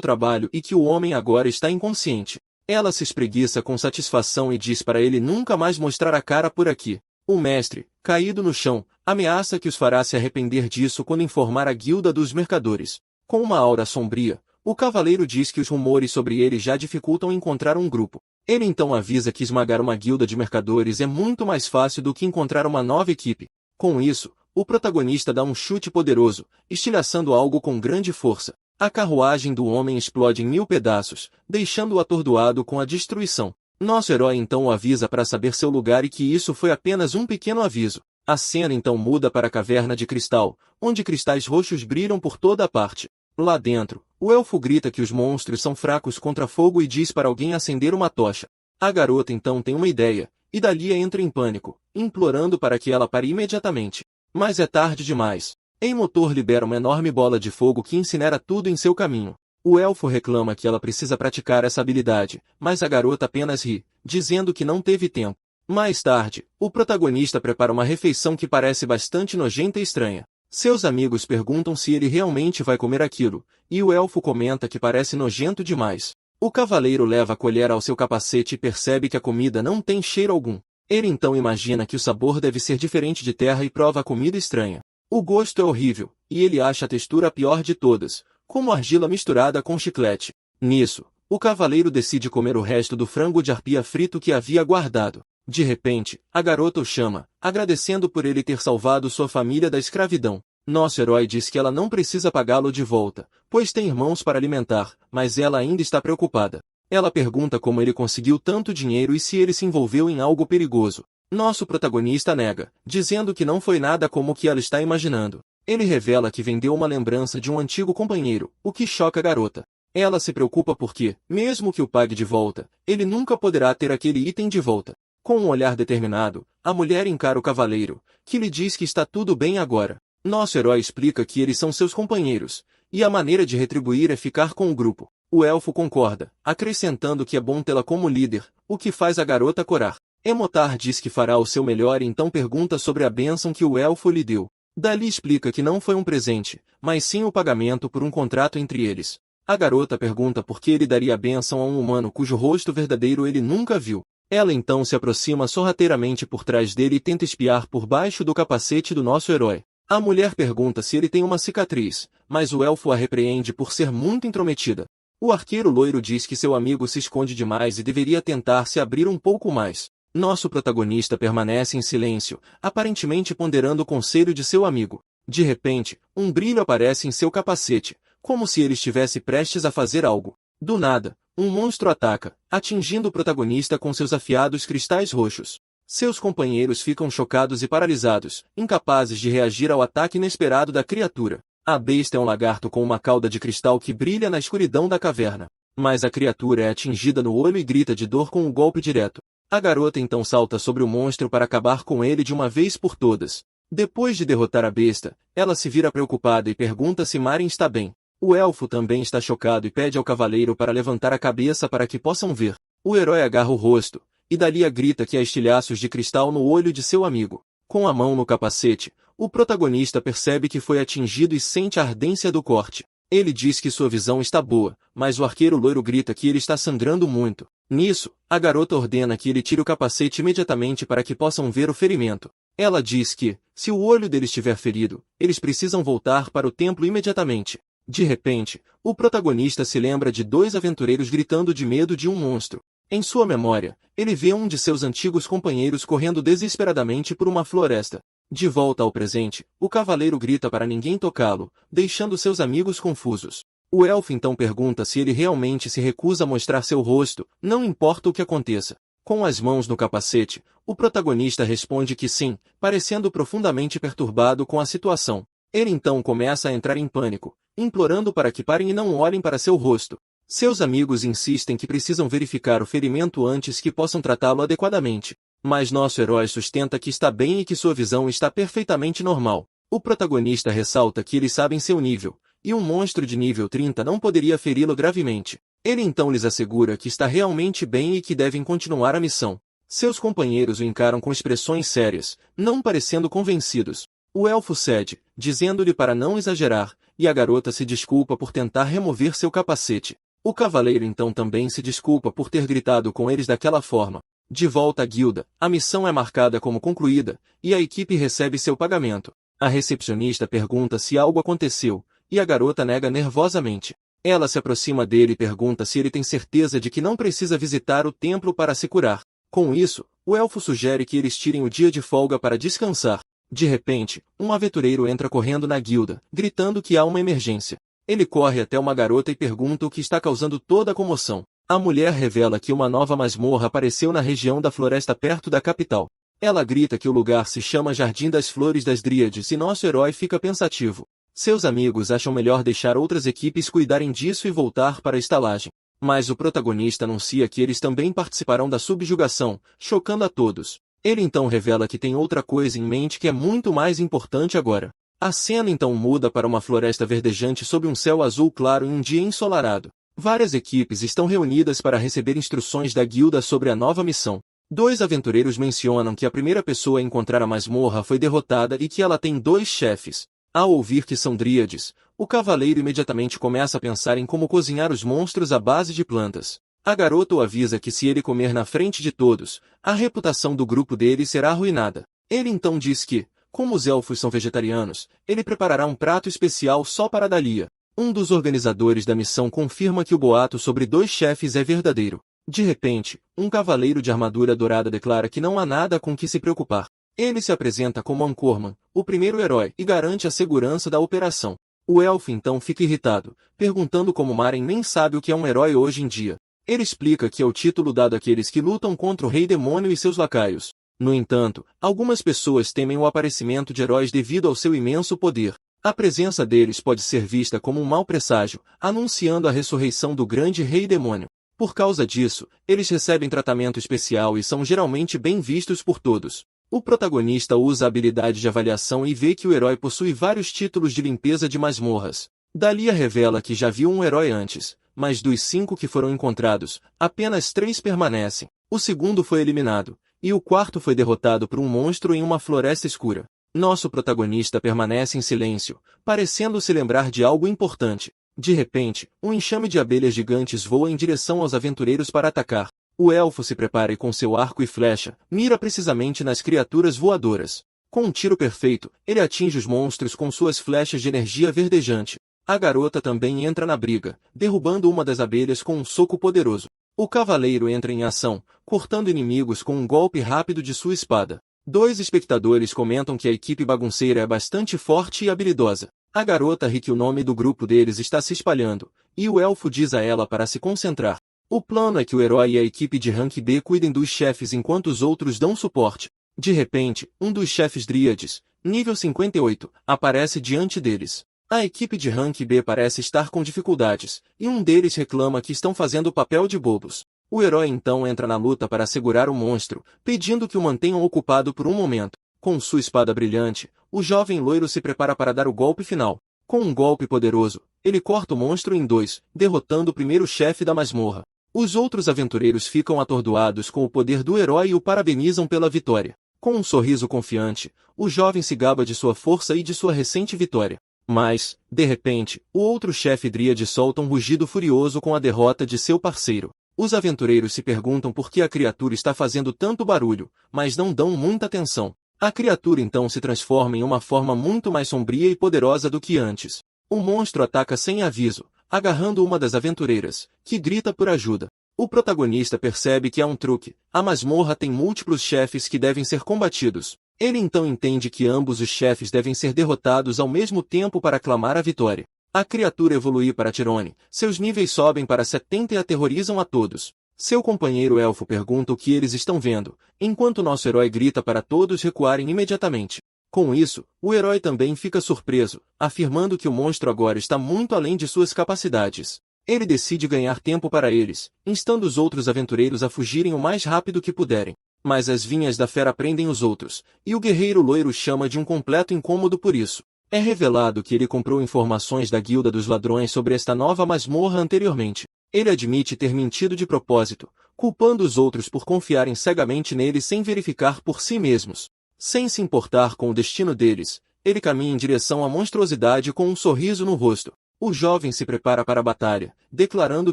trabalho e que o homem agora está inconsciente. Ela se espreguiça com satisfação e diz para ele nunca mais mostrar a cara por aqui. O mestre, caído no chão, ameaça que os fará se arrepender disso quando informar a guilda dos mercadores. Com uma aura sombria, o cavaleiro diz que os rumores sobre ele já dificultam encontrar um grupo. Ele então avisa que esmagar uma guilda de mercadores é muito mais fácil do que encontrar uma nova equipe. Com isso, o protagonista dá um chute poderoso, estilhaçando algo com grande força. A carruagem do homem explode em 1000 pedaços, deixando-o atordoado com a destruição. Nosso herói então o avisa para saber seu lugar e que isso foi apenas um pequeno aviso. A cena então muda para a caverna de cristal, onde cristais roxos brilham por toda a parte. Lá dentro, o elfo grita que os monstros são fracos contra fogo e diz para alguém acender uma tocha. A garota então tem uma ideia, e Dahlia entra em pânico, implorando para que ela pare imediatamente. Mas é tarde demais. Motor libera uma enorme bola de fogo que incinera tudo em seu caminho. O elfo reclama que ela precisa praticar essa habilidade, mas a garota apenas ri, dizendo que não teve tempo. Mais tarde, o protagonista prepara uma refeição que parece bastante nojenta e estranha. Seus amigos perguntam se ele realmente vai comer aquilo, e o elfo comenta que parece nojento demais. O cavaleiro leva a colher ao seu capacete e percebe que a comida não tem cheiro algum. Ele então imagina que o sabor deve ser diferente de terra e prova a comida estranha. O gosto é horrível, e ele acha a textura a pior de todas, como argila misturada com chiclete. Nisso, o cavaleiro decide comer o resto do frango de arpia frito que havia guardado. De repente, a garota o chama, agradecendo por ele ter salvado sua família da escravidão. Nosso herói diz que ela não precisa pagá-lo de volta, pois tem irmãos para alimentar, mas ela ainda está preocupada. Ela pergunta como ele conseguiu tanto dinheiro e se ele se envolveu em algo perigoso. Nosso protagonista nega, dizendo que não foi nada como o que ela está imaginando. Ele revela que vendeu uma lembrança de um antigo companheiro, o que choca a garota. Ela se preocupa porque, mesmo que o pague de volta, ele nunca poderá ter aquele item de volta. Com um olhar determinado, a mulher encara o cavaleiro, que lhe diz que está tudo bem agora. Nosso herói explica que eles são seus companheiros, e a maneira de retribuir é ficar com o grupo. O elfo concorda, acrescentando que é bom tê-la como líder, o que faz a garota corar. Emotar diz que fará o seu melhor e então pergunta sobre a bênção que o elfo lhe deu. Dali explica que não foi um presente, mas sim o pagamento por um contrato entre eles. A garota pergunta por que ele daria a bênção a um humano cujo rosto verdadeiro ele nunca viu. Ela então se aproxima sorrateiramente por trás dele e tenta espiar por baixo do capacete do nosso herói. A mulher pergunta se ele tem uma cicatriz, mas o elfo a repreende por ser muito intrometida. O arqueiro loiro diz que seu amigo se esconde demais e deveria tentar se abrir um pouco mais. Nosso protagonista permanece em silêncio, aparentemente ponderando o conselho de seu amigo. De repente, um brilho aparece em seu capacete, como se ele estivesse prestes a fazer algo. Do nada, um monstro ataca, atingindo o protagonista com seus afiados cristais roxos. Seus companheiros ficam chocados e paralisados, incapazes de reagir ao ataque inesperado da criatura. A besta é um lagarto com uma cauda de cristal que brilha na escuridão da caverna. Mas a criatura é atingida no olho e grita de dor com um golpe direto. A garota então salta sobre o monstro para acabar com ele de uma vez por todas. Depois de derrotar a besta, ela se vira preocupada e pergunta se Marin está bem. O elfo também está chocado e pede ao cavaleiro para levantar a cabeça para que possam ver. O herói agarra o rosto, e Dahlia grita que há estilhaços de cristal no olho de seu amigo. Com a mão no capacete, o protagonista percebe que foi atingido e sente a ardência do corte. Ele diz que sua visão está boa, mas o arqueiro loiro grita que ele está sangrando muito. Nisso, a garota ordena que ele tire o capacete imediatamente para que possam ver o ferimento. Ela diz que, se o olho dele estiver ferido, eles precisam voltar para o templo imediatamente. De repente, o protagonista se lembra de dois aventureiros gritando de medo de um monstro. Em sua memória, ele vê um de seus antigos companheiros correndo desesperadamente por uma floresta. De volta ao presente, o cavaleiro grita para ninguém tocá-lo, deixando seus amigos confusos. O elfo então pergunta se ele realmente se recusa a mostrar seu rosto, não importa o que aconteça. Com as mãos no capacete, o protagonista responde que sim, parecendo profundamente perturbado com a situação. Ele então começa a entrar em pânico, implorando para que parem e não olhem para seu rosto. Seus amigos insistem que precisam verificar o ferimento antes que possam tratá-lo adequadamente. Mas nosso herói sustenta que está bem e que sua visão está perfeitamente normal. O protagonista ressalta que eles sabem seu nível, e um monstro de nível 30 não poderia feri-lo gravemente. Ele então lhes assegura que está realmente bem e que devem continuar a missão. Seus companheiros o encaram com expressões sérias, não parecendo convencidos. O elfo cede, dizendo-lhe para não exagerar, e a garota se desculpa por tentar remover seu capacete. O cavaleiro então também se desculpa por ter gritado com eles daquela forma. De volta à guilda, a missão é marcada como concluída, e a equipe recebe seu pagamento. A recepcionista pergunta se algo aconteceu, e a garota nega nervosamente. Ela se aproxima dele e pergunta se ele tem certeza de que não precisa visitar o templo para se curar. Com isso, o elfo sugere que eles tirem o dia de folga para descansar. De repente, um aventureiro entra correndo na guilda, gritando que há uma emergência. Ele corre até uma garota e pergunta o que está causando toda a comoção. A mulher revela que uma nova masmorra apareceu na região da floresta perto da capital. Ela grita que o lugar se chama Jardim das Flores das Dríades e nosso herói fica pensativo. Seus amigos acham melhor deixar outras equipes cuidarem disso e voltar para a estalagem. Mas o protagonista anuncia que eles também participarão da subjugação, chocando a todos. Ele então revela que tem outra coisa em mente que é muito mais importante agora. A cena então muda para uma floresta verdejante sob um céu azul claro em um dia ensolarado. Várias equipes estão reunidas para receber instruções da guilda sobre a nova missão. Dois aventureiros mencionam que a primeira pessoa a encontrar a masmorra foi derrotada e que ela tem 2 chefes. Ao ouvir que são dríades, o cavaleiro imediatamente começa a pensar em como cozinhar os monstros à base de plantas. A garota o avisa que se ele comer na frente de todos, a reputação do grupo dele será arruinada. Ele então diz que, como os elfos são vegetarianos, ele preparará um prato especial só para Dahlia. Um dos organizadores da missão confirma que o boato sobre 2 chefes é verdadeiro. De repente, um cavaleiro de armadura dourada declara que não há nada com que se preocupar. Ele se apresenta como Ankorman, o primeiro herói, e garante a segurança da operação. O elfo então fica irritado, perguntando como Maren nem sabe o que é um herói hoje em dia. Ele explica que é o título dado àqueles que lutam contra o Rei Demônio e seus lacaios. No entanto, algumas pessoas temem o aparecimento de heróis devido ao seu imenso poder. A presença deles pode ser vista como um mau presságio, anunciando a ressurreição do grande Rei Demônio. Por causa disso, eles recebem tratamento especial e são geralmente bem vistos por todos. O protagonista usa a habilidade de avaliação e vê que o herói possui vários títulos de limpeza de masmorras. Dahlia revela que já viu um herói antes, mas dos 5 que foram encontrados, apenas 3 permanecem. O segundo foi eliminado, e o quarto foi derrotado por um monstro em uma floresta escura. Nosso protagonista permanece em silêncio, parecendo se lembrar de algo importante. De repente, um enxame de abelhas gigantes voa em direção aos aventureiros para atacar. O elfo se prepara e com seu arco e flecha, mira precisamente nas criaturas voadoras. Com um tiro perfeito, ele atinge os monstros com suas flechas de energia verdejante. A garota também entra na briga, derrubando uma das abelhas com um soco poderoso. O cavaleiro entra em ação, cortando inimigos com um golpe rápido de sua espada. 2 espectadores comentam que a equipe bagunceira é bastante forte e habilidosa. A garota ri que o nome do grupo deles está se espalhando, e o elfo diz a ela para se concentrar. O plano é que o herói e a equipe de rank B cuidem dos chefes enquanto os outros dão suporte. De repente, um dos chefes dríades, nível 58, aparece diante deles. A equipe de rank B parece estar com dificuldades, e um deles reclama que estão fazendo o papel de bobos. O herói então entra na luta para segurar o monstro, pedindo que o mantenham ocupado por um momento. Com sua espada brilhante, o jovem loiro se prepara para dar o golpe final. Com um golpe poderoso, ele corta o monstro em 2, derrotando o primeiro chefe da masmorra. Os outros aventureiros ficam atordoados com o poder do herói e o parabenizam pela vitória. Com um sorriso confiante, o jovem se gaba de sua força e de sua recente vitória. Mas, de repente, o outro chefe dríade solta um rugido furioso com a derrota de seu parceiro. Os aventureiros se perguntam por que a criatura está fazendo tanto barulho, mas não dão muita atenção. A criatura então se transforma em uma forma muito mais sombria e poderosa do que antes. O monstro ataca sem aviso, agarrando uma das aventureiras, que grita por ajuda. O protagonista percebe que há um truque. A masmorra tem múltiplos chefes que devem ser combatidos. Ele então entende que ambos os chefes devem ser derrotados ao mesmo tempo para clamar a vitória. A criatura evolui para Tirone, seus níveis sobem para 70 e aterrorizam a todos. Seu companheiro elfo pergunta o que eles estão vendo, enquanto nosso herói grita para todos recuarem imediatamente. Com isso, o herói também fica surpreso, afirmando que o monstro agora está muito além de suas capacidades. Ele decide ganhar tempo para eles, instando os outros aventureiros a fugirem o mais rápido que puderem. Mas as vinhas da fera prendem os outros, e o guerreiro loiro chama de um completo incômodo por isso. É revelado que ele comprou informações da Guilda dos Ladrões sobre esta nova masmorra anteriormente. Ele admite ter mentido de propósito, culpando os outros por confiarem cegamente nele sem verificar por si mesmos. Sem se importar com o destino deles, ele caminha em direção à monstruosidade com um sorriso no rosto. O jovem se prepara para a batalha, declarando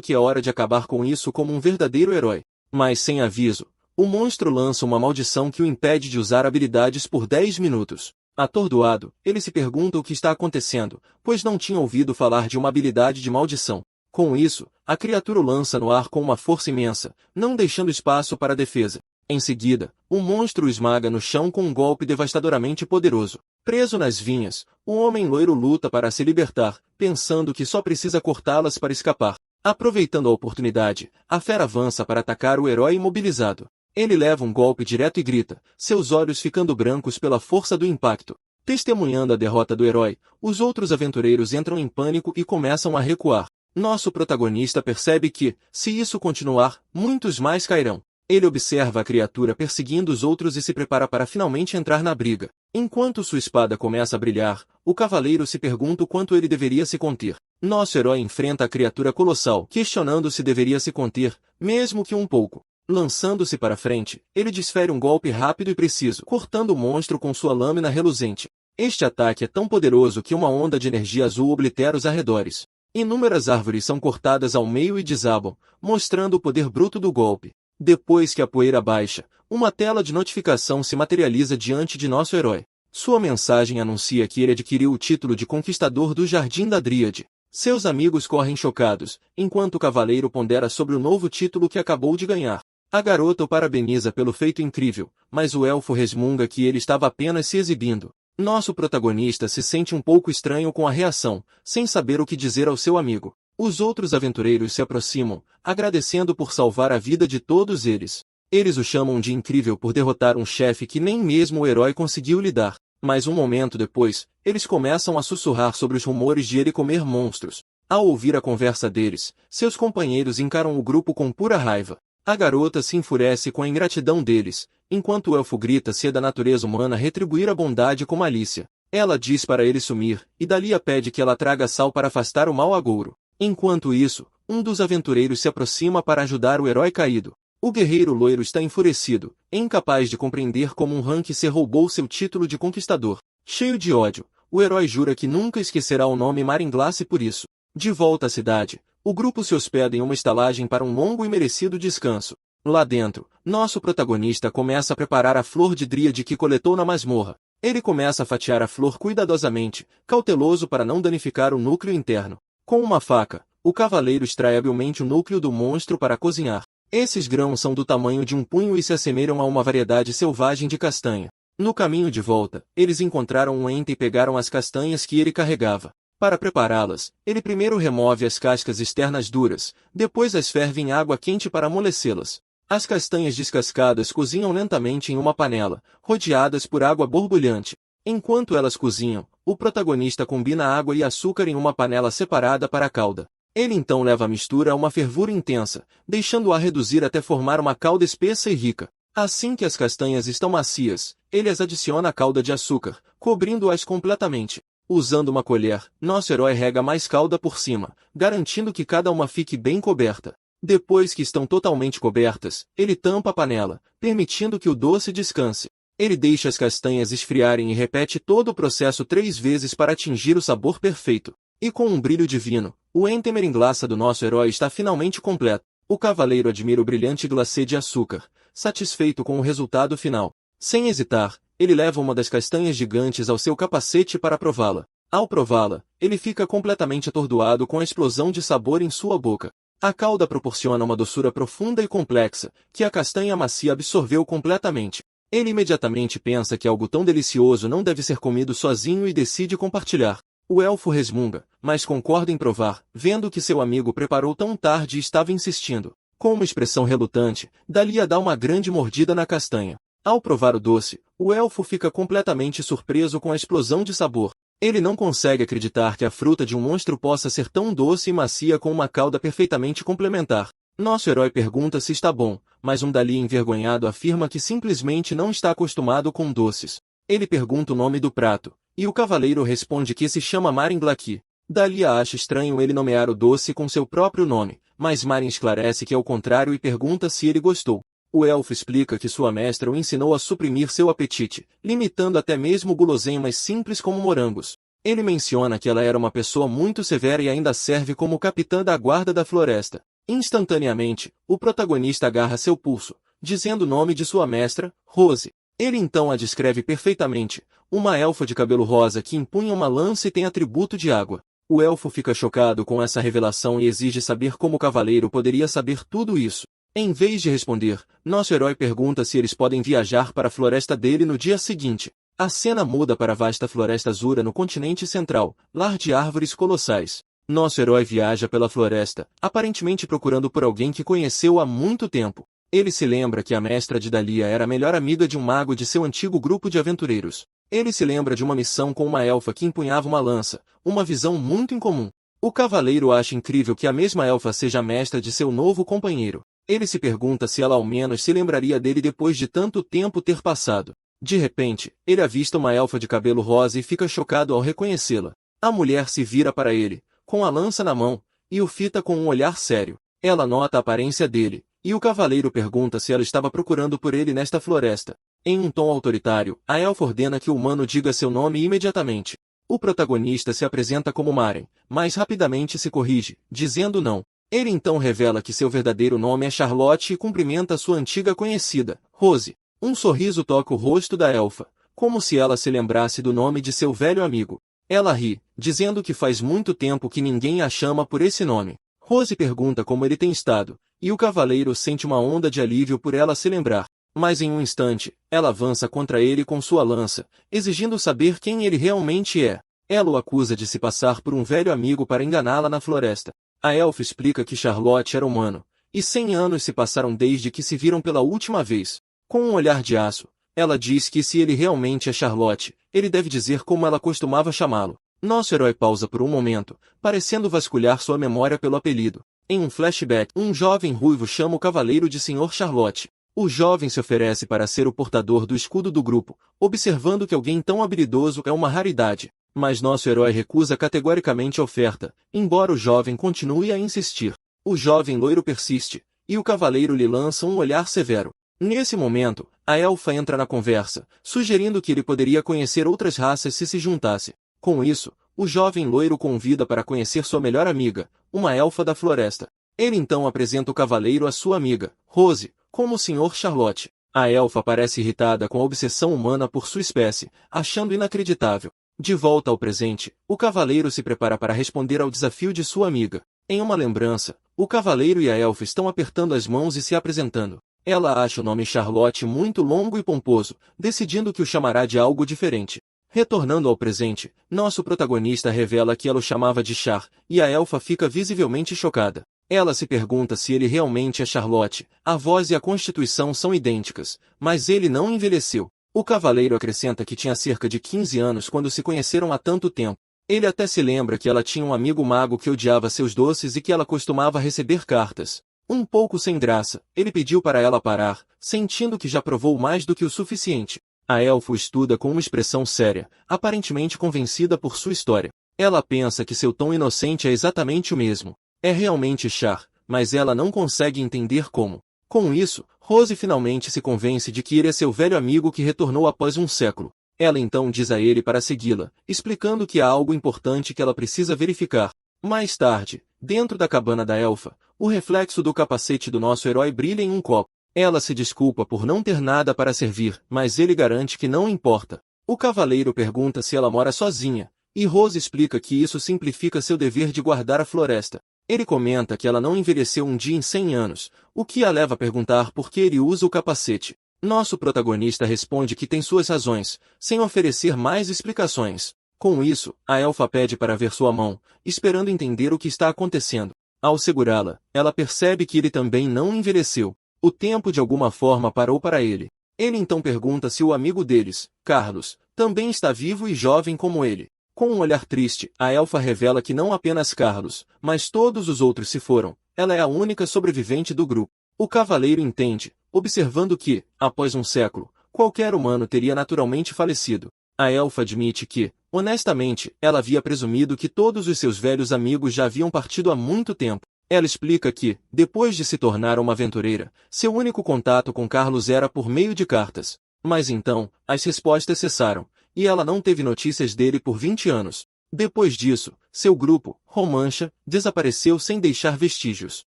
que é hora de acabar com isso como um verdadeiro herói. Mas sem aviso, o monstro lança uma maldição que o impede de usar habilidades por 10 minutos. Atordoado, ele se pergunta o que está acontecendo, pois não tinha ouvido falar de uma habilidade de maldição. Com isso, a criatura o lança no ar com uma força imensa, não deixando espaço para defesa. Em seguida, o monstro o esmaga no chão com um golpe devastadoramente poderoso. Preso nas vinhas, o homem loiro luta para se libertar, pensando que só precisa cortá-las para escapar. Aproveitando a oportunidade, a fera avança para atacar o herói imobilizado. Ele leva um golpe direto e grita, seus olhos ficando brancos pela força do impacto. Testemunhando a derrota do herói, os outros aventureiros entram em pânico e começam a recuar. Nosso protagonista percebe que, se isso continuar, muitos mais cairão. Ele observa a criatura perseguindo os outros e se prepara para finalmente entrar na briga. Enquanto sua espada começa a brilhar, o cavaleiro se pergunta o quanto ele deveria se conter. Nosso herói enfrenta a criatura colossal, questionando se deveria se conter, mesmo que um pouco. Lançando-se para frente, ele desfere um golpe rápido e preciso, cortando o monstro com sua lâmina reluzente. Este ataque é tão poderoso que uma onda de energia azul oblitera os arredores. Inúmeras árvores são cortadas ao meio e desabam, mostrando o poder bruto do golpe. Depois que a poeira baixa, uma tela de notificação se materializa diante de nosso herói. Sua mensagem anuncia que ele adquiriu o título de Conquistador do Jardim da Dríade. Seus amigos correm chocados, enquanto o cavaleiro pondera sobre o novo título que acabou de ganhar. A garota o parabeniza pelo feito incrível, mas o elfo resmunga que ele estava apenas se exibindo. Nosso protagonista se sente um pouco estranho com a reação, sem saber o que dizer ao seu amigo. Os outros aventureiros se aproximam, agradecendo por salvar a vida de todos eles. Eles o chamam de incrível por derrotar um chefe que nem mesmo o herói conseguiu lidar. Mas um momento depois, eles começam a sussurrar sobre os rumores de ele comer monstros. Ao ouvir a conversa deles, seus companheiros encaram o grupo com pura raiva. A garota se enfurece com a ingratidão deles, enquanto o elfo grita se é da natureza humana retribuir a bondade com malícia. Ela diz para ele sumir, e Dalia pede que ela traga sal para afastar o mau agouro. Enquanto isso, um dos aventureiros se aproxima para ajudar o herói caído. O guerreiro loiro está enfurecido, incapaz de compreender como um Rank-C roubou seu título de conquistador. Cheio de ódio, o herói jura que nunca esquecerá o nome Maringlace por isso. De volta à cidade, o grupo se hospeda em uma estalagem para um longo e merecido descanso. Lá dentro, nosso protagonista começa a preparar a flor de dríade que coletou na masmorra. Ele começa a fatiar a flor cuidadosamente, cauteloso para não danificar o núcleo interno. Com uma faca, o cavaleiro extrai habilmente o núcleo do monstro para cozinhar. Esses grãos são do tamanho de um punho e se assemelham a uma variedade selvagem de castanha. No caminho de volta, eles encontraram um ente e pegaram as castanhas que ele carregava. Para prepará-las, ele primeiro remove as cascas externas duras, depois as ferve em água quente para amolecê-las. As castanhas descascadas cozinham lentamente em uma panela, rodeadas por água borbulhante. Enquanto elas cozinham, o protagonista combina água e açúcar em uma panela separada para a calda. Ele então leva a mistura a uma fervura intensa, deixando-a reduzir até formar uma calda espessa e rica. Assim que as castanhas estão macias, ele as adiciona à calda de açúcar, cobrindo-as completamente. Usando uma colher, nosso herói rega mais calda por cima, garantindo que cada uma fique bem coberta. Depois que estão totalmente cobertas, ele tampa a panela, permitindo que o doce descanse. Ele deixa as castanhas esfriarem e repete todo o processo 3 vezes para atingir o sabor perfeito. E com um brilho divino, o ente meringlaça do nosso herói está finalmente completo. O cavaleiro admira o brilhante glacê de açúcar, satisfeito com o resultado final. Sem hesitar, ele leva uma das castanhas gigantes ao seu capacete para prová-la. Ao prová-la, ele fica completamente atordoado com a explosão de sabor em sua boca. A calda proporciona uma doçura profunda e complexa, que a castanha macia absorveu completamente. Ele imediatamente pensa que algo tão delicioso não deve ser comido sozinho e decide compartilhar. O elfo resmunga, mas concorda em provar, vendo que seu amigo preparou tão tarde e estava insistindo. Com uma expressão relutante, Dalia dá uma grande mordida na castanha. Ao provar o doce, o elfo fica completamente surpreso com a explosão de sabor. Ele não consegue acreditar que a fruta de um monstro possa ser tão doce e macia com uma cauda perfeitamente complementar. Nosso herói pergunta se está bom, mas Dali envergonhado afirma que simplesmente não está acostumado com doces. Ele pergunta o nome do prato, e o cavaleiro responde que se chama Marin Blaki. Dalia acha estranho ele nomear o doce com seu próprio nome, mas Marin esclarece que é o contrário e pergunta se ele gostou. O elfo explica que sua mestra o ensinou a suprimir seu apetite, limitando até mesmo guloseimas simples como morangos. Ele menciona que ela era uma pessoa muito severa e ainda serve como capitã da guarda da floresta. Instantaneamente, o protagonista agarra seu pulso, dizendo o nome de sua mestra, Rose. Ele então a descreve perfeitamente, uma elfa de cabelo rosa que empunha uma lança e tem atributo de água. O elfo fica chocado com essa revelação e exige saber como o cavaleiro poderia saber tudo isso. Em vez de responder, nosso herói pergunta se eles podem viajar para a floresta dele no dia seguinte. A cena muda para a vasta floresta Azura no continente central, lar de árvores colossais. Nosso herói viaja pela floresta, aparentemente procurando por alguém que conheceu há muito tempo. Ele se lembra que a mestra de Dalia era a melhor amiga de um mago de seu antigo grupo de aventureiros. Ele se lembra de uma missão com uma elfa que empunhava uma lança, uma visão muito incomum. O cavaleiro acha incrível que a mesma elfa seja a mestra de seu novo companheiro. Ele se pergunta se ela ao menos se lembraria dele depois de tanto tempo ter passado. De repente, ele avista uma elfa de cabelo rosa e fica chocado ao reconhecê-la. A mulher se vira para ele, com a lança na mão, e o fita com um olhar sério. Ela nota a aparência dele, e o cavaleiro pergunta se ela estava procurando por ele nesta floresta. Em um tom autoritário, a elfa ordena que o humano diga seu nome imediatamente. O protagonista se apresenta como Maren, mas rapidamente se corrige, dizendo não. Ele então revela que seu verdadeiro nome é Charlotte e cumprimenta sua antiga conhecida, Rose. Um sorriso toca o rosto da elfa, como se ela se lembrasse do nome de seu velho amigo. Ela ri, dizendo que faz muito tempo que ninguém a chama por esse nome. Rose pergunta como ele tem estado, e o cavaleiro sente uma onda de alívio por ela se lembrar. Mas em um instante, ela avança contra ele com sua lança, exigindo saber quem ele realmente é. Ela o acusa de se passar por um velho amigo para enganá-la na floresta. A elfa explica que Charlotte era humano, e 100 anos se passaram desde que se viram pela última vez. Com um olhar de aço, ela diz que se ele realmente é Charlotte, ele deve dizer como ela costumava chamá-lo. Nosso herói pausa por um momento, parecendo vasculhar sua memória pelo apelido. Em um flashback, um jovem ruivo chama o cavaleiro de Sr. Charlotte. O jovem se oferece para ser o portador do escudo do grupo, observando que alguém tão habilidoso é uma raridade. Mas nosso herói recusa categoricamente a oferta, embora o jovem continue a insistir. O jovem loiro persiste, e o cavaleiro lhe lança um olhar severo. Nesse momento, a elfa entra na conversa, sugerindo que ele poderia conhecer outras raças se juntasse. Com isso, o jovem loiro convida para conhecer sua melhor amiga, uma elfa da floresta. Ele então apresenta o cavaleiro à sua amiga, Rose, como o Sr. Charlotte. A elfa parece irritada com a obsessão humana por sua espécie, achando inacreditável. De volta ao presente, o cavaleiro se prepara para responder ao desafio de sua amiga. Em uma lembrança, o cavaleiro e a elfa estão apertando as mãos e se apresentando. Ela acha o nome Charlotte muito longo e pomposo, decidindo que o chamará de algo diferente. Retornando ao presente, nosso protagonista revela que ela o chamava de Char, e a elfa fica visivelmente chocada. Ela se pergunta se ele realmente é Charlotte. A voz e a constituição são idênticas, mas ele não envelheceu. O cavaleiro acrescenta que tinha cerca de 15 anos quando se conheceram há tanto tempo. Ele até se lembra que ela tinha um amigo mago que odiava seus doces e que ela costumava receber cartas. Um pouco sem graça, ele pediu para ela parar, sentindo que já provou mais do que o suficiente. A elfa o estuda com uma expressão séria, aparentemente convencida por sua história. Ela pensa que seu tom inocente é exatamente o mesmo. É realmente Char, mas ela não consegue entender como. Com isso, Rose finalmente se convence de que ele é seu velho amigo que retornou após um século. Ela então diz a ele para segui-la, explicando que há algo importante que ela precisa verificar. Mais tarde, dentro da cabana da elfa, o reflexo do capacete do nosso herói brilha em um copo. Ela se desculpa por não ter nada para servir, mas ele garante que não importa. O cavaleiro pergunta se ela mora sozinha, e Rose explica que isso simplifica seu dever de guardar a floresta. Ele comenta que ela não envelheceu um dia em 100 anos, o que a leva a perguntar por que ele usa o capacete. Nosso protagonista responde que tem suas razões, sem oferecer mais explicações. Com isso, a elfa pede para ver sua mão, esperando entender o que está acontecendo. Ao segurá-la, ela percebe que ele também não envelheceu. O tempo de alguma forma parou para ele. Ele então pergunta se o amigo deles, Carlos, também está vivo e jovem como ele. Com um olhar triste, a elfa revela que não apenas Carlos, mas todos os outros se foram. Ela é a única sobrevivente do grupo. O cavaleiro entende, observando que, após um século, qualquer humano teria naturalmente falecido. A elfa admite que, honestamente, ela havia presumido que todos os seus velhos amigos já haviam partido há muito tempo. Ela explica que, depois de se tornar uma aventureira, seu único contato com Carlos era por meio de cartas. Mas então, as respostas cessaram, e ela não teve notícias dele por 20 anos. Depois disso, seu grupo, Romancha, desapareceu sem deixar vestígios.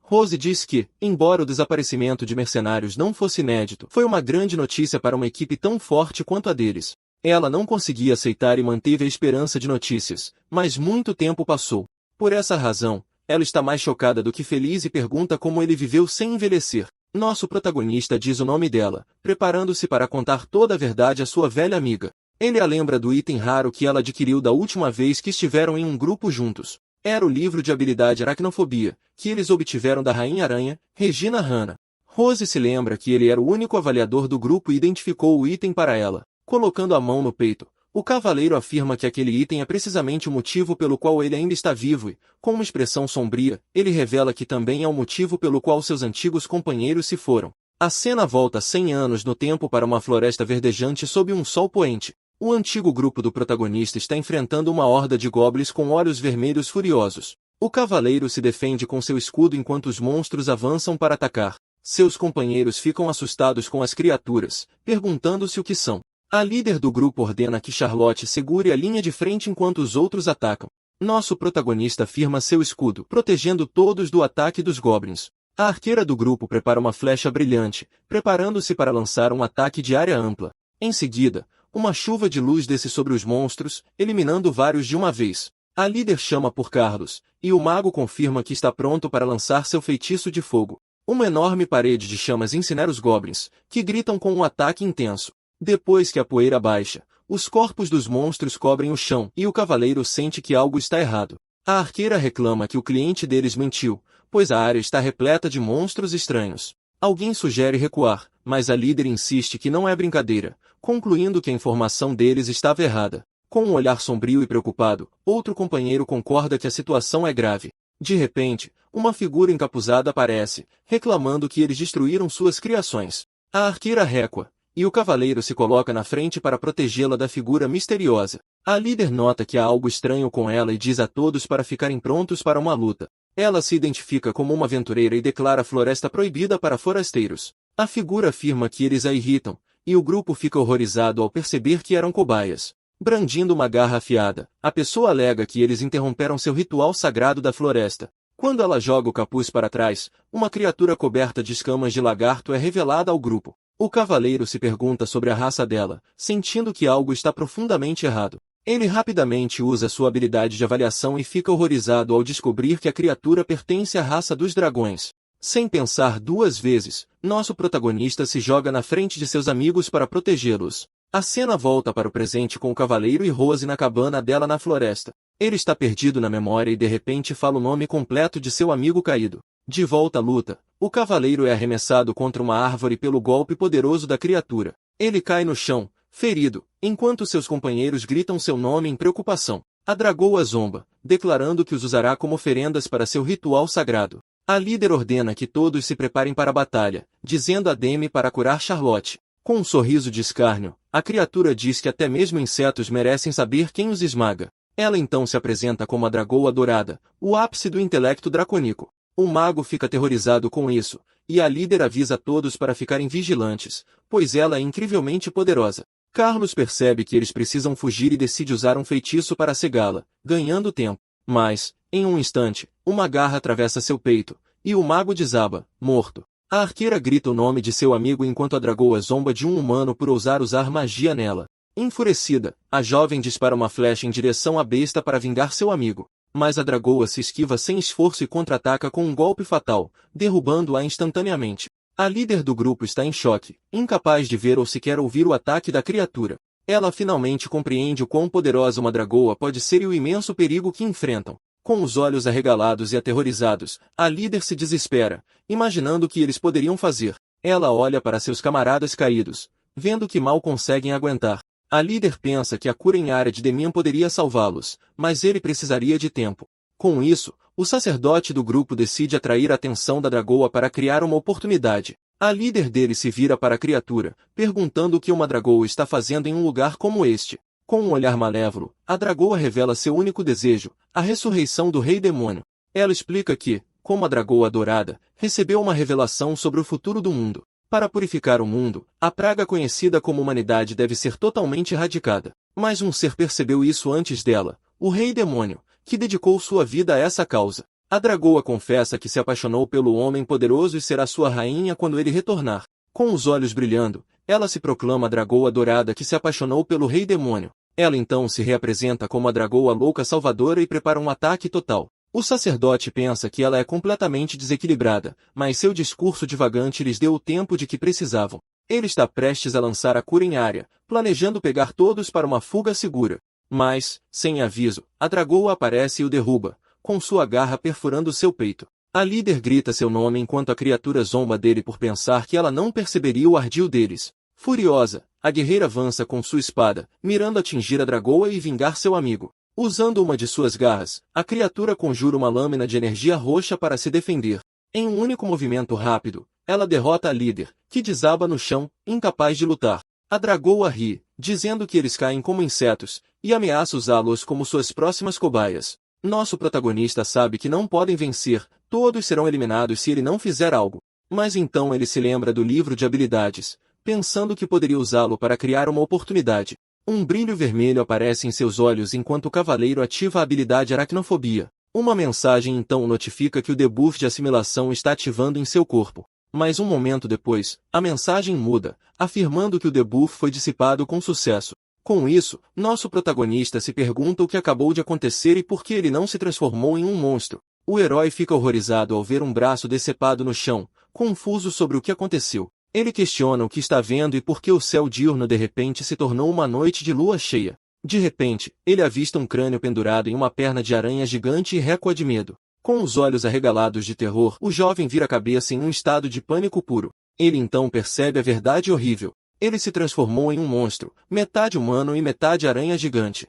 Rose diz que, embora o desaparecimento de mercenários não fosse inédito, foi uma grande notícia para uma equipe tão forte quanto a deles. Ela não conseguia aceitar e manteve a esperança de notícias, mas muito tempo passou. Por essa razão, ela está mais chocada do que feliz e pergunta como ele viveu sem envelhecer. Nosso protagonista diz o nome dela, preparando-se para contar toda a verdade à sua velha amiga. Ele a lembra do item raro que ela adquiriu da última vez que estiveram em um grupo juntos. Era o livro de habilidade Aracnofobia, que eles obtiveram da Rainha Aranha, Regina Hanna. Rose se lembra que ele era o único avaliador do grupo e identificou o item para ela. Colocando a mão no peito, o cavaleiro afirma que aquele item é precisamente o motivo pelo qual ele ainda está vivo e, com uma expressão sombria, ele revela que também é o motivo pelo qual seus antigos companheiros se foram. A cena volta 100 anos no tempo para uma floresta verdejante sob um sol poente. O antigo grupo do protagonista está enfrentando uma horda de goblins com olhos vermelhos furiosos. O cavaleiro se defende com seu escudo enquanto os monstros avançam para atacar. Seus companheiros ficam assustados com as criaturas, perguntando-se o que são. A líder do grupo ordena que Charlotte segure a linha de frente enquanto os outros atacam. Nosso protagonista firma seu escudo, protegendo todos do ataque dos goblins. A arqueira do grupo prepara uma flecha brilhante, preparando-se para lançar um ataque de área ampla. Em seguida, uma chuva de luz desce sobre os monstros, eliminando vários de uma vez. A líder chama por Carlos, e o mago confirma que está pronto para lançar seu feitiço de fogo. Uma enorme parede de chamas incinera os goblins, que gritam com um ataque intenso. Depois que a poeira baixa, os corpos dos monstros cobrem o chão e o cavaleiro sente que algo está errado. A arqueira reclama que o cliente deles mentiu, pois a área está repleta de monstros estranhos. Alguém sugere recuar, mas a líder insiste que não é brincadeira, concluindo que a informação deles estava errada. Com um olhar sombrio e preocupado, outro companheiro concorda que a situação é grave. De repente, uma figura encapuzada aparece, reclamando que eles destruíram suas criações. A arqueira recua, e o cavaleiro se coloca na frente para protegê-la da figura misteriosa. A líder nota que há algo estranho com ela e diz a todos para ficarem prontos para uma luta. Ela se identifica como uma aventureira e declara a floresta proibida para forasteiros. A figura afirma que eles a irritam, e o grupo fica horrorizado ao perceber que eram cobaias. Brandindo uma garra afiada, a pessoa alega que eles interromperam seu ritual sagrado da floresta. Quando ela joga o capuz para trás, uma criatura coberta de escamas de lagarto é revelada ao grupo. O cavaleiro se pergunta sobre a raça dela, sentindo que algo está profundamente errado. Ele rapidamente usa sua habilidade de avaliação e fica horrorizado ao descobrir que a criatura pertence à raça dos dragões. Sem pensar duas vezes, nosso protagonista se joga na frente de seus amigos para protegê-los. A cena volta para o presente com o cavaleiro e Rose na cabana dela na floresta. Ele está perdido na memória e de repente fala o nome completo de seu amigo caído. De volta à luta, o cavaleiro é arremessado contra uma árvore pelo golpe poderoso da criatura. Ele cai no chão, ferido, enquanto seus companheiros gritam seu nome em preocupação. A dragoa zomba, declarando que os usará como oferendas para seu ritual sagrado. A líder ordena que todos se preparem para a batalha, dizendo a Demi para curar Charlotte. Com um sorriso de escárnio, a criatura diz que até mesmo insetos merecem saber quem os esmaga. Ela então se apresenta como a dragoa dourada, o ápice do intelecto dracônico. O mago fica aterrorizado com isso, e a líder avisa a todos para ficarem vigilantes, pois ela é incrivelmente poderosa. Carlos percebe que eles precisam fugir e decide usar um feitiço para cegá-la, ganhando tempo. Mas, em um instante, uma garra atravessa seu peito, e o mago desaba, morto. A arqueira grita o nome de seu amigo enquanto a dragoa zomba de um humano por ousar usar magia nela. Enfurecida, a jovem dispara uma flecha em direção à besta para vingar seu amigo. Mas a dragoa se esquiva sem esforço e contra-ataca com um golpe fatal, derrubando-a instantaneamente. A líder do grupo está em choque, incapaz de ver ou sequer ouvir o ataque da criatura. Ela finalmente compreende o quão poderosa uma dragoa pode ser e o imenso perigo que enfrentam. Com os olhos arregalados e aterrorizados, a líder se desespera, imaginando o que eles poderiam fazer. Ela olha para seus camaradas caídos, vendo que mal conseguem aguentar. A líder pensa que a cura em área de Demian poderia salvá-los, mas ele precisaria de tempo. Com isso, o sacerdote do grupo decide atrair a atenção da dragoa para criar uma oportunidade. A líder dele se vira para a criatura, perguntando o que uma dragoa está fazendo em um lugar como este. Com um olhar malévolo, a dragoa revela seu único desejo, a ressurreição do rei demônio. Ela explica que, como a dragoa dourada, recebeu uma revelação sobre o futuro do mundo. Para purificar o mundo, a praga conhecida como humanidade deve ser totalmente erradicada. Mas um ser percebeu isso antes dela, o rei demônio, que dedicou sua vida a essa causa. A dragoa confessa que se apaixonou pelo homem poderoso e será sua rainha quando ele retornar. Com os olhos brilhando, ela se proclama a dragoa dourada que se apaixonou pelo rei demônio. Ela então se reapresenta como a dragoa louca salvadora e prepara um ataque total. O sacerdote pensa que ela é completamente desequilibrada, mas seu discurso divagante lhes deu o tempo de que precisavam. Ele está prestes a lançar a cura em área, planejando pegar todos para uma fuga segura. Mas, sem aviso, a dragoa aparece e o derruba, com sua garra perfurando seu peito. A líder grita seu nome enquanto a criatura zomba dele por pensar que ela não perceberia o ardil deles. Furiosa, a guerreira avança com sua espada, mirando atingir a dragoa e vingar seu amigo. Usando uma de suas garras, a criatura conjura uma lâmina de energia roxa para se defender. Em um único movimento rápido, ela derrota a líder, que desaba no chão, incapaz de lutar. A dragoa ri, dizendo que eles caem como insetos, e ameaça usá-los como suas próximas cobaias. Nosso protagonista sabe que não podem vencer, todos serão eliminados se ele não fizer algo. Mas então ele se lembra do livro de habilidades, pensando que poderia usá-lo para criar uma oportunidade. Um brilho vermelho aparece em seus olhos enquanto o cavaleiro ativa a habilidade Aracnofobia. Uma mensagem então notifica que o debuff de assimilação está ativando em seu corpo. Mas um momento depois, a mensagem muda, afirmando que o debuff foi dissipado com sucesso. Com isso, nosso protagonista se pergunta o que acabou de acontecer e por que ele não se transformou em um monstro. O herói fica horrorizado ao ver um braço decepado no chão, confuso sobre o que aconteceu. Ele questiona o que está vendo e por que o céu diurno de repente se tornou uma noite de lua cheia. De repente, ele avista um crânio pendurado em uma perna de aranha gigante e recua de medo. Com os olhos arregalados de terror, o jovem vira a cabeça em um estado de pânico puro. Ele então percebe a verdade horrível. Ele se transformou em um monstro, metade humano e metade aranha gigante.